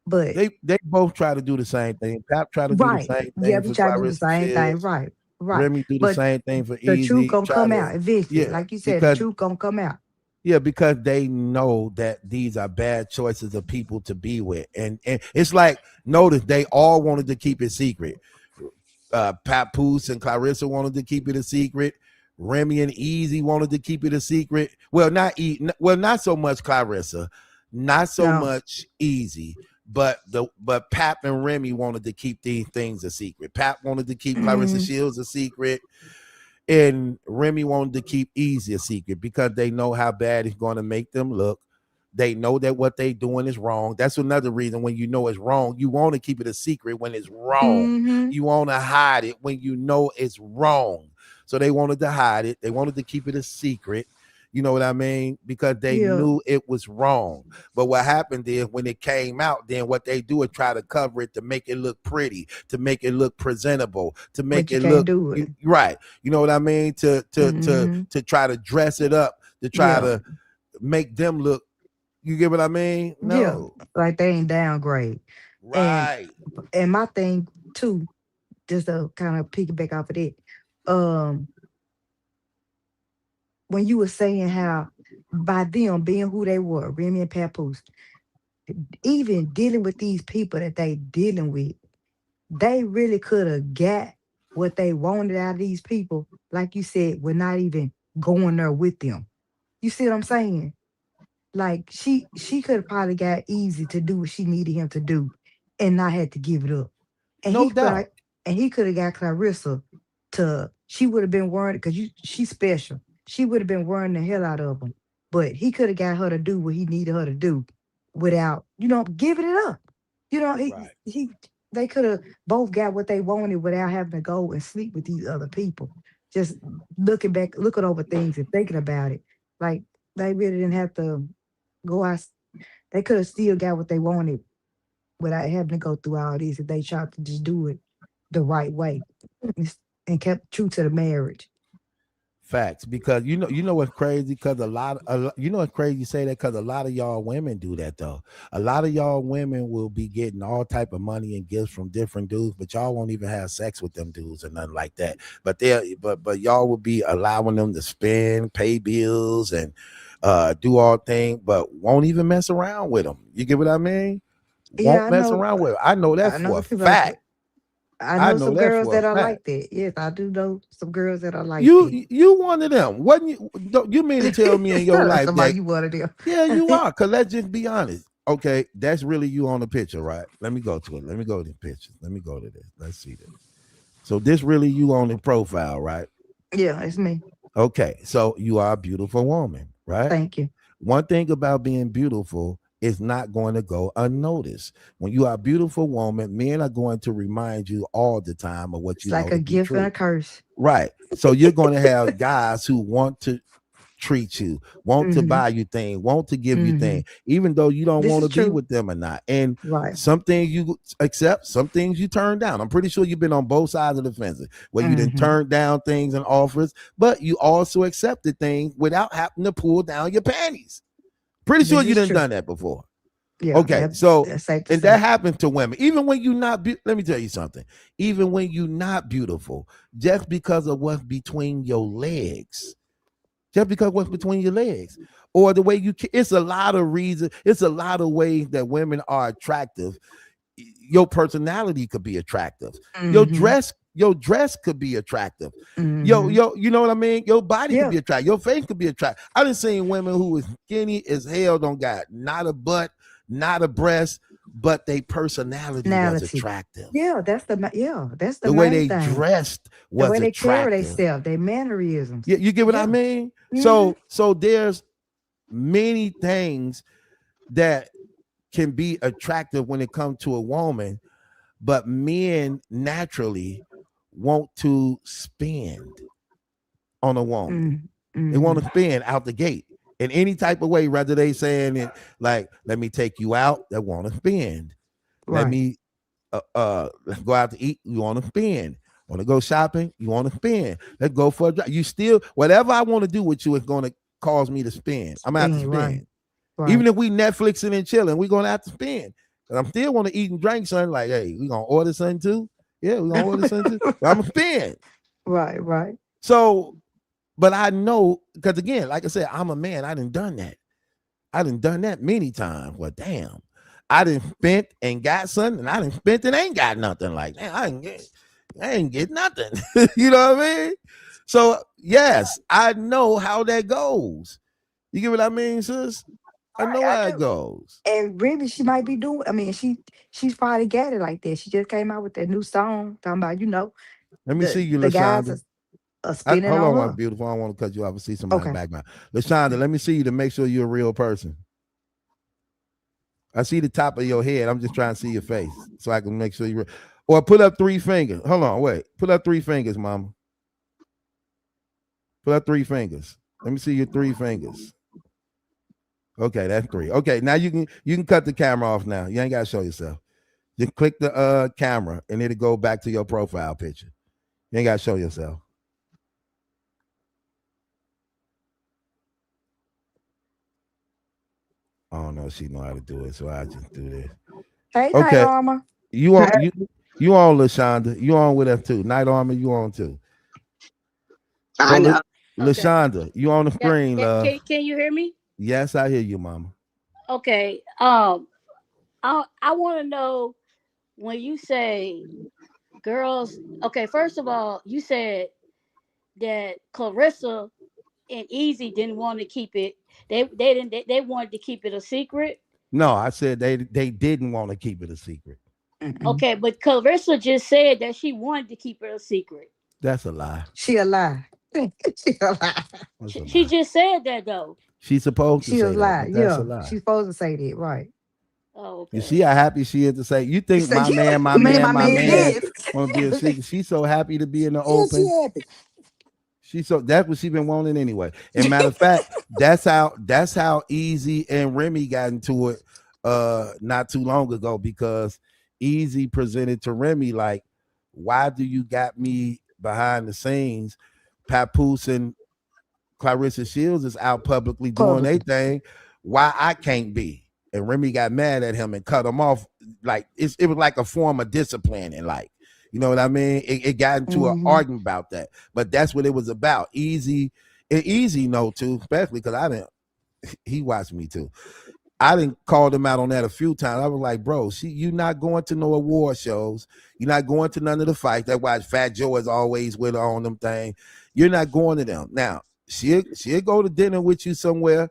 S5: But
S1: They both try to do the same thing. Pap try to do the
S5: right,
S1: same
S5: yeah,
S1: thing
S5: we
S1: for
S5: try to do the
S1: Clarissa
S5: same thing.
S1: Shields.
S5: Right, right.
S1: Remy do the
S5: But
S1: same thing for
S5: the truth
S1: Easy.
S5: gonna
S1: Try
S5: come
S1: to
S5: out eventually.
S1: yeah,
S5: Like you said, the
S1: because
S5: truth gonna come out.
S1: yeah, because they know that these are bad choices of people to be with, and it's like notice they all wanted to keep it secret. Papoose and Clarissa wanted to keep it a secret. Remy and Easy wanted to keep it a secret. Well, not so much Clarissa, not so
S5: No,
S1: much Easy. but Pap and Remy wanted to keep these things a secret. Pap wanted to keep Claressa
S5: Mm,
S1: Shields a secret, and Remy wanted to keep Easy a secret because they know how bad it's going to make them look. They know that what they doing is wrong. That's another reason when you know it's wrong, you want to keep it a secret when it's wrong.
S5: mm-hmm.
S1: You want to hide it when you know it's wrong. So they wanted to hide it. They wanted to keep it a secret. You know what I mean? Because they
S5: Yeah,
S1: knew it was wrong. But what happened is when it came out, then what they do is try to cover it to make it look pretty, to make it look presentable, to make
S5: but you
S1: it
S5: can't
S1: look
S5: do it.
S1: right. You know what I mean?
S5: Mm-hmm.
S1: To try to dress it up, to try
S5: Yeah,
S1: to make them look. You get what I mean?
S5: yeah.
S1: No.
S5: Like they ain't downgrade. And
S1: Right.
S5: and my thing too, just to kind of piggyback off of that, um, when you were saying how by them being who they were, Remy and Papoose, even dealing with these people that they dealing with, they really could have got what they wanted out of these people, like you said, we're not even going there with them. You see what I'm saying? Like she could have probably got Easy to do what she needed him to do and not had to give it up. And
S1: No
S5: he could
S1: doubt.
S5: have and he could have got Clarissa to she would have been worried because she's special. She would have been worrying the hell out of him. But he could have got her to do what he needed her to do without, giving it up. You know,
S1: Right.
S5: he they could have both got what they wanted without having to go and sleep with these other people. Just looking over things and thinking about it. Like they really didn't have to go out. They could have still got what they wanted without having to go through all this if they tried to just do it the right way and kept true to the marriage.
S1: Facts, because you know what's crazy, because you know what's crazy you say that, because a lot of y'all women do that though. A lot of y'all women will be getting all type of money and gifts from different dudes, but y'all won't even have sex with them dudes or nothing like that. But y'all will be allowing them to spend, pay bills, and do all things, but won't even mess around with them. You get what I mean?
S5: Yeah,
S1: Won't mess around with 'em. I know that
S5: I know
S1: for a
S5: people like
S1: fact.
S5: that. I
S1: I
S5: know
S1: know
S5: some
S1: that
S5: girls
S1: for a
S5: that are
S1: fact.
S5: like that. Yes, I do know some girls that are like
S1: You
S5: that.
S1: you one of them, wasn't you? You mean to tell me in your life
S5: Somebody
S1: that
S5: you one of them.
S1: yeah, you are? Cause let's just be honest. Okay, that's really you on the picture, right? Let me go to it. Let me go to the picture. Let me go to this. Let's see this. So this really you on the profile, right?
S5: Yeah, it's me.
S1: Okay, so you are a beautiful woman, right?
S5: Thank you.
S1: One thing about being beautiful is not going to go unnoticed. When you are a beautiful woman, men are going to remind you all the time of what
S5: It's
S1: you
S5: like
S1: know
S5: a
S1: to be
S5: gift and
S1: true.
S5: a curse.
S1: Right. So you're going to have guys who want to treat you, want to
S5: Mm-hmm.
S1: buy you things, want to give you
S5: Mm-hmm.
S1: things, even though you don't
S5: This
S1: want
S5: is
S1: to be
S5: true.
S1: with them or not. And
S5: Right.
S1: some things you accept, some things you turn down. I'm pretty sure you've been on both sides of the fence where you didn't
S5: Mm-hmm.
S1: turn down things and offers, but you also accepted things without having to pull down your panties. Pretty sure
S5: This
S1: you
S5: is
S1: didn't
S5: true.
S1: done that before.
S5: Yeah,
S1: Okay, so
S5: that's safe to
S1: and that
S5: say.
S1: happens to women. Even when you're not, let me tell you something. Even when you're not beautiful, just because of what's between your legs, just because what's between your legs, or the way it's a lot of reasons. It's a lot of ways that women are attractive. Your personality could be attractive. Your
S5: Mm-hmm.
S1: dress, your dress could be attractive.
S5: Mm-hmm.
S1: You know what I mean? Your body could
S5: Yeah.
S1: be attractive. Your face could be attractive. I done seen women who is skinny as hell, don't got not a butt, not a breast, but their personality was
S5: Personality.
S1: attractive.
S5: Yeah, that's the
S1: The way
S5: main
S1: they
S5: thing.
S1: dressed
S5: The
S1: was
S5: way they carry
S1: attractive.
S5: themselves, their mannerisms.
S1: You get what I
S5: Yeah.
S1: mean?
S5: Mm-hmm.
S1: So there's many things that can be attractive when it comes to a woman, but men naturally want to spend on a woman. They want
S5: Mm-hmm.
S1: to spend out the gate in any type of way, whether they saying it like, let me take you out, they want to spend. Let
S5: Right.
S1: me let's go out to eat, you want to spend. Want to go shopping, you want to spend. Let's go for a drive. You still, whatever I want to do with you is going to cause me to spend. I'm gonna have to
S5: Spin, right.
S1: spend.
S5: Right.
S1: Even if we Netflixing and chilling, we're gonna have to spend. And I'm still want to eat and drink something like, hey, we gonna order something too. Yeah, we gonna order something too. But I'm gonna spend.
S5: Right, right.
S1: So, but I know, because again, like I said, I'm a man. I done done that. I done done that many times. Well, damn. I done spent and got something, and I done spent and ain't got nothing. Like, damn, I ain't get nothing. You know what I mean? So yes, I know how that goes. You get what I mean, sis? I know
S5: I
S1: how it
S5: do.
S1: goes.
S5: And Remy, she might be doing. I mean, she's probably got it like that. She just came out with that new song talking about
S1: Let me see you,
S5: the guys
S1: Lashonda.
S5: are spinning
S1: Hold
S5: on
S1: on, my
S5: her.
S1: beautiful. I don't want to cut you off and see somebody in the
S5: Okay.
S1: background. Lashonda, let me see you to make sure you're a real person. I see the top of your head. I'm just trying to see your face so I can make sure you're. Or put up three fingers. Hold on, wait. Put up three fingers, mama. Put up three fingers. Let me see your three fingers. Okay, that's three. Okay, now you can cut the camera off now. You ain't gotta show yourself. Just click the camera and it'll go back to your profile picture. You ain't gotta show yourself. I don't know if she know how to do it, so I just do this.
S5: Hey, Night
S1: Okay,
S5: Armor.
S1: you on you on Lashonda. You on with us too. Night Armor, you on too. So
S6: I know.
S7: Okay.
S1: Lashonda, you on the screen, love.
S7: Can you hear me?
S1: Yes, I hear you, mama.
S7: Okay. I want to know when you say girls. Okay, first of all, you said that Clarissa and Easy didn't want to keep it. They didn't. They wanted to keep it a secret.
S1: No, I said they didn't want to keep it a secret.
S5: Mm-mm.
S7: Okay, but Clarissa just said that she wanted to keep it a secret.
S1: That's a lie.
S5: She a lie. She a lie.
S1: That's a
S7: She
S1: lie.
S7: just said that though.
S1: She's supposed to
S5: She a
S1: say that,
S5: lie.
S1: but that's a
S5: Yeah,
S1: lie.
S5: she's supposed to say that, right?
S7: Oh,
S1: You see
S7: okay.
S1: how happy she is to say, you think
S5: So
S1: my
S5: yeah,
S1: man, my
S5: man,
S1: man,
S5: my
S1: my
S5: man
S1: man
S5: did.
S1: want to be a secret. She's so happy to be in the
S5: Yeah, she
S1: open.
S5: happy.
S1: She's so that's what she been wanting anyway. And matter of fact, that's how Easy and Remy got into it not too long ago because Easy presented to Remy like, why do you got me behind the scenes? Papoose and Clarissa Shields is out publicly doing their
S5: Publicly.
S1: thing. Why I can't be? And Remy got mad at him and cut him off. Like it was like a form of disciplining. Like, you know what I mean? It got into an
S5: Mm-hmm.
S1: argument about that. But that's what it was about. Easy, and Easy know too, especially because I didn't. He watched me too. I didn't call them out on that a few times. I was like, bro, see, you not going to no award shows. You're not going to none of the fights. That's why Fat Joe is always with her on them things. You're not going to them. Now, she'll go to dinner with you somewhere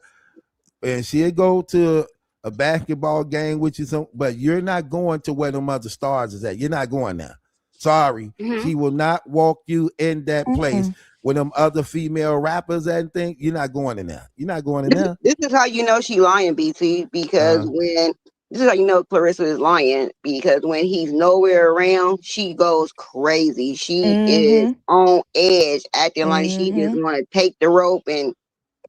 S1: and she'll go to a basketball game with you but you're not going to where them other stars is at. You're not going there. Sorry.
S7: Hmm.
S1: She will not walk you in that place
S5: Mm-mm.
S1: with them other female rappers and things. You're not going in there. You're not going in there.
S6: This is how you know she lying, BT, because
S1: Uh-huh.
S6: when this is how you know Clarissa is lying because when he's nowhere around, she goes crazy. She is
S5: Mm-hmm.
S6: on edge, acting like she just
S5: Mm-hmm.
S6: want to take the rope and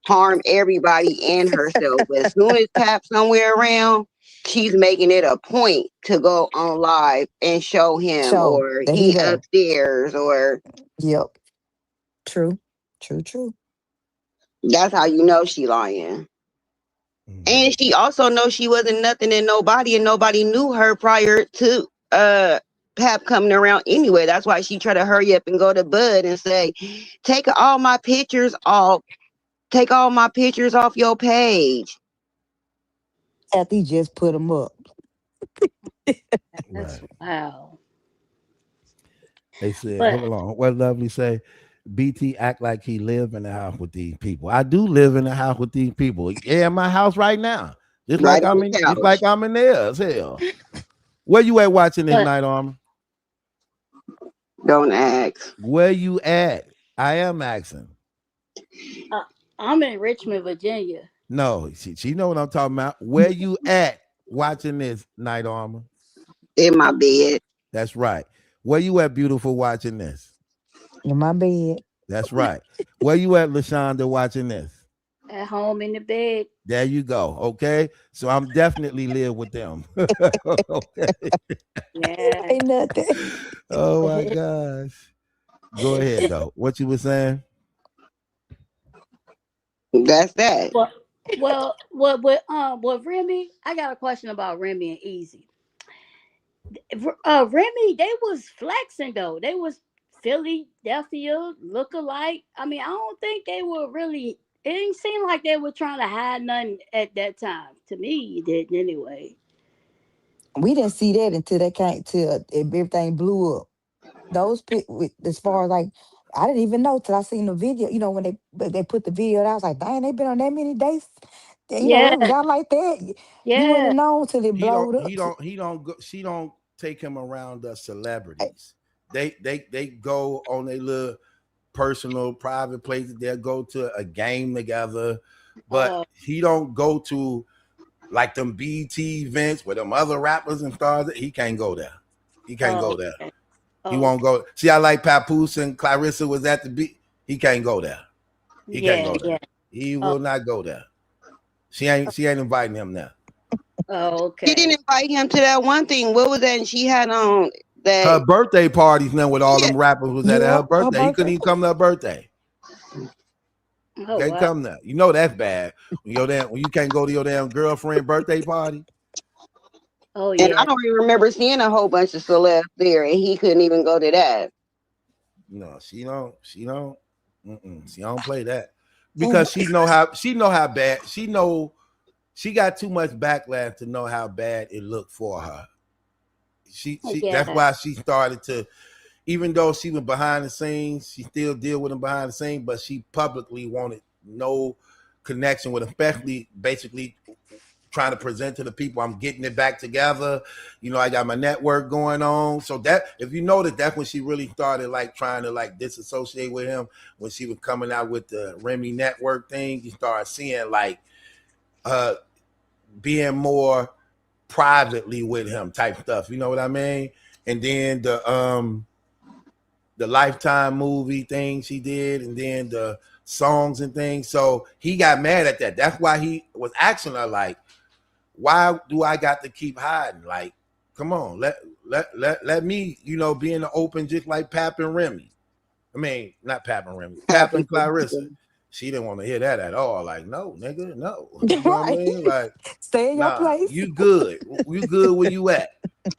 S6: harm everybody and herself. But as soon as Pap's somewhere around, she's making it a point to go on live and show him,
S5: So
S6: or
S5: that he
S6: he
S5: there.
S6: upstairs, or
S5: Yep. True. True. True.
S6: that's how you know she lying.
S1: Mhm.
S6: And she also knows she wasn't nothing and nobody knew her prior to Pap coming around anyway. That's why she tried to hurry up and go to Bud and say, take all my pictures off, take all my pictures off your page.
S5: After he just put him up.
S7: That's
S1: Right.
S7: wow.
S1: They said,
S7: But
S1: hold on. What Lovely say? BT act like he live in the house with these people. I do live in the house with these people. Yeah, in my house right now. Just
S6: Right
S1: like
S6: on
S1: I'm
S6: the
S1: in, just
S6: couch.
S1: like I'm in theirs. Hell. Where you at watching this
S7: but
S1: Night Armor?
S6: Don't ask.
S1: Where you at? I am asking.
S7: uh, I'm in Richmond, Virginia.
S1: No, she know what I'm talking about. Where you at watching this Night Armor?
S6: In my bed.
S1: That's right. Where you at, beautiful, watching this?
S5: In my bed.
S1: That's right. Where you at, Lashonda, watching this?
S7: At home in the bed.
S1: There you go. Okay. So I'm definitely live with them. Okay.
S7: Yeah.
S5: Ain't nothing.
S1: Oh my gosh. Go ahead though. What you were saying?
S6: That's that.
S7: well, well, Remy, I got a question about Remy and Easy. Remy, they was flexing though. They was Philadelphia look alike. I mean, I don't think they were really. It didn't seem like they were trying to hide nothing at that time. To me, it didn't anyway.
S5: We didn't see that until they came till everything blew up. Those as far as like I didn't even know till I seen the video. When they put the video out, I was like, dang, they been on that many dates. And, it
S7: Yeah,
S5: was out like that. You wouldn't
S7: yeah.
S5: have known till it
S1: He don't.
S5: blowed up.
S1: He don't. He don't go. She don't take him around the celebrities. They go on a little personal private places. They'll go to a game together, but
S7: Oh,
S1: he don't go to like them BT events where them other rappers and stars. He can't go there. He can't
S7: oh,
S1: go there.
S7: okay.
S1: He
S7: Oh,
S1: won't go. See, I like Papoose and Claressa was at the beat. He can't go there. He can't
S7: yeah,
S1: go there.
S7: yeah.
S1: He
S7: Oh,
S1: will not go there. She ain't inviting him now.
S7: oh,
S6: She
S7: okay.
S6: didn't invite him to that one thing. What was that? And she had on
S1: Her
S6: that.
S1: birthday parties now with all
S6: Yeah,
S1: them rappers was at her
S5: Yeah, her
S1: birthday. He couldn't
S5: birthday.
S1: even come to her birthday.
S7: Oh,
S1: Can't
S7: wow.
S1: come now. You know that's bad. When you can't go to your damn girlfriend birthday party.
S7: Oh,
S6: and I
S7: yeah.
S6: don't even remember seeing a whole bunch of celebs there, and he couldn't even go to that.
S1: No, she don't. She don't. She don't play that
S5: And
S1: because she know how bad she know. She got too much backlash to know how bad it looked for her. She that's
S7: Yeah.
S1: why she started to, even though she was behind the scenes, she still deal with him behind the scenes, but she publicly wanted no connection with him, especially basically trying to present to the people I'm getting it back together. I got my network going on. So that, if you notice, that's when she really started like trying to like disassociate with him. When she was coming out with the Remy network thing, you started seeing like uh being more privately with him type stuff. You know what I mean? And then the Lifetime movie thing she did, and then the songs and things. So he got mad at that. That's why he was asking her like, why do I got to keep hiding? Like, come on, let me, be in the open just like Pap and Remy. I mean, not Pap and Remy, Pap and Clarissa. She didn't want to hear that at all. Like, no, nigga, no. You know what I
S5: right.
S1: mean? Like,
S5: Stay in your
S1: nah,
S5: place.
S1: you good. You good where you at.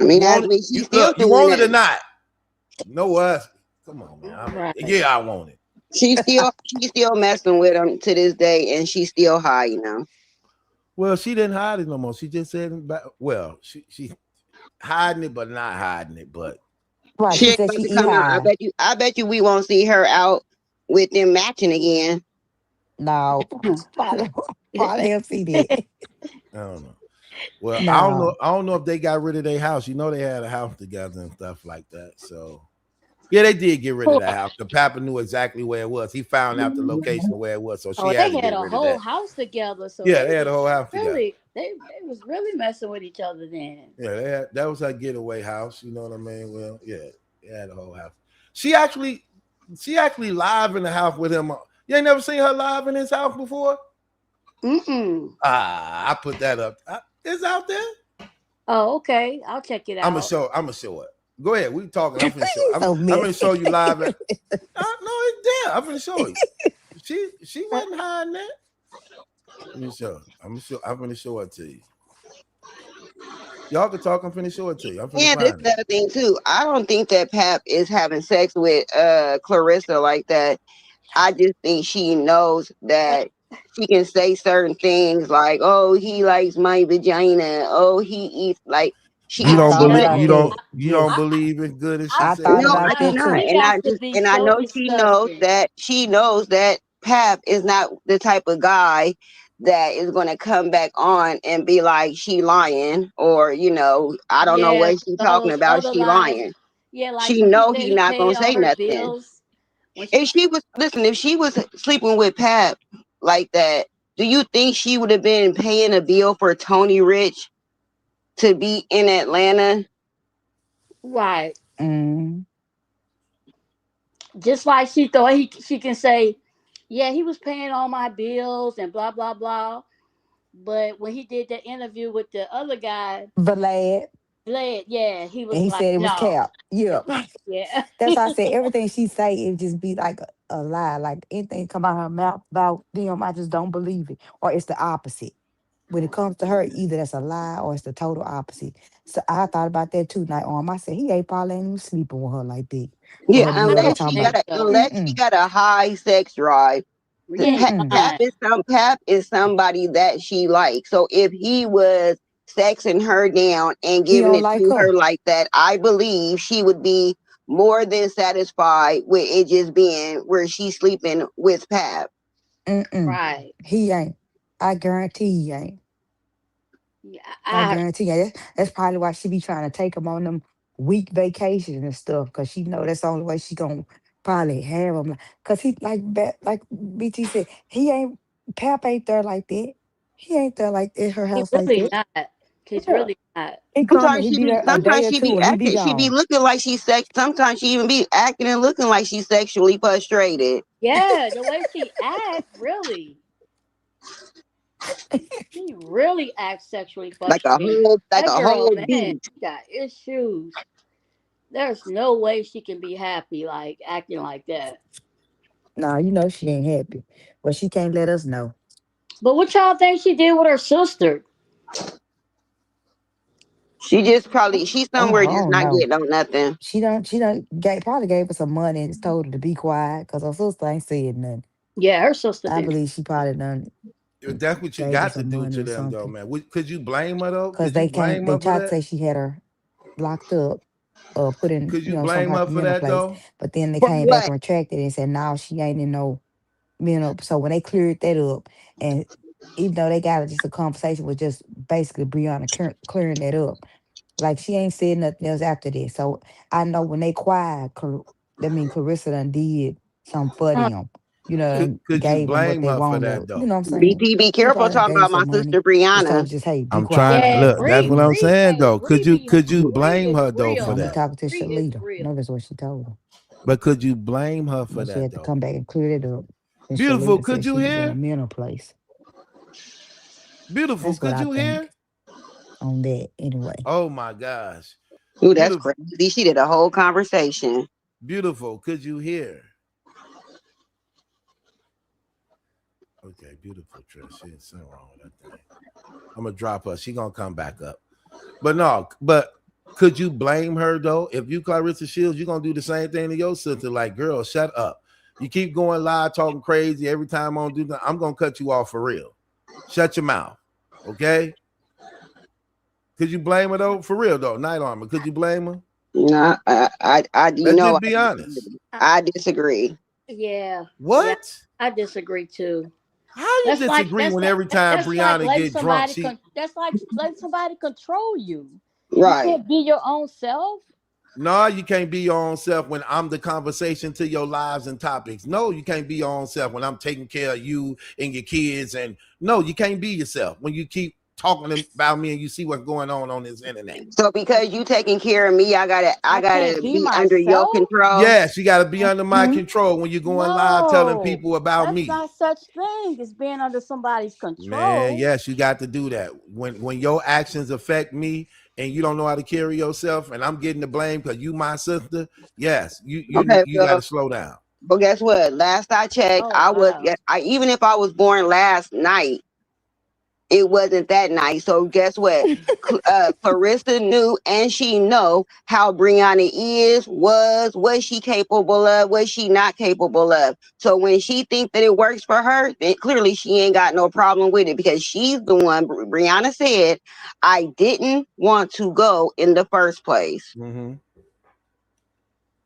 S6: I
S1: You
S6: mean,
S1: want it?
S6: she's
S1: You
S6: still
S1: look, you
S6: doing
S1: want it or
S6: it.
S1: not? No us. Come on, man.
S7: Right.
S1: Yeah, I want it.
S6: She's still messing with him to this day, and she's still high.
S1: Well, she didn't hide it no more. She just said, well, she hiding it, but not hiding it. But
S5: Right.
S6: She
S5: She
S6: ain't
S5: said
S6: about
S5: she
S6: to
S5: eat
S6: come out. I
S5: high.
S6: bet you. I bet you we won't see her out with them matching again.
S5: No. Probably, probably he'll see that.
S1: I don't know. Well, I don't know.
S5: No.
S1: I don't know if they got rid of their house. They had a house together and stuff like that. So yeah, they did get rid of that house. The Papa knew exactly where it was. He found out the location of where it was, so she
S7: Oh,
S1: had
S7: they
S1: to
S7: had
S1: get
S7: a
S1: rid of
S7: whole
S1: that.
S7: house together, so
S1: Yeah,
S7: they
S1: they had
S7: was
S1: a whole house together.
S7: really they was really messing with each other then.
S1: Yeah, that was her getaway house. You know what I mean? Well, yeah, they had a whole house. She actually, she actually live in the house with him. You ain't never seen her live in his house before?
S7: Mm-mm.
S1: I put that up. It's out there.
S7: Oh, okay. I'll check it
S1: I'm gonna
S7: out.
S1: show. I'm gonna show it. Go ahead. We talking. I'm finna show.
S5: He's
S1: I'm.
S5: so
S1: I'm gonna
S5: messy.
S1: show you live. No, it's there. I'm finna show you. She wasn't hiding that. Let me show. I'm gonna show. I'm gonna show it to you. Y'all can talk. I'm finna show it to you. I'm finna
S6: Yeah, this is
S1: find it.
S6: the other thing too. I don't think that Pap is having sex with Clarissa like that. I just think she knows that she can say certain things like, "Oh, he likes my vagina. Oh, he eats like." She
S1: You
S5: I
S1: don't
S5: thought
S1: believe.
S5: about
S1: You
S7: No,
S5: that.
S1: don't. You don't
S5: Yes.
S1: believe as good as she
S7: I
S5: I
S1: said.
S5: thought
S6: No,
S7: feel
S6: I
S5: about
S6: do
S5: that
S7: like
S6: not,
S5: too.
S7: he
S6: and
S7: got
S6: I
S7: to
S6: just
S7: be
S6: and I
S7: so
S6: know
S7: disgusting.
S6: she knows that Pap is not the type of guy that is going to come back on and be like she lying, or I don't know
S7: Yeah,
S6: what
S7: 'cause
S6: she's
S7: all
S6: talking
S7: those
S6: about.
S7: other
S6: She
S7: lies.
S6: lying.
S7: Yeah, like
S6: She
S7: when she
S6: know
S7: said
S6: he
S7: he
S6: not
S7: paid
S6: gonna
S7: all
S6: say
S7: her
S6: nothing.
S7: bills. When she,
S6: If she was sleeping with Pap like that, do you think she would have been paying a bill for Tony Rich to be in Atlanta?
S7: right,
S5: Mm.
S7: just like she thought she can say, yeah, he was paying all my bills and blah blah blah. But when he did that interview with the other guy,
S5: Vlad.
S7: Bled, yeah, he
S5: And
S7: was
S5: he
S7: like,
S5: said it was
S7: no,
S5: cap. Yeah.
S7: yeah,
S5: That's why I said everything she say, it just be like a lie. Like anything come out her mouth about them, I just don't believe it. Or it's the opposite. When it comes to her, either that's a lie or it's the total opposite. So I thought about that too. Night on. I said he ain't probably ain't even sleeping with her like that. For
S6: Yeah,
S5: her to
S7: I
S5: be over there
S6: unless
S7: don't
S6: she
S5: talking
S7: think
S6: got
S5: about
S6: a
S7: so.
S6: unless she
S5: mm-mm,
S6: got a high sex drive. The
S7: Yeah,
S5: mm-mm.
S6: Pap
S7: lying.
S6: is somebody that she likes. So if he was sexing her down and
S5: He
S6: giving
S5: don't
S6: it
S5: like
S6: to
S5: her.
S6: her like that, I believe she would be more than satisfied with it just being where she's sleeping with Pap.
S5: Mm-mm.
S7: Right.
S5: He ain't. I guarantee you ain't.
S7: Yeah,
S5: I guarantee you. That's probably why she be trying to take him on them week vacations and stuff, cause she know that's the only way she gonna probably have him. Cause he like BT said, he ain't Pap ain't there like that. He ain't there like at her
S7: he
S5: house like
S7: really
S5: that.
S7: not. He's
S5: Yeah,
S7: really not.
S5: he come and he be there a day
S6: Sometimes
S5: or
S6: she
S5: two
S6: be
S5: and he be
S6: acting, she be
S5: gone.
S6: looking like she's sex. Sometimes she even be acting and looking like she's sexually frustrated.
S7: Yeah, the way she act, really, she really acts sexually frustrated.
S6: Like
S7: That
S6: a
S7: girl,
S6: whole
S7: man,
S6: beast.
S7: she got issues. There's no way she can be happy like acting like that.
S5: Nah, you know she ain't happy, but she can't let us know.
S7: But what y'all think she did with her sister?
S6: She just probably she's
S5: Oh,
S6: somewhere
S5: I
S6: just
S5: don't
S6: not
S5: know.
S6: getting on nothing.
S5: She don't probably gave her some money and told her to be quiet because her sister ain't said nothing.
S7: Yeah, her sister
S5: I
S7: did.
S5: believe she probably done
S1: That's what you
S5: gave her
S1: got to
S5: some
S1: do
S5: money
S1: to
S5: or
S1: them, though,
S5: something.
S1: man. Could you blame her though?
S5: Cause
S1: Could you
S5: they can't.
S1: blame
S5: They
S1: her for
S5: tried to
S1: that?
S5: say she had her locked up or put in,
S1: Could you
S5: some
S1: blame
S5: type
S1: her
S5: of
S1: for
S5: mental
S1: that
S5: place.
S1: though?
S5: But then they
S6: For
S5: came back
S6: what?
S5: and retracted and said, "No, she ain't in no mental." So when they cleared that up, and even though they got just a conversation with just basically Brianna clearing that up, like she ain't said nothing else after this. So I know when they quiet, that mean Clarissa done did something for
S7: Uh,
S5: them. You know,
S7: yeah.
S5: and
S1: Could you
S5: gave them what
S1: blame
S5: they
S1: her for
S5: wanted.
S1: that
S5: You
S1: though?
S5: know what I'm saying?
S6: BP, be
S5: She
S6: careful
S5: probably done
S6: talking
S5: gave
S6: about my
S5: some money.
S6: sister
S5: Just told her,
S6: Brianna.
S5: just, hey, be
S1: I'm trying
S5: quiet.
S1: to
S7: Yeah,
S1: look. That's what I'm saying
S7: Hey,
S1: though. Could you
S7: Bree
S1: blame
S7: is
S1: her though
S5: No,
S1: for
S7: real.
S5: I'm
S1: that?
S5: talking to
S7: Bree is
S5: Shalita.
S7: real.
S5: No, that's what she told her.
S1: But could you blame her for
S5: But she
S1: that
S5: had to
S1: though?
S5: come back and clear it up. And
S1: Beautiful,
S5: Shalita
S1: could
S5: said
S1: you
S5: she was in a
S1: hear?
S5: mental place.
S1: Beautiful,
S5: That's what
S1: could
S5: I
S1: you hear?
S5: think on that anyway.
S1: Oh my gosh.
S6: Ooh, that's
S1: Beautiful,
S6: crazy. She did a whole conversation.
S1: beautiful, could you hear? Okay, beautiful, Trish. Shit, something wrong with that thing. I'm gonna drop her. She gonna come back up. But no, but could you blame her though? If you Clarissa Shields, you're gonna do the same thing to your sister. Like, girl, shut up. You keep going live talking crazy every time I don't do that. I'm gonna cut you off for real. Shut your mouth. Okay? Could you blame her though? For real though, Night Armor. Could you blame her?
S6: No, you
S1: Let's
S6: know,
S1: just be honest.
S7: Uh,
S6: I disagree.
S7: yeah, yeah,
S1: What?
S7: I disagree too.
S1: How you disagree when every time
S7: That's like
S1: Brianna
S7: letting
S1: get drunk,
S7: somebody
S1: she
S7: that's like letting somebody control you. You
S6: Right.
S7: can't be your own self.
S1: no, you can't be your own self when I'm the conversation to your lives and topics. No, you can't be your own self when I'm taking care of you and your kids. And no, you can't be yourself when you keep talking about me and you see what's going on this internet.
S6: So because you taking care of me, I
S7: I can't
S6: gotta
S7: be
S6: be under your
S7: myself.
S6: control.
S1: Yes, you got to be under my
S5: Hmm.
S1: control when you're going live telling
S7: No,
S1: people about
S7: that's
S1: me.
S7: not such thing as being under somebody's
S1: Man,
S7: control.
S1: yes, you got to do that. When your actions affect me and you don't know how to carry yourself, and I'm getting the blame because you my sister. Yes,
S6: Okay,
S1: you got
S6: well,
S1: to slow down.
S6: but guess what? Last I checked,
S7: Oh wow.
S6: even if I was born last night, it wasn't that night. So guess what? Clarissa knew and she know how Brianna what she capable of, what she not capable of. So when she think that it works for her, then clearly she ain't got no problem with it because she's the one. Brianna said, "I didn't want to go in the first place."
S1: Mm-hmm.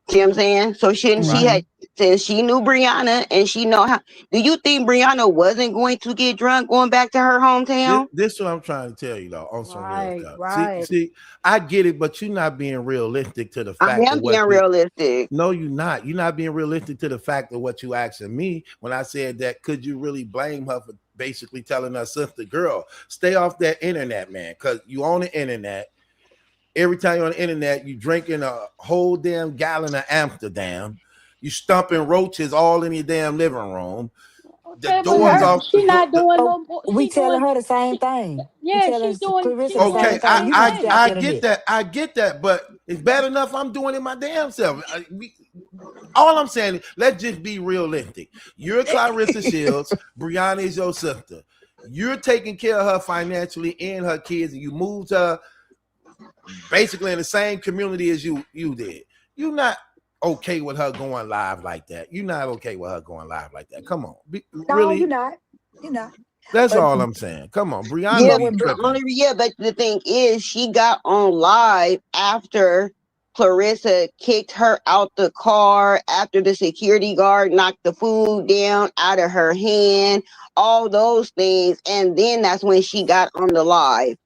S6: See what I'm saying? So she
S1: Right.
S5: Hmm.
S6: had since she knew Brianna and she know how. Do you think Brianna wasn't going to get drunk going back to her hometown?
S1: This is what I'm trying to tell you though, on some real
S7: Right,
S1: stuff.
S7: right.
S1: See, I get it, but you're not being realistic to the
S6: I
S1: fact
S6: am
S1: of
S6: being
S1: what you.
S6: realistic.
S1: No, you're not. You're not being realistic to the fact of what you asking me when I said that. Could you really blame her for basically telling her sister, girl, stay off that internet, man? Because you on the internet. Every time you're on the internet, you drinking a whole damn gallon of Amsterdam. You stumping roaches all in your damn living room. The
S7: Okay, but
S1: doors
S5: Hmm.
S1: off
S7: she not doing
S5: But
S7: no more.
S5: we
S7: She
S5: telling
S7: doing
S5: her the same thing. We
S7: yeah,
S5: telling Clarissa
S7: she's
S5: the
S7: doing
S5: same
S1: Okay,
S7: the
S5: thing.
S7: same
S5: You need to stay off
S7: thing.
S5: the
S1: I get
S5: internet.
S1: that. I get that, but it's bad enough I'm doing it my damn self. All I'm saying is, let's just be realistic. You're Clarissa Shields. Brianna is your sister. You're taking care of her financially and her kids, and you moved her basically in the same community as you did. You're not okay with her going live like that. You're not okay with her going live like that. Come on,
S5: No, you're
S1: really?
S5: not. You're not.
S1: That's
S5: But
S1: all I'm saying. Come on, Brianna
S6: Yeah,
S5: but
S1: be
S5: when
S6: but
S1: tripping.
S6: but the thing is, she got on live after Clarissa kicked her out the car after the security guard knocked the food down out of her hand, all those things. And then that's when she got on the live.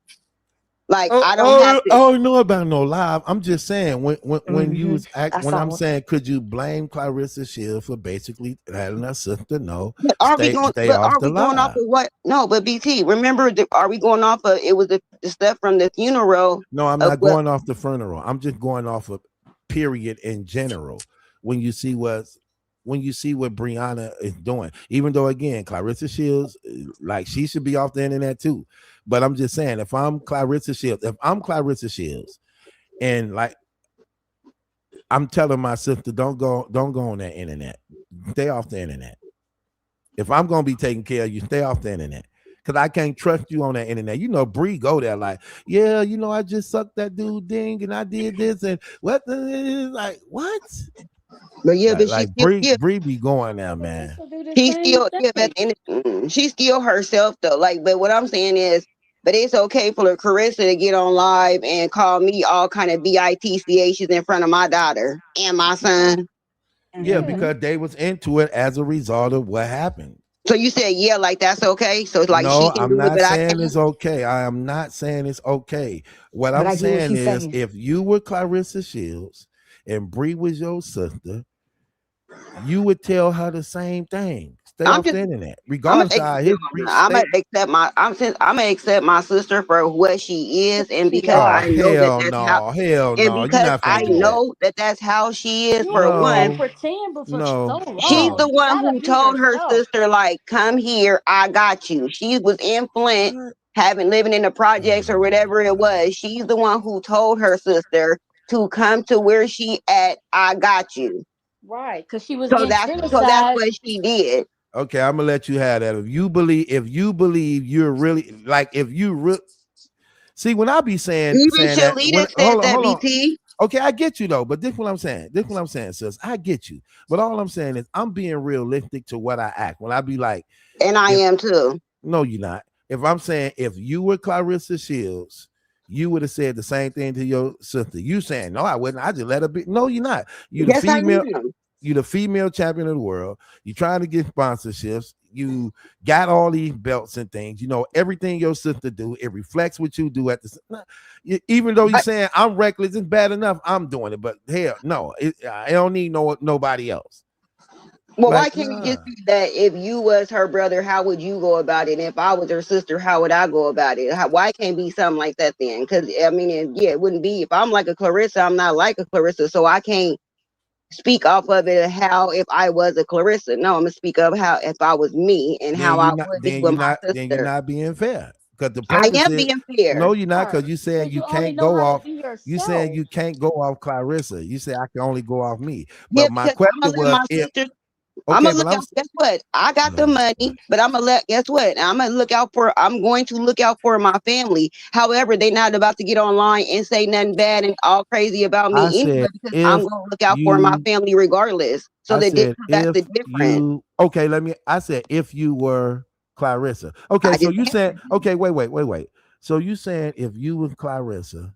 S6: Like,
S1: Oh,
S6: I don't have
S1: oh,
S6: to.
S1: oh, know about no live. I'm just saying when you
S5: Hmm.
S1: was act
S5: I
S1: when I'm
S5: saw it.
S1: saying could you blame Clarissa Shields for basically letting her sister know
S6: But are we going?
S1: stay
S6: But
S1: off
S6: are
S1: the
S6: we going off
S1: live?
S6: of what? No, but BT, remember, are we going off of? It was the stuff from the funeral
S1: No, I'm
S6: of
S1: not
S6: what?
S1: going off the funeral. I'm just going off of period in general. When you see what's when you see what Brianna is doing, even though again, Clarissa Shields, like she should be off the internet too. But I'm just saying, if I'm Clarissa Shields, and like I'm telling my sister, don't go on that internet. Stay off the internet. If I'm gonna be taking care of you, stay off the internet. Cause I can't trust you on that internet. You know, Bree go there like, yeah, you know, I just sucked that dude ding and I did this and what the like what?
S6: But yeah, but she
S1: Like
S6: still, yeah,
S1: Bree be going there, man.
S7: Clarissa do the
S6: she
S7: same
S6: still, yeah, but
S7: thing.
S6: at the end, she's still herself though. Like, but what I'm saying is, but it's okay for Carissa to get on live and call me all kind of bitch's in front of my daughter and my son.
S1: Yeah,
S7: Yeah.
S5: Hmm.
S1: because they was into it as a result of what happened.
S6: So you said, yeah, like that's okay. So it's like she
S1: No,
S6: can
S1: I'm
S6: do it,
S1: not
S6: but I
S1: saying it's
S6: can't.
S1: okay. I am not saying it's okay. What
S5: But
S1: I'm
S5: I get what
S1: saying
S5: she's
S1: is
S5: saying.
S1: if you were Clarissa Shields and Bree was your sister, you would tell her the same thing. Stay
S6: I'm
S1: off
S6: just
S1: the internet,
S6: I'm gonna
S1: regardless of
S6: take
S1: how
S6: no,
S1: history.
S6: I'm gonna
S1: Stay.
S6: accept my I'm gonna accept my sister for what she is, and
S7: She
S6: because
S1: Oh
S6: I
S7: are.
S6: know that
S1: hell
S6: that's how,
S1: no, hell
S6: and
S1: no! You're
S6: because
S1: not
S6: I
S1: finna do
S7: Yeah.
S1: that.
S6: know that that's how she is.
S7: You
S6: For
S7: only been
S6: one,
S1: No,
S7: pretending for so
S1: no,
S6: she's
S7: long.
S6: the
S1: no.
S7: You
S6: one
S7: gotta
S6: who
S7: be
S6: told her
S7: yourself.
S6: sister, like, "Come here, I got you." She was in Flint,
S1: What?
S6: having living in the projects or
S1: Oh my
S6: whatever it
S1: god.
S6: was. She's the one who told her sister to come to where she at. I got you.
S7: Right. Because she was
S6: So
S7: getting
S6: that's
S7: criticized.
S6: what she did.
S1: Okay, I'm gonna let you have that. If you believe you're really like, if you see when I be
S6: Even
S1: saying that when
S6: Shalita said that,
S1: hold on.
S6: BT,
S1: Okay, I get you though, but this what I'm saying. This what I'm saying, sis. I get you, but all I'm saying is I'm being realistic to what I act. When I be like,
S6: and I
S1: if
S6: am too.
S1: no, you're not. If I'm saying if you were Clarissa Shields, you would have said the same thing to your sister. You saying no, I wouldn't. I just let her be. No, you're not. You the
S6: Yes, I
S1: female.
S6: am.
S1: You the female champion of the world. You trying to get sponsorships. You got all these belts and things. You know everything your sister do. It reflects what you do at the. Even though you
S6: I,
S1: saying I'm reckless, it's bad enough. I'm doing it, but hell, no, I don't need nobody else.
S6: well, why
S1: Like
S6: can't it
S1: nah.
S6: just be that if you was her brother, how would you go about it? And if I was her sister, how would I go about it? Why can't be something like that then? Because I mean, yeah, it wouldn't be if I'm like a Clarissa. I'm not like a Clarissa, so I can't speak off of it how if I was a Clarissa. No, I'm gonna speak of how if I was me and how I would be with my
S1: Then you're
S6: sister.
S1: not being fair. Because the
S6: I
S1: purpose
S6: am
S1: is
S6: being
S1: no,
S6: fair.
S1: you're not, because
S7: Are.
S1: you saying
S7: Because
S1: you
S7: you only
S1: can't
S7: know
S1: go
S7: how to
S1: off.
S7: be
S1: You saying
S7: yourself.
S1: you can't go off Clarissa. You say I can only go off me.
S6: Yeah,
S1: But my
S6: because I'm
S1: question
S6: gonna let
S1: was
S6: my
S1: if
S6: sister. I'm
S1: okay,
S6: gonna
S1: but
S6: look out. Guess what? I got the
S1: oh,
S6: money, but I'm gonna let. Guess what? I'm gonna look out for. I'm going to look out for my family. However, they're not about to get online and say nothing bad and all crazy about
S1: I
S6: me anyway,
S1: said
S6: because I'm
S1: if
S6: gonna look out for my
S1: you
S6: family regardless. So
S1: I said
S6: that's
S1: if
S6: the difference.
S1: you okay, I said if you were Clarissa. Okay,
S6: I
S1: so
S6: just
S1: you said
S6: answered you.
S1: okay, wait. So you saying if you were Clarissa,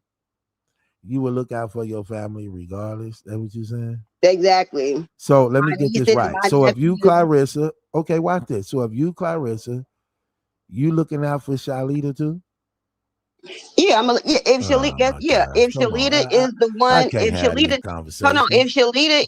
S1: you would look out for your family regardless. That what you saying?
S6: Exactly.
S1: So let
S6: My
S1: me get this
S6: nieces,
S1: right.
S6: my
S1: So if you
S6: nephews.
S1: Clarissa, okay, watch this. So if you Clarissa, you looking out for Shalita too?
S6: Yeah, yeah, if Shalita,
S1: Oh
S6: yes,
S1: my
S6: yeah,
S1: gosh,
S6: if
S1: come on.
S6: Shalita is the
S1: I
S6: one,
S1: can't
S6: if
S1: have these
S6: Shalita, hold on,
S1: conversations.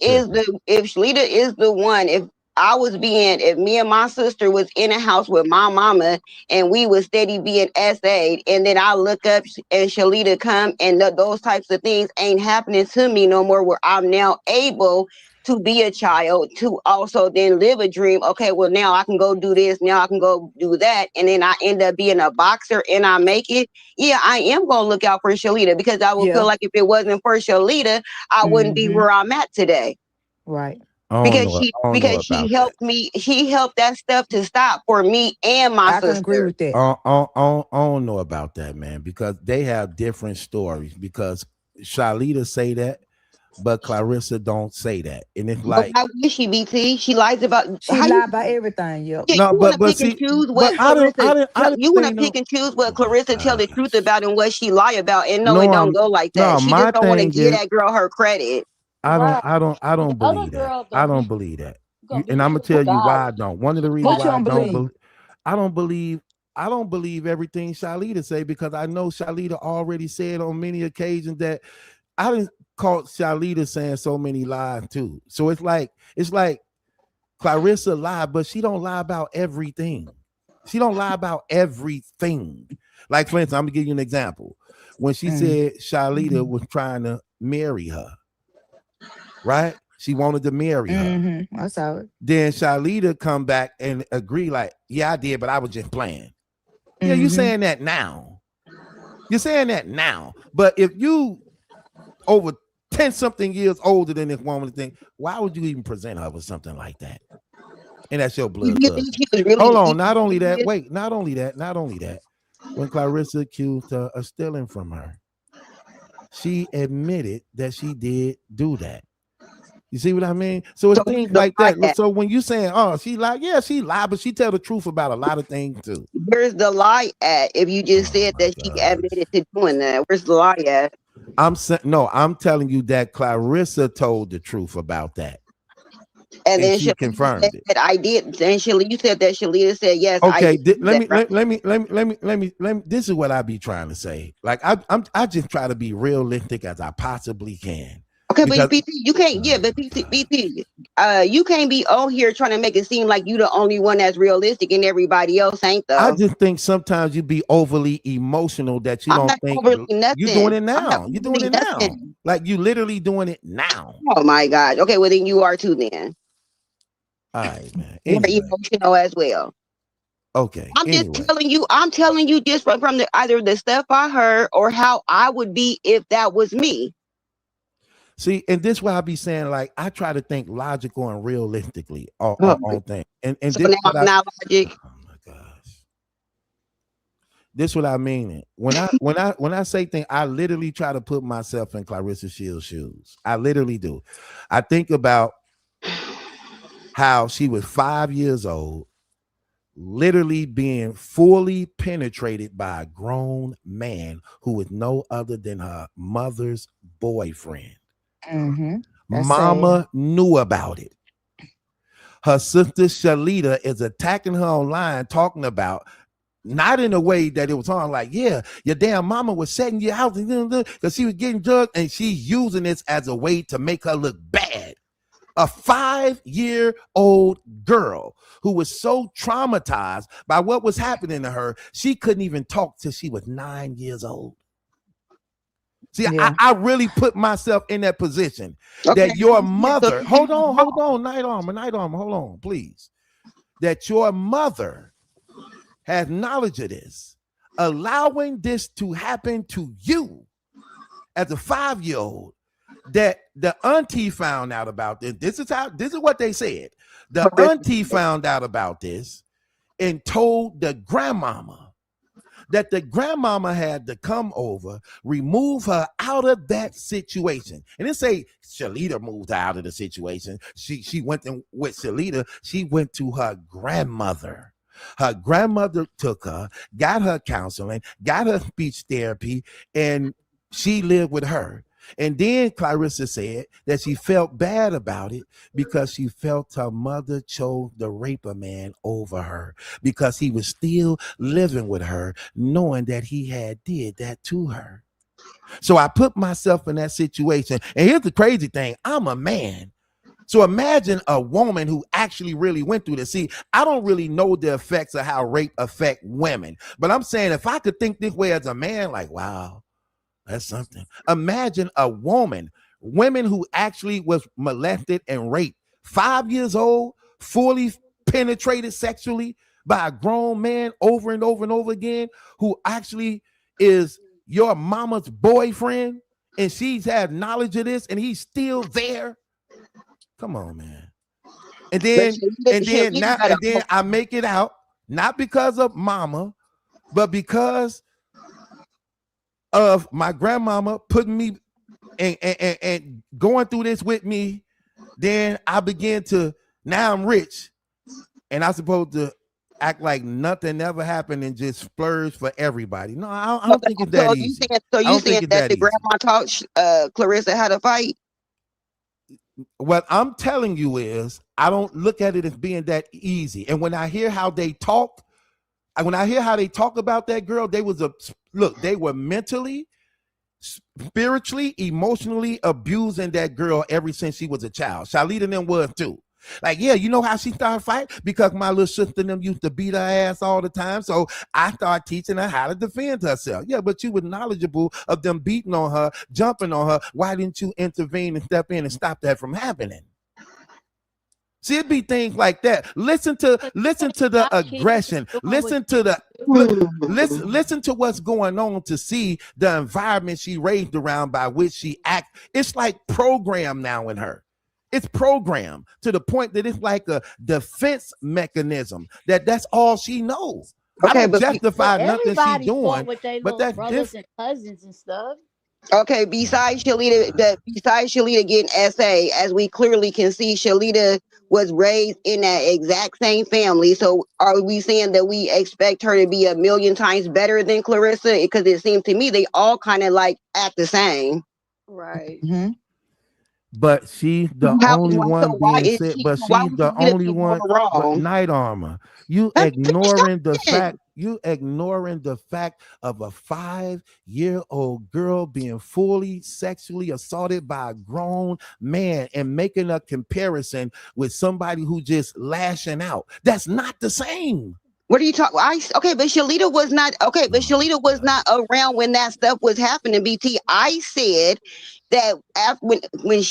S1: You tripping.
S6: If Shalita is the one, if me and my sister was in a house with my mama and we was steady being essayed, and then I look up and Shalita come and those types of things ain't happening to me no more, where I'm now able to be a child to also then live a dream. Okay, well now I can go do this, now I can go do that, and then I end up being a boxer and I make it. Yeah, I am gonna look out for Shalita because I would feel
S5: Yeah.
S6: like if it wasn't for Shalita, I wouldn't be
S5: Hmm.
S6: where I'm at today.
S5: Right.
S1: I don't know
S6: Because she
S1: about that.
S6: helped me, she helped that stuff to stop for me and my
S5: I can agree
S6: sister.
S5: with that.
S1: I don't know about that, man, because they have different stories. Because Shalita say that, but Claressa don't say that. And it's
S6: But
S1: like,
S6: why would she, BT? She lies about
S5: She
S6: how you.
S5: lied about everything. Yep.
S6: Yeah,
S1: no,
S6: you want to
S1: but
S6: pick and
S1: see,
S6: choose
S1: but
S6: what Clarissa
S1: I
S6: tell.
S1: didn't
S6: You want to
S1: say
S6: pick
S1: no.
S6: and choose what
S1: Oh my
S6: Clarissa tell the truth
S1: gosh.
S6: about and what she lie about. And no, it
S1: No,
S6: don't go like that.
S1: no,
S6: She just
S1: my
S6: don't want to
S1: thing
S6: give
S1: is
S6: that girl her credit.
S7: Right.
S1: I
S7: The
S1: don't
S7: other
S1: believe that.
S7: girl
S1: I
S7: gonna
S1: don't
S7: be
S1: believe that.
S7: gonna be
S1: And I'm gonna
S7: true to
S1: tell you why
S7: God.
S1: I don't. One of the reasons
S5: What
S7: Got
S5: you
S1: why
S5: don't believe?
S1: I don't believe everything Shalita say, because I know Shalita already said on many occasions that I didn't caught Shalita saying so many lies too. So it's like Claressa lied, but she don't lie about everything. She don't lie about everything. Like, for instance, I'm gonna give you an example. When she
S5: Mm.
S1: said Shalita was trying to marry her, right? She wanted to marry her.
S5: Mm-hmm. I saw it.
S1: Then Shalita come back and agree, like, yeah, I did, but I was just playing. Yeah, you
S5: Mm-hmm.
S1: saying that now. You're saying that now. But if you over 10 something years older than this woman, think, why would you even present her with something like that? And that's your
S6: You
S1: blood
S6: think
S1: cousin.
S6: she was really?
S1: Hold on. Not only that, wait, not only that. When Claressa accused her of stealing from her, she admitted that she did do that. You see what I mean? So it's
S6: So
S1: things
S6: the
S1: like
S6: lie
S1: that.
S6: at?
S1: So when you saying, oh, she lied, yeah, she lied, but she tell the truth about a lot of things too.
S6: Where's the lie at? If you just
S1: Oh
S6: said
S1: my
S6: that she
S1: gosh.
S6: admitted to doing that, where's the lie at?
S1: I'm telling you that Claressa told the truth about that.
S6: And
S1: And
S6: then
S1: she
S6: Shalita said
S1: confirmed it.
S6: that I did. And you said that Shalita said yes, I
S1: Okay,
S6: did do that, right?
S1: let me this is what I be trying to say. Like I just try to be realistic as I possibly can.
S6: Okay, but
S1: Because
S6: BT, you can't. Yeah,
S1: oh
S6: but
S1: my
S6: BT,
S1: gosh.
S6: you can't be on here trying to make it seem like you the only one that's realistic and everybody else ain't
S1: I
S6: though.
S1: just think sometimes you be overly emotional that you
S6: I'm
S1: don't
S6: not
S1: think
S6: overly
S1: you're doing
S6: nothing.
S1: it
S6: I'm not
S1: now. You're doing
S6: overly
S1: it now.
S6: nothing.
S1: Like you literally doing it now.
S6: Oh my gosh. Okay, well then you are too. Then
S1: All right, man.
S6: you're
S1: Anyway.
S6: emotional as well.
S1: Okay.
S6: I'm just
S1: Anyway.
S6: telling you. I'm telling you just from the either the stuff I heard or how I would be if that was me.
S1: See, and this why I be saying, like, I try to think logical and realistically
S6: Oh,
S1: on things. And
S6: so
S1: this
S6: now
S1: what
S6: I'm
S1: I
S6: not logic.
S1: oh my gosh. This what I mean. When I say things, I literally try to put myself in Claressa Shields' shoes. I literally do. I think about how she was 5 years old, literally being fully penetrated by a grown man who was no other than her mother's boyfriend.
S5: Mm-hmm. That's sad.
S1: Mama knew about it. Her sister Shalita is attacking her online, talking about not in a way that it was on, like, yeah, your damn mama was setting you out because she was getting drugged, and she's using this as a way to make her look bad. A 5-year-old girl who was so traumatized by what was happening to her, she couldn't even talk till she was 9 years old. See,
S5: Yeah.
S1: I really put myself in that position
S6: Okay.
S1: that your
S6: So
S1: mother, hold on, Night Armor, hold on, please. That your mother has knowledge of this, allowing this to happen to you as a 5-year-old, that the auntie found out about this. This is what they said. The auntie found out about this and told the grandmama, that the grandmama had to come over, remove her out of that situation. And it say Shalita moved out of the situation. She went in with Shalita. She went to her grandmother. Her grandmother took her, got her counseling, got her speech therapy, and she lived with her. And then Claressa said that she felt bad about it because she felt her mother chose the raper man over her because he was still living with her, knowing that he had did that to her. So I put myself in that situation. And here's the crazy thing. I'm a man. So imagine a woman who actually really went through this. See, I don't really know the effects of how rape affect women. But I'm saying if I could think this way as a man, like, wow, that's something. Imagine a women who actually was molested and raped, 5 years old, fully penetrated sexually by a grown man over and over and over again, who actually is your mama's boyfriend, and she's had knowledge of this, and he's still there. Come on, man. And
S6: But
S1: then
S6: Shalita got a
S1: I make it out, not because of mama, but because of my grandmama putting me and going through this with me, then I begin to, now I'm rich and I'm supposed to act like nothing ever happened and just splurge for everybody. No, I don't think it's that easy.
S6: So
S1: I
S6: you
S1: don't think
S6: saying
S1: it's
S6: that
S1: that
S6: the
S1: easy.
S6: grandma taught Clarissa how to fight?
S1: What I'm telling you is I don't look at it as being that easy. And when I hear how they talk, when I hear how they talk about that girl, they were mentally, spiritually, emotionally abusing that girl ever since she was a child. Shalita and them was too. Like, yeah, you know how she started fight? Because my little sister and them used to beat her ass all the time. So I started teaching her how to defend herself. Yeah, but you were knowledgeable of them beating on her, jumping on her. Why didn't you intervene and step in and stop that from happening? See, it be things like that. Listen to the
S7: Our kids
S1: aggression.
S7: doing what
S1: Listen to what's going on to see the environment she raised around by which she act. It's like programmed now in her. It's programmed to the point that it's like a defense mechanism. That's all she knows. I
S6: Okay,
S1: don't
S6: but
S1: justify nothing she
S7: everybody
S1: doing,
S7: fought with their
S1: but
S7: little
S1: that's
S7: brothers
S1: different.
S7: and cousins and stuff.
S6: okay, besides Shalita getting SA, as we clearly can see, Shalita was raised in that exact same family. So are we saying that we expect her to be a million times better than Clarissa? Because it seems to me they all kind of like act the same.
S7: Right.
S5: Mhm.
S1: But she's the
S6: How
S1: only one being said, but
S6: why
S1: she's
S6: would
S1: the
S6: Shalita
S1: only
S6: be more
S1: one. But
S6: wrong?
S1: Night Armor,
S6: Let me finish
S1: you ignoring the fact of a 5-year-old girl being fully sexually assaulted by a grown man and making a comparison with somebody who just lashing out. That's not the same.
S6: What are you talking? Okay, but Shalita was not okay. But
S1: Oh
S6: Shalita was
S1: God.
S6: not around when that stuff was happening. BT, I said that after, when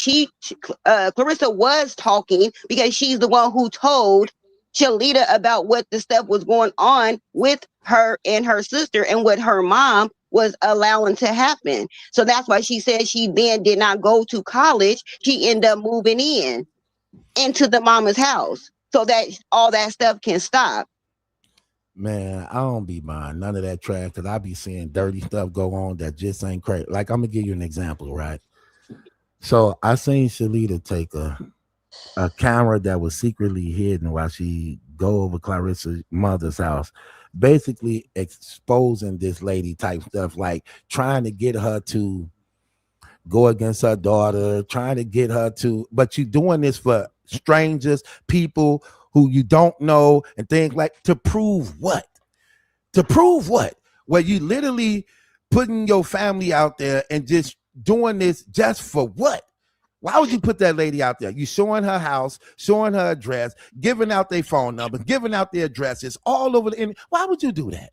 S6: Clarissa was talking because she's the one who told Shalita about what the stuff was going on with her and her sister and what her mom was allowing to happen. So that's why she said she then did not go to college. She ended up moving into the mama's house so that all that stuff can stop.
S1: Man, I don't be buying none of that trash because I be seeing dirty stuff go on that just ain't crazy. Like, I'm gonna give you an example, right? So I seen Shalita take a camera that was secretly hidden while she go over Clarissa's mother's house, basically exposing this lady type stuff, like trying to get her to go against her daughter, trying to get her to, but you doing this for strangers, people who you don't know, and things like, to prove what? To prove what? Well, you literally putting your family out there and just doing this just for what? Why would you put that lady out there? You showing her house, showing her address, giving out their phone numbers, giving out their addresses all over the internet. Why would you do that?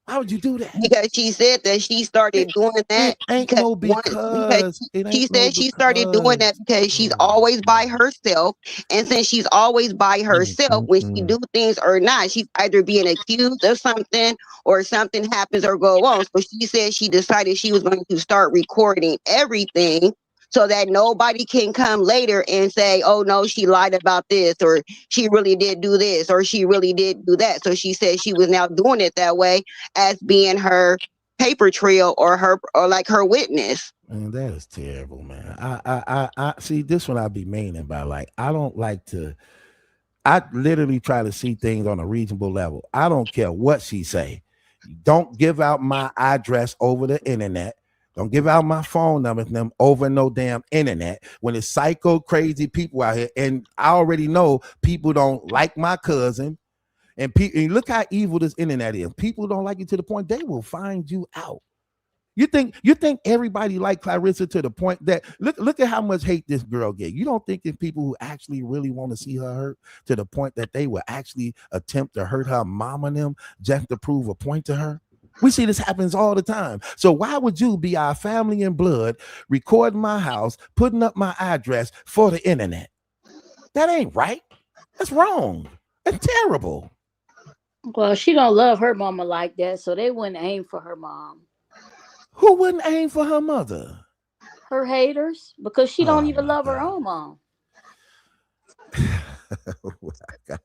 S1: Why would you do that?
S6: Because she said that she
S1: It,
S6: started doing that
S1: it ain't
S6: because
S1: no
S6: because
S1: because. It
S6: she
S1: ain't no
S6: said she started doing
S1: because.
S6: that because she's
S1: Oh my
S6: always by
S1: God.
S6: herself, and since she's always by
S1: Mm,
S6: herself,
S1: mm,
S6: when she
S1: mm.
S6: do things or not, she's either being accused of something or something happens or go on. So she said she decided she was going to start recording everything so that nobody can come later and say, oh no, she lied about this, or she really did do this, or she really did do that. So she said she was now doing it that way as being her paper trail or like her witness.
S1: Man, that is terrible, man. I see this one I be meaning by, like, I don't like to. I literally try to see things on a reasonable level. I don't care what she say. Don't give out my address over the internet. Don't give out my phone number to them over no damn internet when it's psycho crazy people out here. And I already know people don't like my cousin. And look how evil this internet is. People don't like you to the point they will find you out. You think everybody like Clarissa to the point that look at how much hate this girl get. You don't think it's people who actually really want to see her hurt to the point that they will actually attempt to hurt her mom and them just to prove a point to her? We see this happens all the time. So why would you be our family in blood, recording my house, putting up my address for the internet? That ain't right. That's wrong. That's terrible.
S7: Well, she don't love her mama like that, so they wouldn't aim for her mom.
S1: Who wouldn't aim for her mother?
S7: Her haters, because she don't
S1: Oh
S7: even
S1: my
S7: love her
S1: God.
S7: own mom.
S1: Oh my God.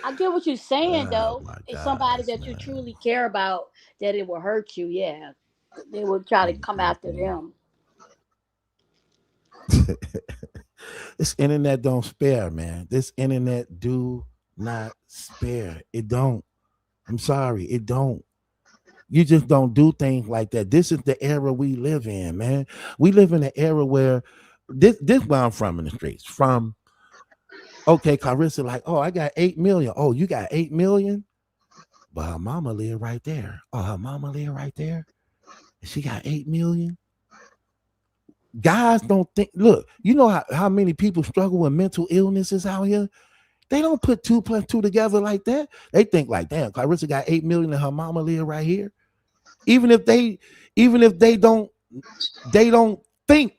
S7: I get what you're saying
S1: Oh
S7: though.
S1: my
S7: It's somebody
S1: gosh,
S7: that you
S1: man.
S7: truly care about that it will hurt you. Yeah. They will try to come after them.
S1: This internet don't spare, man. This internet do not spare. It don't. I'm sorry, it don't. You just don't do things like that. This is the era we live in, man. We live in an era where this where I'm from in the streets. From okay, Claressa, like, oh, I got 8 million. Oh, you got 8 million? But her mama live right there. Oh, her mama live right there. She got 8 million. Guys don't think, look, you know how many people struggle with mental illnesses out here? They don't put 2 + 2 together like that. They think like, damn, Claressa got 8 million and her mama live right here. Even if they don't think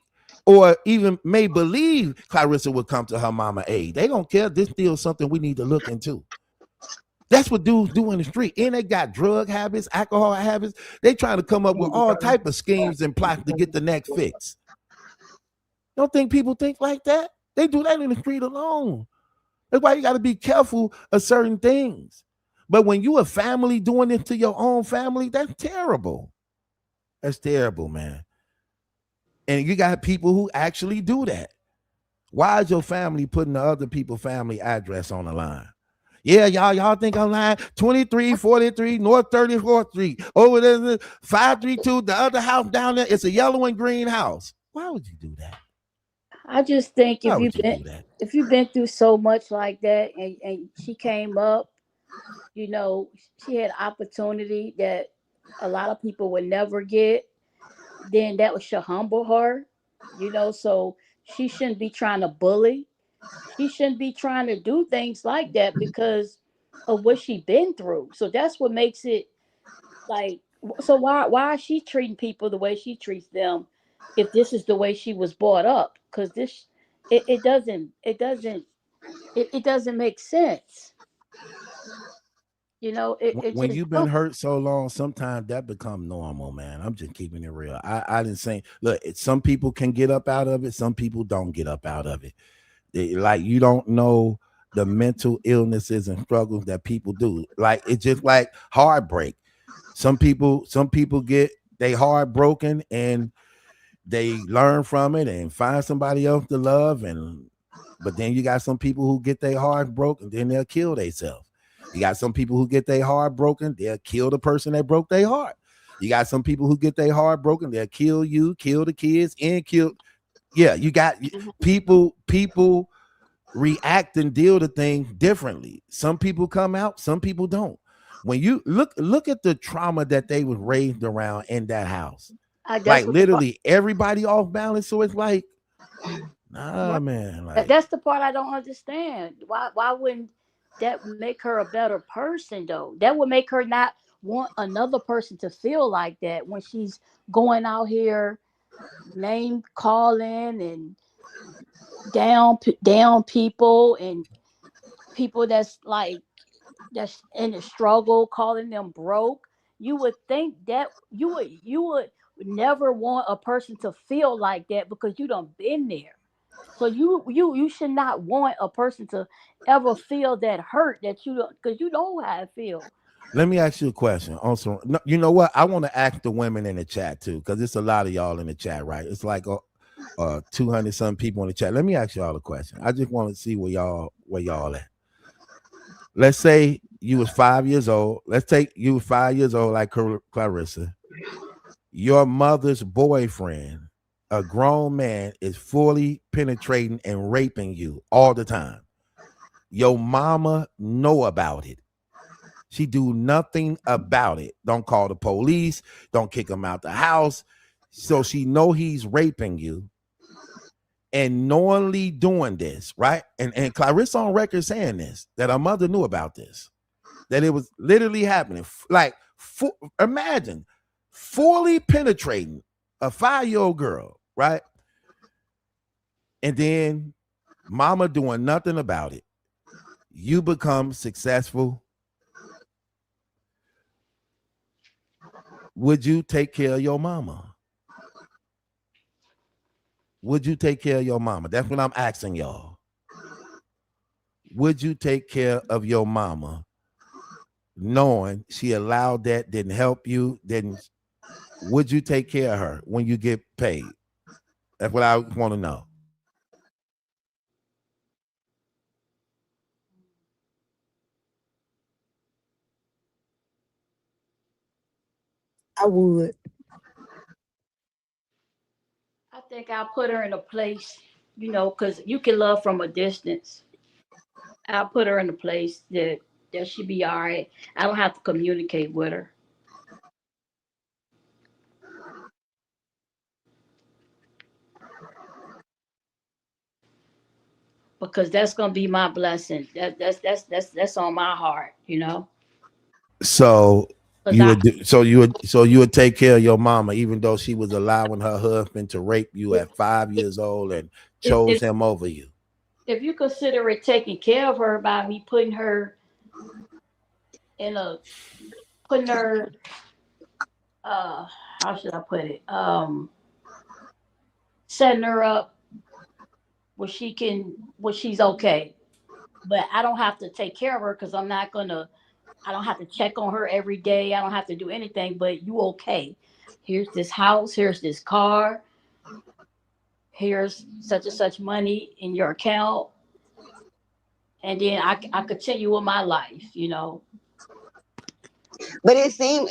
S1: or even may believe Claressa would come to her mama aid. They don't care. This still something we need to look into. That's what dudes do in the street. And they got drug habits, alcohol habits. They trying to come up with all type of schemes and plots to get the next fix. Don't think people think like that? They do that in the street alone. That's why you got to be careful of certain things. But when you a family doing this to your own family, that's terrible. That's terrible, man. And you got people who actually do that. Why is your family putting the other people's family address on the line? Yeah, y'all think I'm lying. 2343 North 34th Street. Over there, 532, the other house down there. It's a yellow and green house. Why would you do that?
S7: I just think
S1: Why would you do that?
S7: if you've been through so much like that, and she came up, you know, she had opportunity that a lot of people would never get, then that should humble her, you know. So she shouldn't be trying to bully. She shouldn't be trying to do things like that because of what she been through. So that's what makes it like. So why is she treating people the way she treats them if this is the way she was brought up? Because this it doesn't make sense. You know, it
S1: When
S7: just
S1: you've been
S7: don't.
S1: hurt so long, sometimes that become normal, man. I'm just keeping it real. I didn't say, look, some people can get up out of it. Some people don't get up out of it. Like you don't know the mental illnesses and struggles that people do. Like it's just like heartbreak. Some people get they heart broken and they learn from it and find somebody else to love. But then you got some people who get their heart broken, then they'll kill themselves. You got some people who get their heart broken, they'll kill the person that broke their heart. You got some people who get their heart broken, they'll kill you, kill the kids, and kill. Yeah, you got people react and deal to things differently. Some people come out, some people don't. When you look at the trauma that they was raised around in that house,
S7: That's
S1: like
S7: what
S1: literally everybody off balance. So it's like, nah,
S7: right.
S1: man. Like,
S7: That's the part I don't understand. Why wouldn't that make her a better person though? That would make her not want another person to feel like that when she's going out here name calling and down people and people that's in the struggle, calling them broke. You would think that you would never want a person to feel like that because you done been there. So you should not want a person to ever feel that hurt that you don't, because you know how it feel.
S1: let me ask you a question. Also, no, you know what? I want to ask the women in the chat too, because it's a lot of y'all in the chat, right? It's like 200 some people in the chat. Let me ask y'all a question. I just want to see where y'all at. Let's say you was 5 years old. Let's take you 5 years old, like Claressa. Your mother's boyfriend, a grown man, is fully penetrating and raping you all the time. Your mama know about it. She do nothing about it. Don't call the police. Don't kick him out the house. So she know he's raping you and knowingly doing this, right? And Claressa on record saying this, that her mother knew about this, that it was literally happening. Like, imagine fully penetrating a 5-year-old girl, right? And then mama doing nothing about it. You become successful. Would you take care of your mama? Would you take care of your mama? That's what I'm asking y'all. Would you take care of your mama knowing she allowed that, didn't help you, didn't would you take care of her when you get paid? That's what I want to know.
S5: I would.
S7: I think I'll put her in a place, because you can love from a distance. I'll put her in a place that she be all right. I don't have to communicate with her because that's gonna be my blessing. That's on my heart.
S1: So
S7: Because
S1: you
S7: I
S1: would do, so you would take care of your mama even though she was allowing her husband to rape you
S7: if
S1: at 5 years old and
S7: if
S1: chose
S7: if,
S1: him over you.
S7: if you consider it taking care of her by me putting her in a putting her how should I put it setting her up where she's okay, but I don't have to take care of her because I don't have to check on her every day. I don't have to do anything. But you okay? Here's this house. Here's this car. Here's such and such money in your account, and then I continue with my life.
S6: But it seemed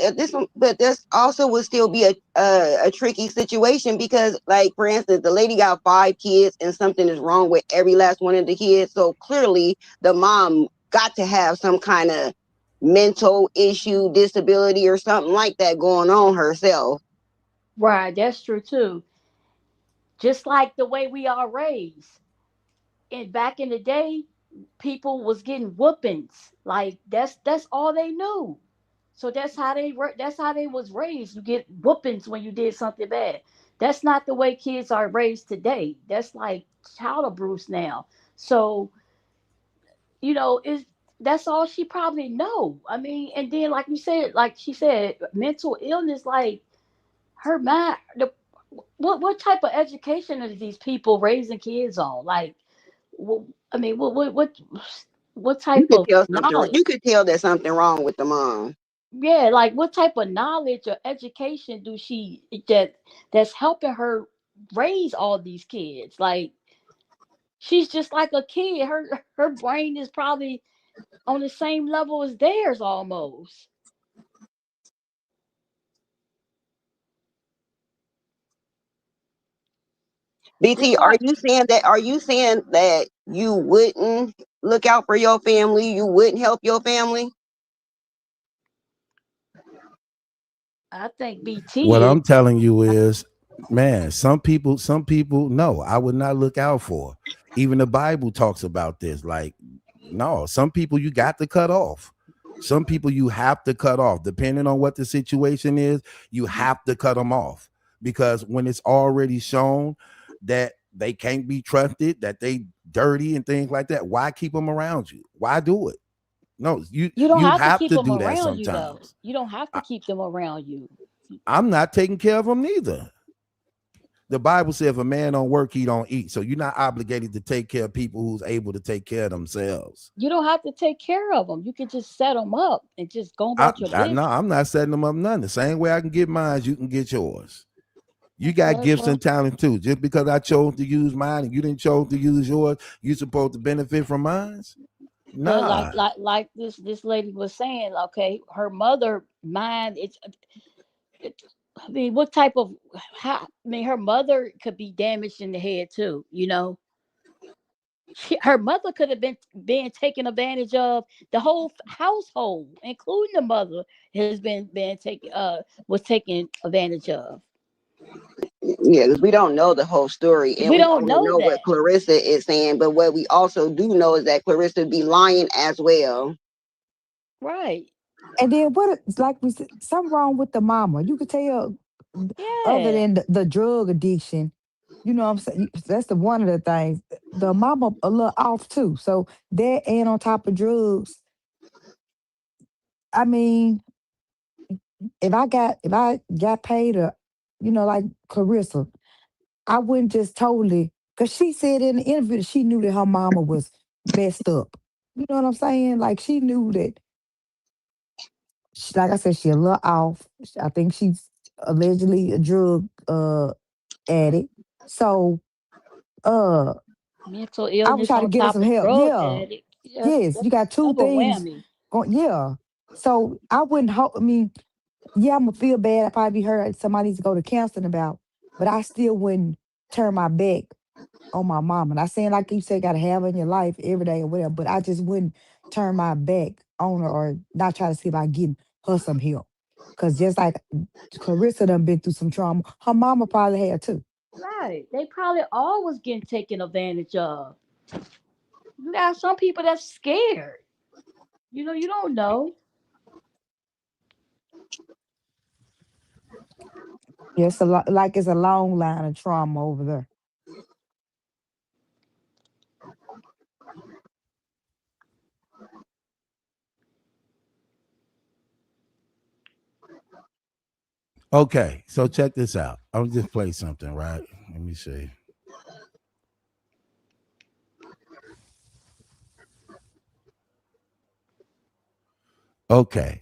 S6: but this also would still be a tricky situation because, like for instance, the lady got 5 kids and something is wrong with every last one of the kids. So clearly, the mom got to have some kind of mental issue, disability, or something like that going on herself.
S7: Right, that's true too. Just like the way we are raised. And back in the day, people was getting whoopings. Like that's all they knew. So that's how they was raised. You get whoopings when you did something bad. That's not the way kids are raised today. That's like child abuse now. So is that's all she probably know. I mean, and then like she said, mental illness. Like her mind. What type of education are these people raising kids on? Like, I mean, what
S6: You
S7: type
S6: could
S7: of
S6: tell something.
S7: knowledge?
S6: You could tell there's something wrong with the mom.
S7: Yeah, like what type of knowledge or education do that's helping her raise all these kids? Like she's just like a kid. Her brain is probably on the same level as theirs almost. It's
S6: BT, are
S7: like
S6: you saying that? Are you saying that you wouldn't look out for your family? You wouldn't help your family?
S7: I think
S1: What
S7: BT is
S1: I'm telling you is, man, some people, no, I would not look out for. Even the Bible talks about this. Like, no, some people you got to cut off. Some people you have to cut off, depending on what the situation is. You have to cut them off because when it's already shown that they can't be trusted, that they dirty and things like that, why keep them around you? Why do it? No, you
S7: you don't
S1: you
S7: have to
S1: have
S7: keep
S1: to
S7: them
S1: do that
S7: around you though.
S1: sometimes.
S7: You don't have to
S1: I,
S7: keep them around you.
S1: I'm not taking care of them neither. The Bible says if a man don't work, he don't eat. So you're not obligated to take care of people who's able to take care of themselves.
S7: You don't have to take care of them. You can just set them up and just go
S1: I,
S7: about your
S1: I no,
S7: business.
S1: I'm not setting them up none. The same way I can get mine, you can get yours. You got
S7: Well,
S1: gifts
S7: well,
S1: and talent too. Just because I chose to use mine and you didn't chose to use yours, you supposed to benefit from mine?
S7: but like
S1: Nah.
S7: like like this lady was saying, okay, her mother mind it, I mean, what type of how? I mean, her mother could be damaged in the head too. Her mother could have been being taken advantage of. The whole household, including the mother, has been taken was taken advantage of.
S6: Yeah, because we don't know the whole story, and
S7: We
S6: we
S7: don't
S6: only
S7: know
S6: know what
S7: that,
S6: Clarissa is saying. But what we also do know is that Clarissa be lying as well.
S7: right?
S5: And then like we said, something wrong with the mama. You could tell other
S7: Yeah,
S5: than the drug addiction. You know what I'm saying? That's the one of the things. The mama a little off too. So that and on top of drugs, I mean, if I got paid like Clarissa, I wouldn't just totally because she said in the interview that she knew that her mama was messed up. You know what I'm saying? Like she knew that like I said, she a little off. I think she's allegedly a drug addict. So
S7: Mental
S5: I was
S7: illness
S5: trying to
S7: on
S5: get her
S7: top
S5: some
S7: of
S5: help.
S7: drug
S5: Yeah.
S7: addict. Yeah,
S5: Yes.
S7: that's
S5: You got two
S7: double
S5: things
S7: whammy.
S5: going. Yeah. So I wouldn't hope. I mean, yeah, I'm gonna feel bad. I probably heard somebody needs to go to counseling about, but I still wouldn't turn my back on my mama. Not saying like you said, gotta have her in your life every day or whatever, but I just wouldn't turn my back on her or not try to see about getting her some help. Cause just like Clarissa done been through some trauma, her mama probably had too.
S7: Right. They probably always getting taken advantage of. You got some people that's scared. You don't know.
S5: Yeah, it's a lot like it's a long line of trauma over there.
S1: Okay, so check this out. I'll just play something, right? Let me see. Okay,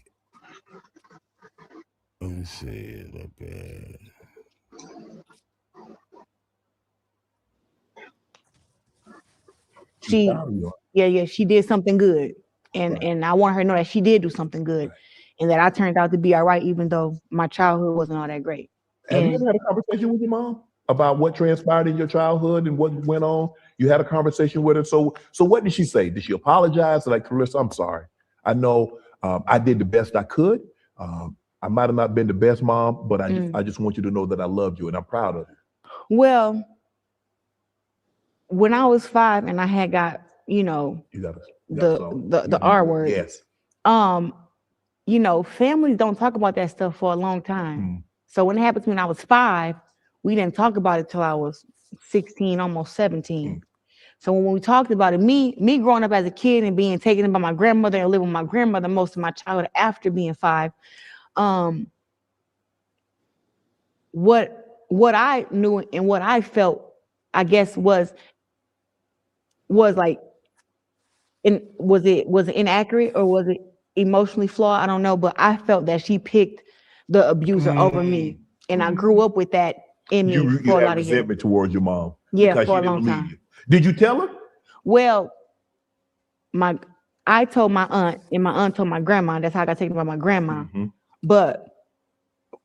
S1: let me see a little bit.
S8: She, yeah, she did something good, and I want her to know that she did do something good, and that I turned out to be all right, even though my childhood wasn't all that great.
S9: Have you
S8: And
S9: ever had a conversation with your mom about what transpired in your childhood and what went on? You had a conversation with her. So what did she say? Did she apologize? Like, Clarissa, I'm sorry. I know I did the best I could. I might have not been the best mom, but I just want you to know that I loved you and I'm proud of you.
S8: well, when I was 5 and I had got,
S9: You got
S8: the
S9: some.
S8: the R word,
S9: Yes.
S8: um, families don't talk about that stuff for a long time.
S9: Mm.
S8: So when it happened to me when I was 5, we didn't talk about it till I was 16, almost 17. So when we talked about it, me growing up as a kid and being taken in by my grandmother and living with my grandmother most of my childhood after being 5, um, what I knew and what I felt, I guess was like, was it inaccurate or was it emotionally flawed? I don't know, but I felt that she picked the abuser over me, and I grew up with that in me
S9: You
S8: for a
S9: had
S8: lot of years.
S9: resentment towards your mom
S8: Yeah,
S9: because
S8: for
S9: she
S8: a
S9: didn't
S8: long
S9: believe
S8: time.
S9: you. Did you tell her?
S8: Well, my I told my aunt, and my aunt told my grandma. That's how I got taken by my grandma. But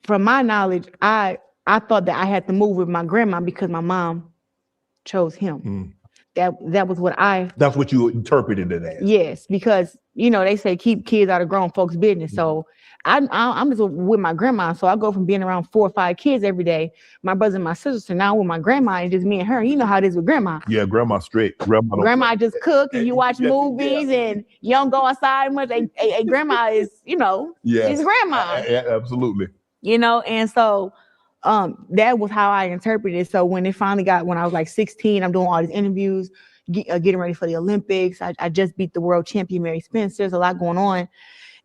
S8: from my knowledge, I thought that I had to move with my grandma because my mom chose him. That was what I.
S9: That's what you interpreted it as.
S8: Yes, because they say keep kids out of grown folks' business. So I'm just with my grandma. So I go from being around 4 or 5 kids every day, my brothers and my sisters, to now with my grandma and just me and her. You know how it is with grandma.
S9: Yeah, grandma's strict.
S8: Grandma just cook and you watch movies and you don't go outside much. A grandma is,
S9: yes,
S8: is grandma.
S9: Absolutely.
S8: And so that was how I interpreted it. So when I was like 16, I'm doing all these interviews, getting ready for the Olympics. I just beat the world champion Mary Spencer. There's a lot going on,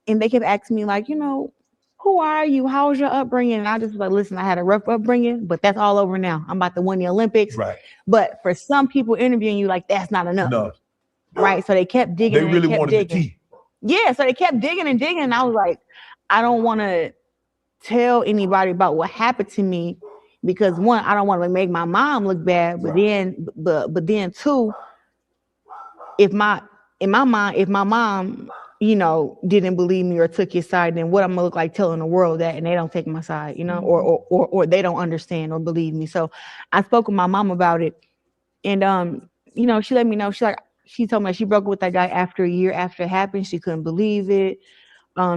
S8: and they kept asking me like, who are you? How was your upbringing? And I just was like, listen, I had a rough upbringing, but that's all over now. I'm about to win the Olympics.
S9: Right.
S8: But for some people interviewing you, like, that's not enough.
S9: No.
S8: Right. So they kept digging.
S9: They really wanted
S8: digging.
S9: the tea.
S8: Yeah. So they kept digging and digging. And I was like, I don't want to tell anybody about what happened to me because, one, I don't want to make my mom look bad. But then two, if my mom didn't believe me or took his side, then what I'm gonna look like telling the world that, and they don't take my side, or they don't understand or believe me. So I spoke with my mom about it, and she let me know. She told me she broke up with that guy after a year after it happened. She couldn't believe it.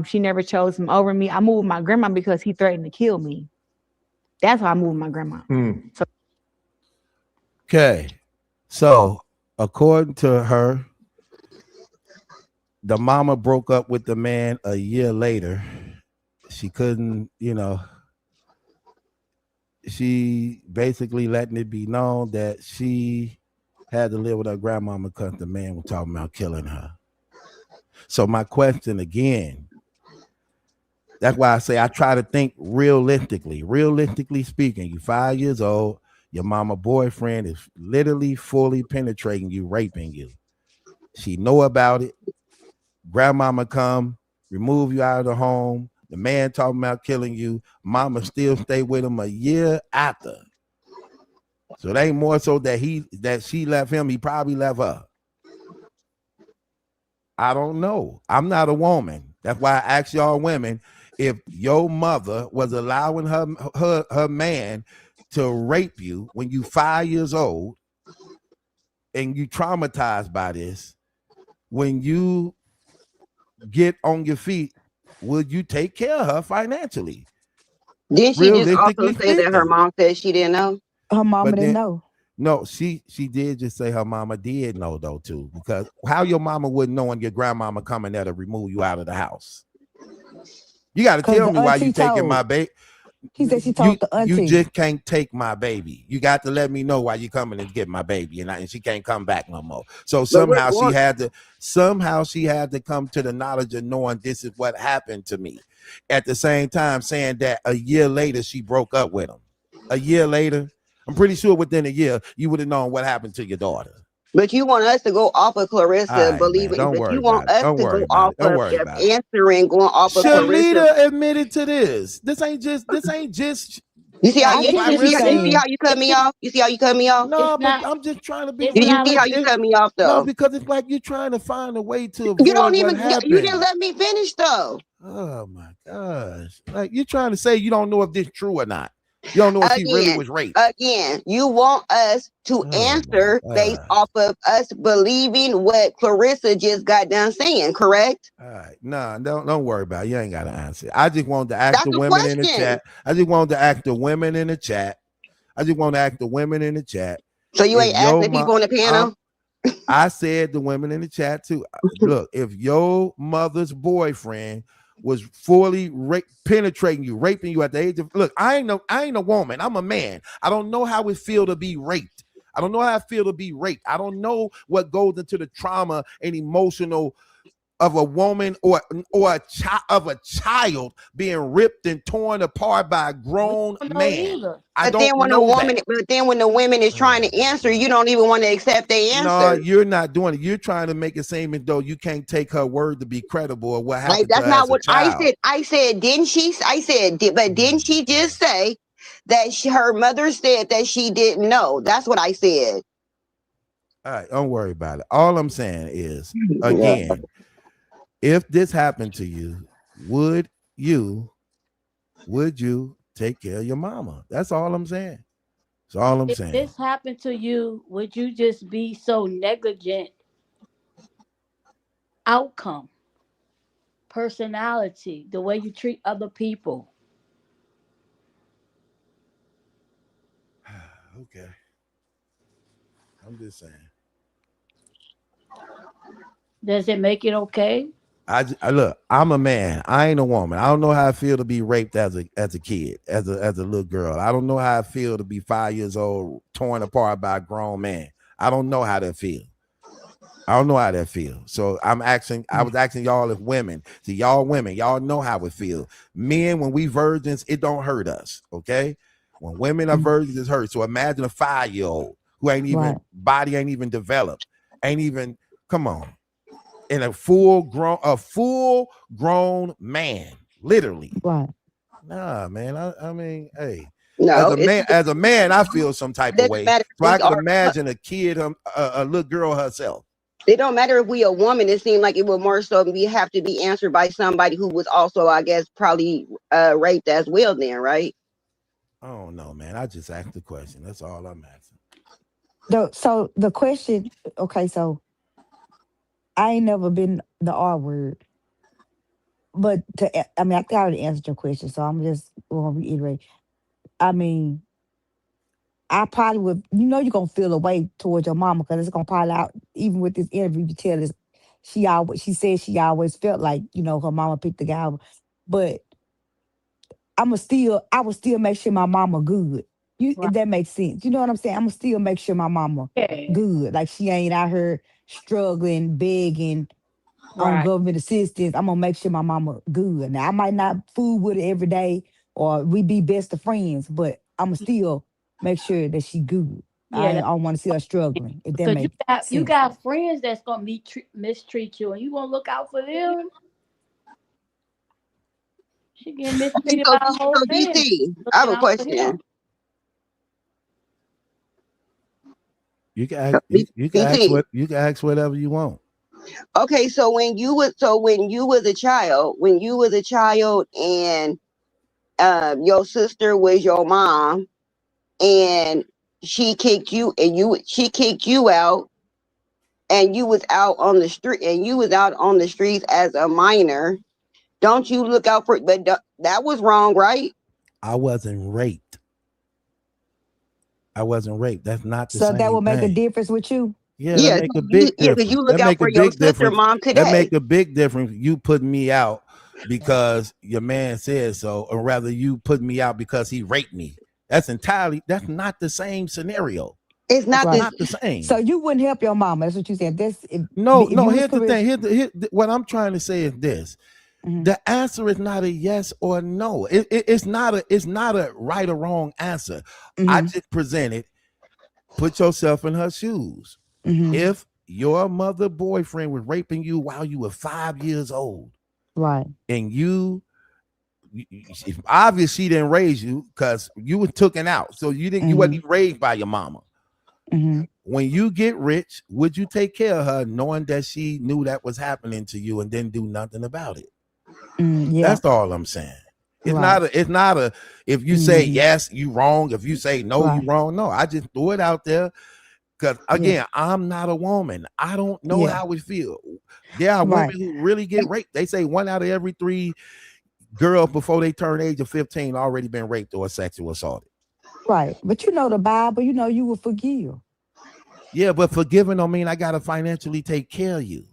S8: She never chose him over me. I moved with my grandma because he threatened to kill me. That's why I moved with my grandma. So,
S1: Okay, so according to her, the mama broke up with the man a year later. She couldn't, she basically letting it be known that she had to live with her grandmama because the man was talking about killing her. So my question again, that's why I say I try to think realistically. Realistically speaking, you're 5 years old, your mama boyfriend is literally fully penetrating you, raping you. She know about it. Grandmama come, remove you out of the home, The man talking about killing you. Mama still stay with him a year after. So it ain't more so that she left him. He probably left her. I don't know. I'm not a woman. That's why I ask y'all women, if your mother was allowing her man to rape you when you 5 years old and you traumatized by this, when you get on your feet, would you take care of her financially?
S6: Didn't she just also
S1: Realistically
S6: say that her
S1: speaking.
S6: mom said she didn't know?
S5: Her mama
S1: But
S5: didn't
S1: then
S5: know.
S1: no, she did just say her mama did know though too. Because how your mama wouldn't know when your grandmama coming there to remove you out of the house? You got to
S5: Cause
S1: tell
S5: the
S1: me why you
S5: auntie
S1: taking my
S5: told.
S1: baby.
S5: She said she
S1: You
S5: told the
S1: you
S5: auntie.
S1: just can't take my baby. You got to let me know why you coming and get my baby, and she can't come back no more. So
S6: But we're
S1: somehow
S6: going.
S1: she had to come to the knowledge of knowing this is what happened to me. At the same time, saying that a year later she broke up with him. A year later, I'm pretty sure within a year you would have known what happened to your daughter.
S6: But you want us to go off of
S1: All
S6: Clarissa
S1: right, man.
S6: believing,
S1: Don't
S6: but
S1: worry
S6: you want
S1: about it.
S6: us
S1: Don't
S6: to
S1: worry
S6: go
S1: about
S6: off
S1: it. Don't
S6: of
S1: worry about it.
S6: answering, going off of Clarissa.
S1: Shalita admitted to this. This ain't just
S6: You see how
S5: I
S6: you,
S5: get
S6: you
S5: what you're
S6: see how you see
S1: Clarissa.
S5: saying.
S6: how you cut
S7: It's
S6: me
S7: not.
S6: off? You see how you cut me off?
S1: No,
S7: It's
S1: but
S7: not.
S1: I'm just trying to be
S7: It's
S6: Do you
S7: not.
S6: see
S1: realistic.
S6: how you cut me off
S1: No,
S6: though?
S1: because it's like you're trying to find a way to
S6: You
S1: avoid
S6: don't
S1: what
S6: even you didn't
S1: happened.
S6: let me finish though.
S1: Oh my gosh. Like you're trying to say you don't know if this true or not. You don't know if she really
S6: Again,
S1: was raped.
S6: again, you want us to
S1: Oh my
S6: answer based
S1: gosh.
S6: off of us believing what Clarissa just got done saying, correct?
S1: All right. Nah, don't worry about it. You ain't gotta answer. I just wanted to ask
S6: That's
S1: the
S6: the
S1: women in the
S6: question.
S1: chat. I just wanted to ask the women in the chat. I just want to ask the women in the chat.
S6: So you
S1: If
S6: ain't
S1: your
S6: asking the
S1: mom
S6: people on the panel?
S1: I said the women in the chat too. Look, if your mother's boyfriend was fully penetrating you, raping you at the age of I ain't a woman. I'm a man. I don't know how it feel to be raped. I don't know how I feel to be raped. I don't know what goes into the trauma and emotional of a woman or a child being ripped and torn apart by a
S7: We
S1: grown
S7: don't know
S1: man.
S7: either.
S1: I don't know that.
S6: But then when the woman is trying
S1: Oh
S6: to
S1: my
S6: answer,
S1: God.
S6: you don't even want to accept their
S1: No,
S6: answer.
S1: you're not doing it. You're trying to make it seem as though you can't take her word to be credible or what
S6: Like
S1: happened to
S6: that's
S1: her
S6: not
S1: as a
S6: what I
S1: child.
S6: said. I said, didn't she? I said, but
S1: Oh
S6: didn't
S1: my
S6: she
S1: God.
S6: just say that her mother said that she didn't know? That's what I said.
S1: All right, don't worry about it. All I'm saying is,
S6: Yeah.
S1: again, if this happened to you, would you take care of your mama? That's all I'm saying. That's all I'm
S7: If
S1: saying.
S7: this happened to you, would you just be so negligent? Outcome, personality, the way you treat other people.
S1: Okay. I'm just saying.
S7: Does it make it okay?
S1: Look. I'm a man. I ain't a woman. I don't know how I feel to be raped as a kid, as a little girl. I don't know how I feel to be 5 years old, torn apart by a grown man. I don't know how that feels. I don't know how that feels. So I was asking y'all if women, see y'all women, y'all know how it feels. Men, when we virgins, it don't hurt us. Okay. When women are virgins, it hurts. So imagine a 5-year-old who
S5: Right,
S1: body ain't even developed, ain't even, come on. And a full grown man, literally.
S5: right.
S1: Nah, man. I mean, hey,
S6: No, it's
S1: as a man, I feel some type
S6: it
S1: of
S6: doesn't
S1: way.
S6: matter if
S1: So I
S6: we
S1: could
S6: are.
S1: imagine a kid, a little girl herself.
S6: It don't matter if we a woman. It seemed like it would more so we have to be answered by somebody who was also, I guess, probably raped as well. Then, right?
S1: I don't know, man. I just asked the question. That's all I'm asking.
S5: So the question, okay, so I ain't never been the R word, but I mean, I think I already answered your question, so I'm just gonna reiterate. I mean, I probably would, you're gonna feel a way towards your mama because it's gonna probably out, even with this interview, you tell us she said she always felt like, her mama picked the guy, but I would still make sure my mama good.
S7: Right.
S5: If that makes sense. You know what I'm saying? I'm gonna still make sure my mama
S7: Yeah.
S5: good. Like she ain't out here struggling, begging on
S7: Right.
S5: government assistance. I'm gonna make sure my mama good. Now I might not fool with her every day or we be best of friends, but I'ma still make sure that she good.
S7: Yeah.
S5: I don't want to see her struggling, if that
S7: Because
S5: makes
S7: you
S5: sense.
S7: got friends that's gonna mistreat you, and you gonna look out for them. She getting
S6: Okay,
S7: mistreated
S6: so
S7: by a whole family.
S6: DC, I have
S7: Looking
S6: a
S7: out for him.
S6: question.
S1: You can
S6: So,
S1: ask,
S6: DC.
S1: you can ask whatever you want.
S6: Okay, so when you was a child and your sister was your mom and she kicked you out and you was out on the street and you was out on the streets as a minor, don't you look out for but that was wrong, right?
S1: I wasn't raped. I wasn't raped. That's not the
S5: So that
S1: same
S5: will make a
S1: thing.
S5: difference with you.
S1: Yeah, that
S6: Yeah,
S1: make a
S6: you,
S1: big
S6: yeah, because
S1: difference.
S6: you look
S1: That
S6: out
S1: make a
S6: for your
S1: big
S6: sister
S1: difference.
S6: mom
S1: That
S6: today.
S1: make a big difference. You put me out because your man said so, or rather, you put me out because he raped me. That's not the same scenario.
S6: It's
S1: That's
S6: not
S5: Right.
S6: this.
S1: not the
S5: So
S1: same.
S5: you wouldn't help your mama. That's what you said.
S1: No,
S5: If
S1: no.
S5: you was
S1: Here's the thing.
S5: Clarissa.
S1: What I'm trying to say is this:
S5: Mhm.
S1: the answer is not a yes or no. It's not a right or wrong answer. I
S5: Mhm.
S1: just presented. Put yourself in her shoes.
S5: Mhm.
S1: If your mother boyfriend was raping you while you were 5 years old,
S5: Right.
S1: and obviously she didn't raise you because you were taken out, so you wasn't
S5: Mhm.
S1: even raised by your mama.
S5: Mhm.
S1: When you get rich, would you take care of her knowing that she knew that was happening to you and didn't do nothing about it?
S5: Yeah.
S1: That's all I'm saying. It's
S5: Right.
S1: not a. It's not a. If you say
S5: Mhm.
S1: yes, you wrong. If you say no, you
S5: Right.
S1: wrong. No, I just threw it out there because
S5: Yeah.
S1: again, I'm not a woman. I don't know
S5: Yeah.
S1: how it feels. There are women
S5: Right.
S1: who really get raped. They say 1 out of every 3 girls before they turn age of 15 already been raped or sexual assaulted.
S5: Right. But you know the Bible. You know you will forgive.
S1: Yeah, but forgiving don't mean I gotta financially take care of you.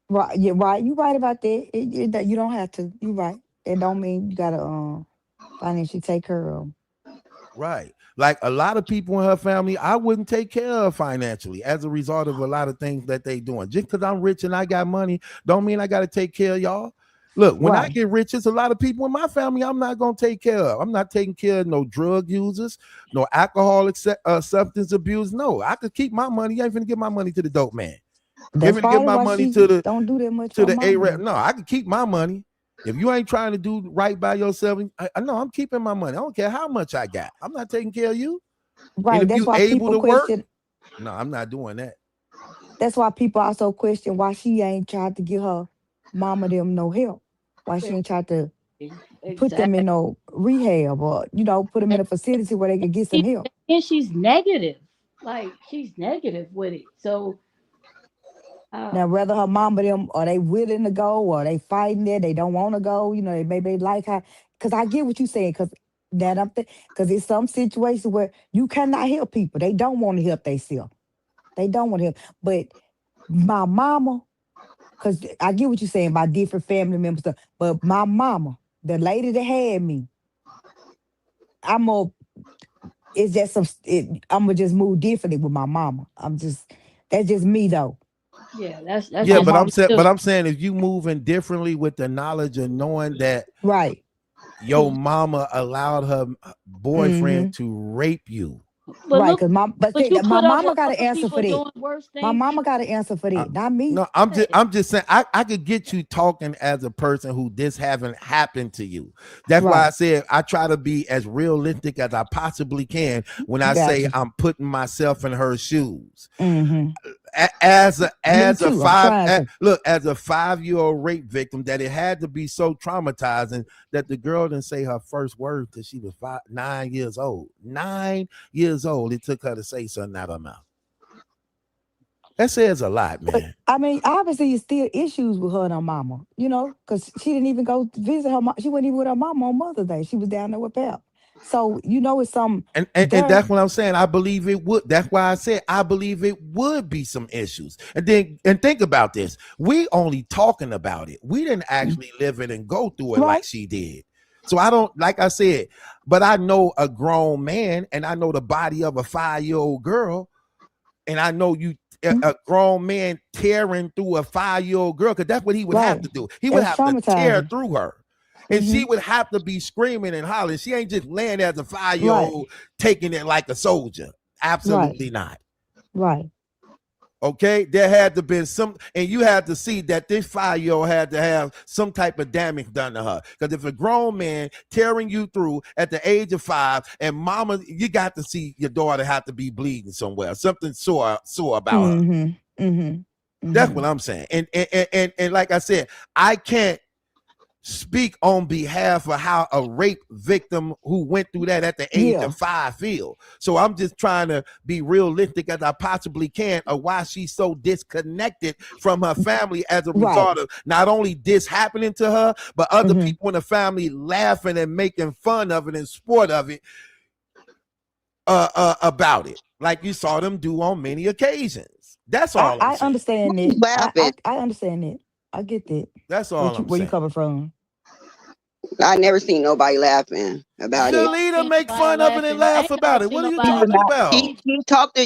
S5: Right. Yeah. Right. You right about that. That you don't have to. You right. That don't mean you gotta financially take care of 'em.
S1: Right. Like a lot of people in her family, I wouldn't take care of financially as a result of a lot of things that they doing. Just because I'm rich and I got money, don't mean I got to take care of y'all. Look, when I
S5: Right.
S1: get rich, it's a lot of people in my family I'm not gonna take care of. I'm not taking care of no drug users, no alcoholic substance abuse. No, I could keep my money. I ain't finna give my money to the dope man. Give
S5: That's
S1: me to give
S5: probably
S1: my
S5: why
S1: money
S5: she don't do that much
S1: to
S5: for her
S1: the
S5: mama
S1: A-Rap.
S5: then.
S1: No, I can keep my money. If you ain't trying to do right by yourself, I know I'm keeping my money. I don't care how much I got. I'm not taking care of you. And
S5: Right.
S1: if
S5: That's
S1: you
S5: why
S1: able
S5: people
S1: to work,
S5: question.
S1: no, I'm not doing that.
S5: That's why people also question why she ain't tried to give her mama them no help. Why she ain't tried to put them
S7: Exactly.
S5: in no rehab or put them in a facility where they could get some help.
S7: And she's negative. Like she's negative with it. So uh
S5: Now, whether her mama them are they willing to go or they fighting it, they don't want to go. They maybe they like her. Cause I get what you saying. Cause cause it's some situations where you cannot help people. They don't want to help themselves. They don't want to help. But my mama, cause I get what you're saying about different family members. But my mama, the lady that had me, I'm a. It's just I'm gonna just move differently with my mama. That's just me though.
S7: yeah, that's
S1: Yeah,
S5: My
S7: just
S1: but
S5: mom,
S1: I'm saying if you moving differently with the knowledge of knowing that
S5: right?
S1: your mama allowed her boyfriend
S5: Mm-hmm.
S1: to rape you.
S7: but
S5: Right,
S7: look,
S5: cause but
S7: but
S5: see,
S7: you
S5: my
S7: put up
S5: mama
S7: with
S5: got to
S7: other
S5: answer for
S7: people
S5: that.
S7: doing worse
S5: My
S7: things.
S5: mama got to answer for
S1: Uh,
S5: that, not me.
S1: no, I'm just saying I could get you talking as a person who this haven't happened to you. That's why I
S5: Right,
S1: said I try to be as realistic as I possibly can when I say
S5: gotcha.
S1: I'm putting myself in her shoes.
S5: Mm-hmm.
S1: As a
S5: Me
S1: as a
S5: too. I'm
S1: five
S5: trying to.
S1: look, as a 5-year-old rape victim, that it had to be so traumatizing that the girl didn't say her first words till she was 9 years old. 9 years old, it took her to say something out of her mouth. That says a lot,
S5: But
S1: man.
S5: I mean, obviously, it's still issues with her and her mama. Because she didn't even go to visit her mom. She wasn't even with her mama on Mother's Day. She was down there with Pap. So it's some
S1: And
S5: there.
S1: that's what I'm saying. I believe it would. That's why I said I believe it would be some issues. And think about this. We only talking about it. We didn't
S5: Mm,
S1: actually live it and go through it like
S5: right,
S1: she did. So I don't, like I said, but I know a grown man and I know the body of a 5-year-old girl, and I know you
S5: mm,
S1: a grown man tearing through a 5-year-old girl, because that's what he would have
S5: right.
S1: to do. He would
S5: That's
S1: have to tear
S5: traumatizing.
S1: through her. And
S5: Mm-hmm.
S1: she would have to be screaming and hollering. She ain't just laying there as a 5-year-old
S5: Right,
S1: taking it like a soldier.
S5: right,
S1: Absolutely not.
S5: right.
S1: Okay, there had to been some, and you had to see that this 5-year-old had to have some type of damage done to her. Because if a grown man tearing you through at the age of 5, and mama, you got to see your daughter have to be bleeding somewhere, something sore about her.
S5: Mm-hmm. Mm-hmm.
S1: That's
S5: Mm-hmm.
S1: what I'm saying. And like I said, I can't speak on behalf of how a rape victim who went through that at the age
S5: Yeah.
S1: of 5 feel. So I'm just trying to be realistic as I possibly can of why she's so disconnected from her family as a
S5: Right.
S1: result of not only this happening to her, but other
S5: Mm-hmm.
S1: people in the family laughing and making fun of it and sport of it about it, like you saw them do on many occasions. That's all I'm
S5: I
S1: saying.
S5: understand it.
S6: Laughing.
S5: I understand it. I get that.
S1: That's all I'm
S5: Where you
S1: saying.
S5: coming from?
S6: I never seen nobody laughing about it.
S1: Shalita
S7: Seen
S1: make
S7: nobody
S1: fun of it and
S7: laughing. I
S1: laugh
S7: ain't never
S1: about it.
S7: seen
S1: What are you
S7: nobody
S1: talking
S7: laughing.
S1: about?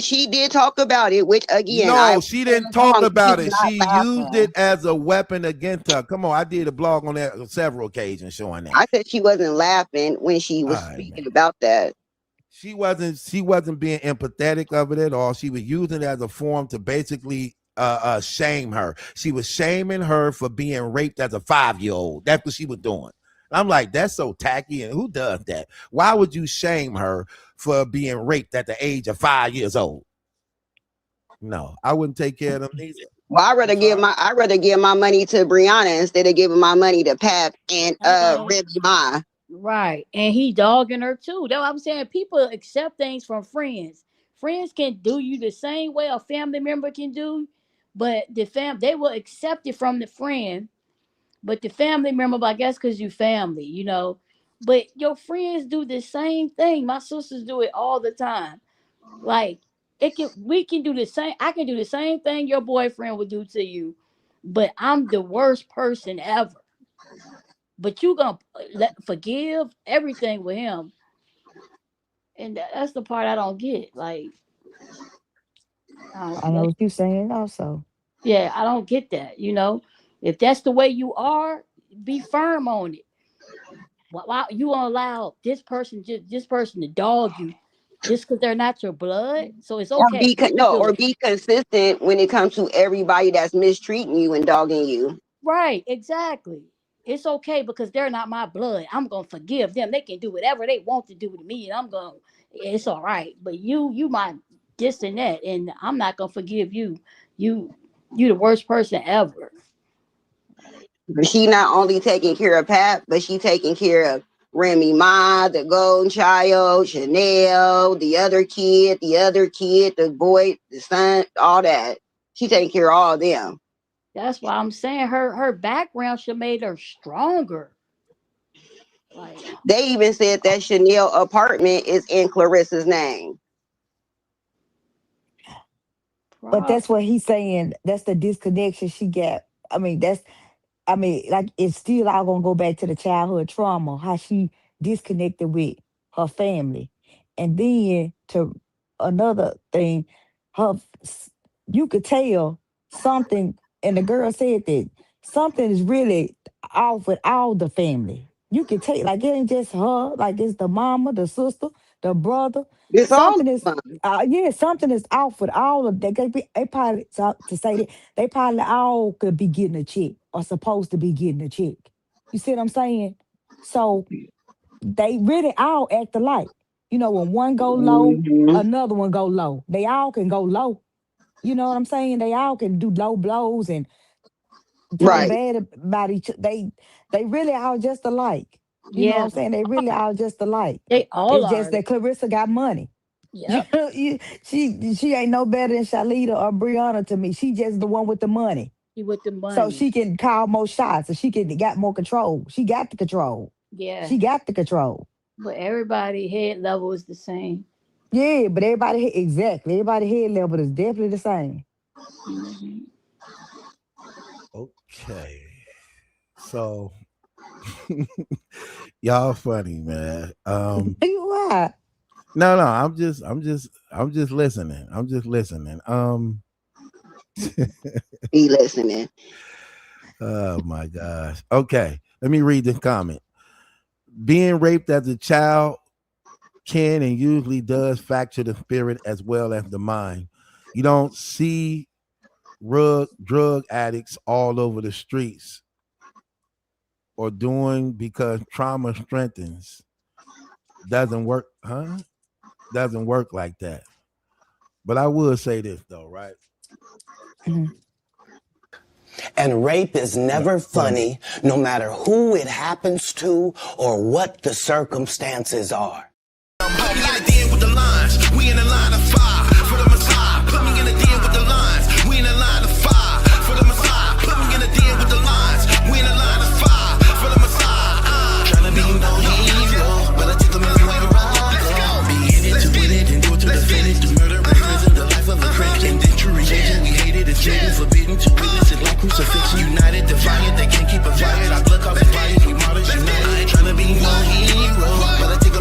S6: She did talk about it, which again, I
S1: No,
S6: was
S1: she
S6: saying
S1: didn't talk
S6: wrong. She's
S1: about it.
S6: not
S1: She used
S6: laughing.
S1: it as a weapon against her. Come on, I did a blog on that on several occasions showing that.
S6: I said she wasn't laughing when she
S1: All
S6: was
S1: right, man.
S6: speaking about that.
S1: She wasn't being empathetic of it at all. She was using it as a form to basically shame her. She was shaming her for being raped as a 5-year-old. That's what she was doing. I'm like, that's so tacky. And who does that? Why would you shame her for being raped at the age of 5 years old? No, I wouldn't take care of them neither.
S6: Well,
S1: I'm sorry.
S6: I'd rather give my money to Brianna instead of giving my money to Pap and
S7: Hello.
S6: Remy Ma.
S7: Right. And he dogging her too. That's what I'm saying. People accept things from friends. Friends can do you the same way a family member can do, but they will accept it from the friend. But the family member, I guess, because you family, But your friends do the same thing. My sisters do it all the time. Like we can do the same. I can do the same thing your boyfriend would do to you, but I'm the worst person ever. But you gonna forgive everything with him, and that's the part I don't get. Like,
S5: I know
S7: that,
S5: what you're saying also.
S7: yeah, I don't get that. If that's the way you are, be firm on it. Why you won't allow this person to dog you just because they're not your blood? So it's
S6: Or
S7: okay. You can do
S6: or
S7: it.
S6: be consistent when it comes to everybody that's mistreating you and dogging you.
S7: Right, exactly. It's okay because they're not my blood. I'm gonna forgive them. They can do whatever they want to do to me, and it's all right. But you my this and that, and I'm not gonna forgive you. You you the worst person ever.
S6: But she not only taking care of Pat, but she taking care of Remy Ma, the Golden Child, Chanel, the other kid, the boy, the son, all that. She taking care of all of them.
S7: That's why I'm saying her background should made her stronger. Like,
S6: They even said that Chanel apartment is in Clarissa's name.
S5: But that's
S7: probably.
S5: what he's saying. That's the disconnection she got. Like it's still all gonna go back to the childhood trauma, how she disconnected with her family. And then to another thing, her you could tell something, and the girl said that something is really off with all the family. You could tell, like it ain't just her, like it's the mama, the sister, the brother.
S6: It's all
S5: Something is
S6: of them.
S5: yeah, something is off with all of they probably to say that they probably all could be getting a check or supposed to be getting a check. You see what I'm saying? So they really all act alike. When one go low,
S6: Mhm.
S5: another one go low. They all can go low. You know what I'm saying? They all can do low blows and talk
S6: Right.
S5: bad about each other. They really all just alike. You know what
S7: Yeah,
S5: I'm saying? They really all just alike.
S7: they all
S5: It's just
S7: are.
S5: that Clarissa got money.
S7: Yep,
S5: She ain't no better than Shalita or Brianna to me. She just the one with the money.
S7: she with the
S5: So
S7: money.
S5: she can call more shots and she can got more control. She got the control.
S7: Yeah,
S5: She got the control.
S7: but everybody head level is the same.
S5: Yeah, but exactly. Everybody head level is definitely the same.
S7: Mhm.
S1: Okay. So y'all funny, man.
S5: Why?
S1: No, I'm just listening. I'm just listening.
S6: Be listening.
S1: Oh my gosh. Okay. Let me read the comment. Being raped as a child can and usually does fracture the spirit as well as the mind. You don't see drug addicts all over the streets or doing because trauma strengthens doesn't work, huh? Doesn't work like that. But I will say this though, right?
S10: And rape is never funny, no matter who it happens to or what the circumstances are.
S11: Put me in the den with the lines. We in the line of fire for the Messiah. Put me in the den with the lines. We in the line of fire for the Messiah. Put me in the den with the lines. We in the line of fire for the Messiah. Tryna be no hero, but I take them everywhere I go. Be in it to win it and go to the finish. The murder in prison, the life of a Christian. Then true religion, we hate it. It's written, forbidden to witness it like crucifixion. United, defiant, they can't keep us fired. Our blood causes fire. We martyrs united. I ain't tryna be no hero, but I take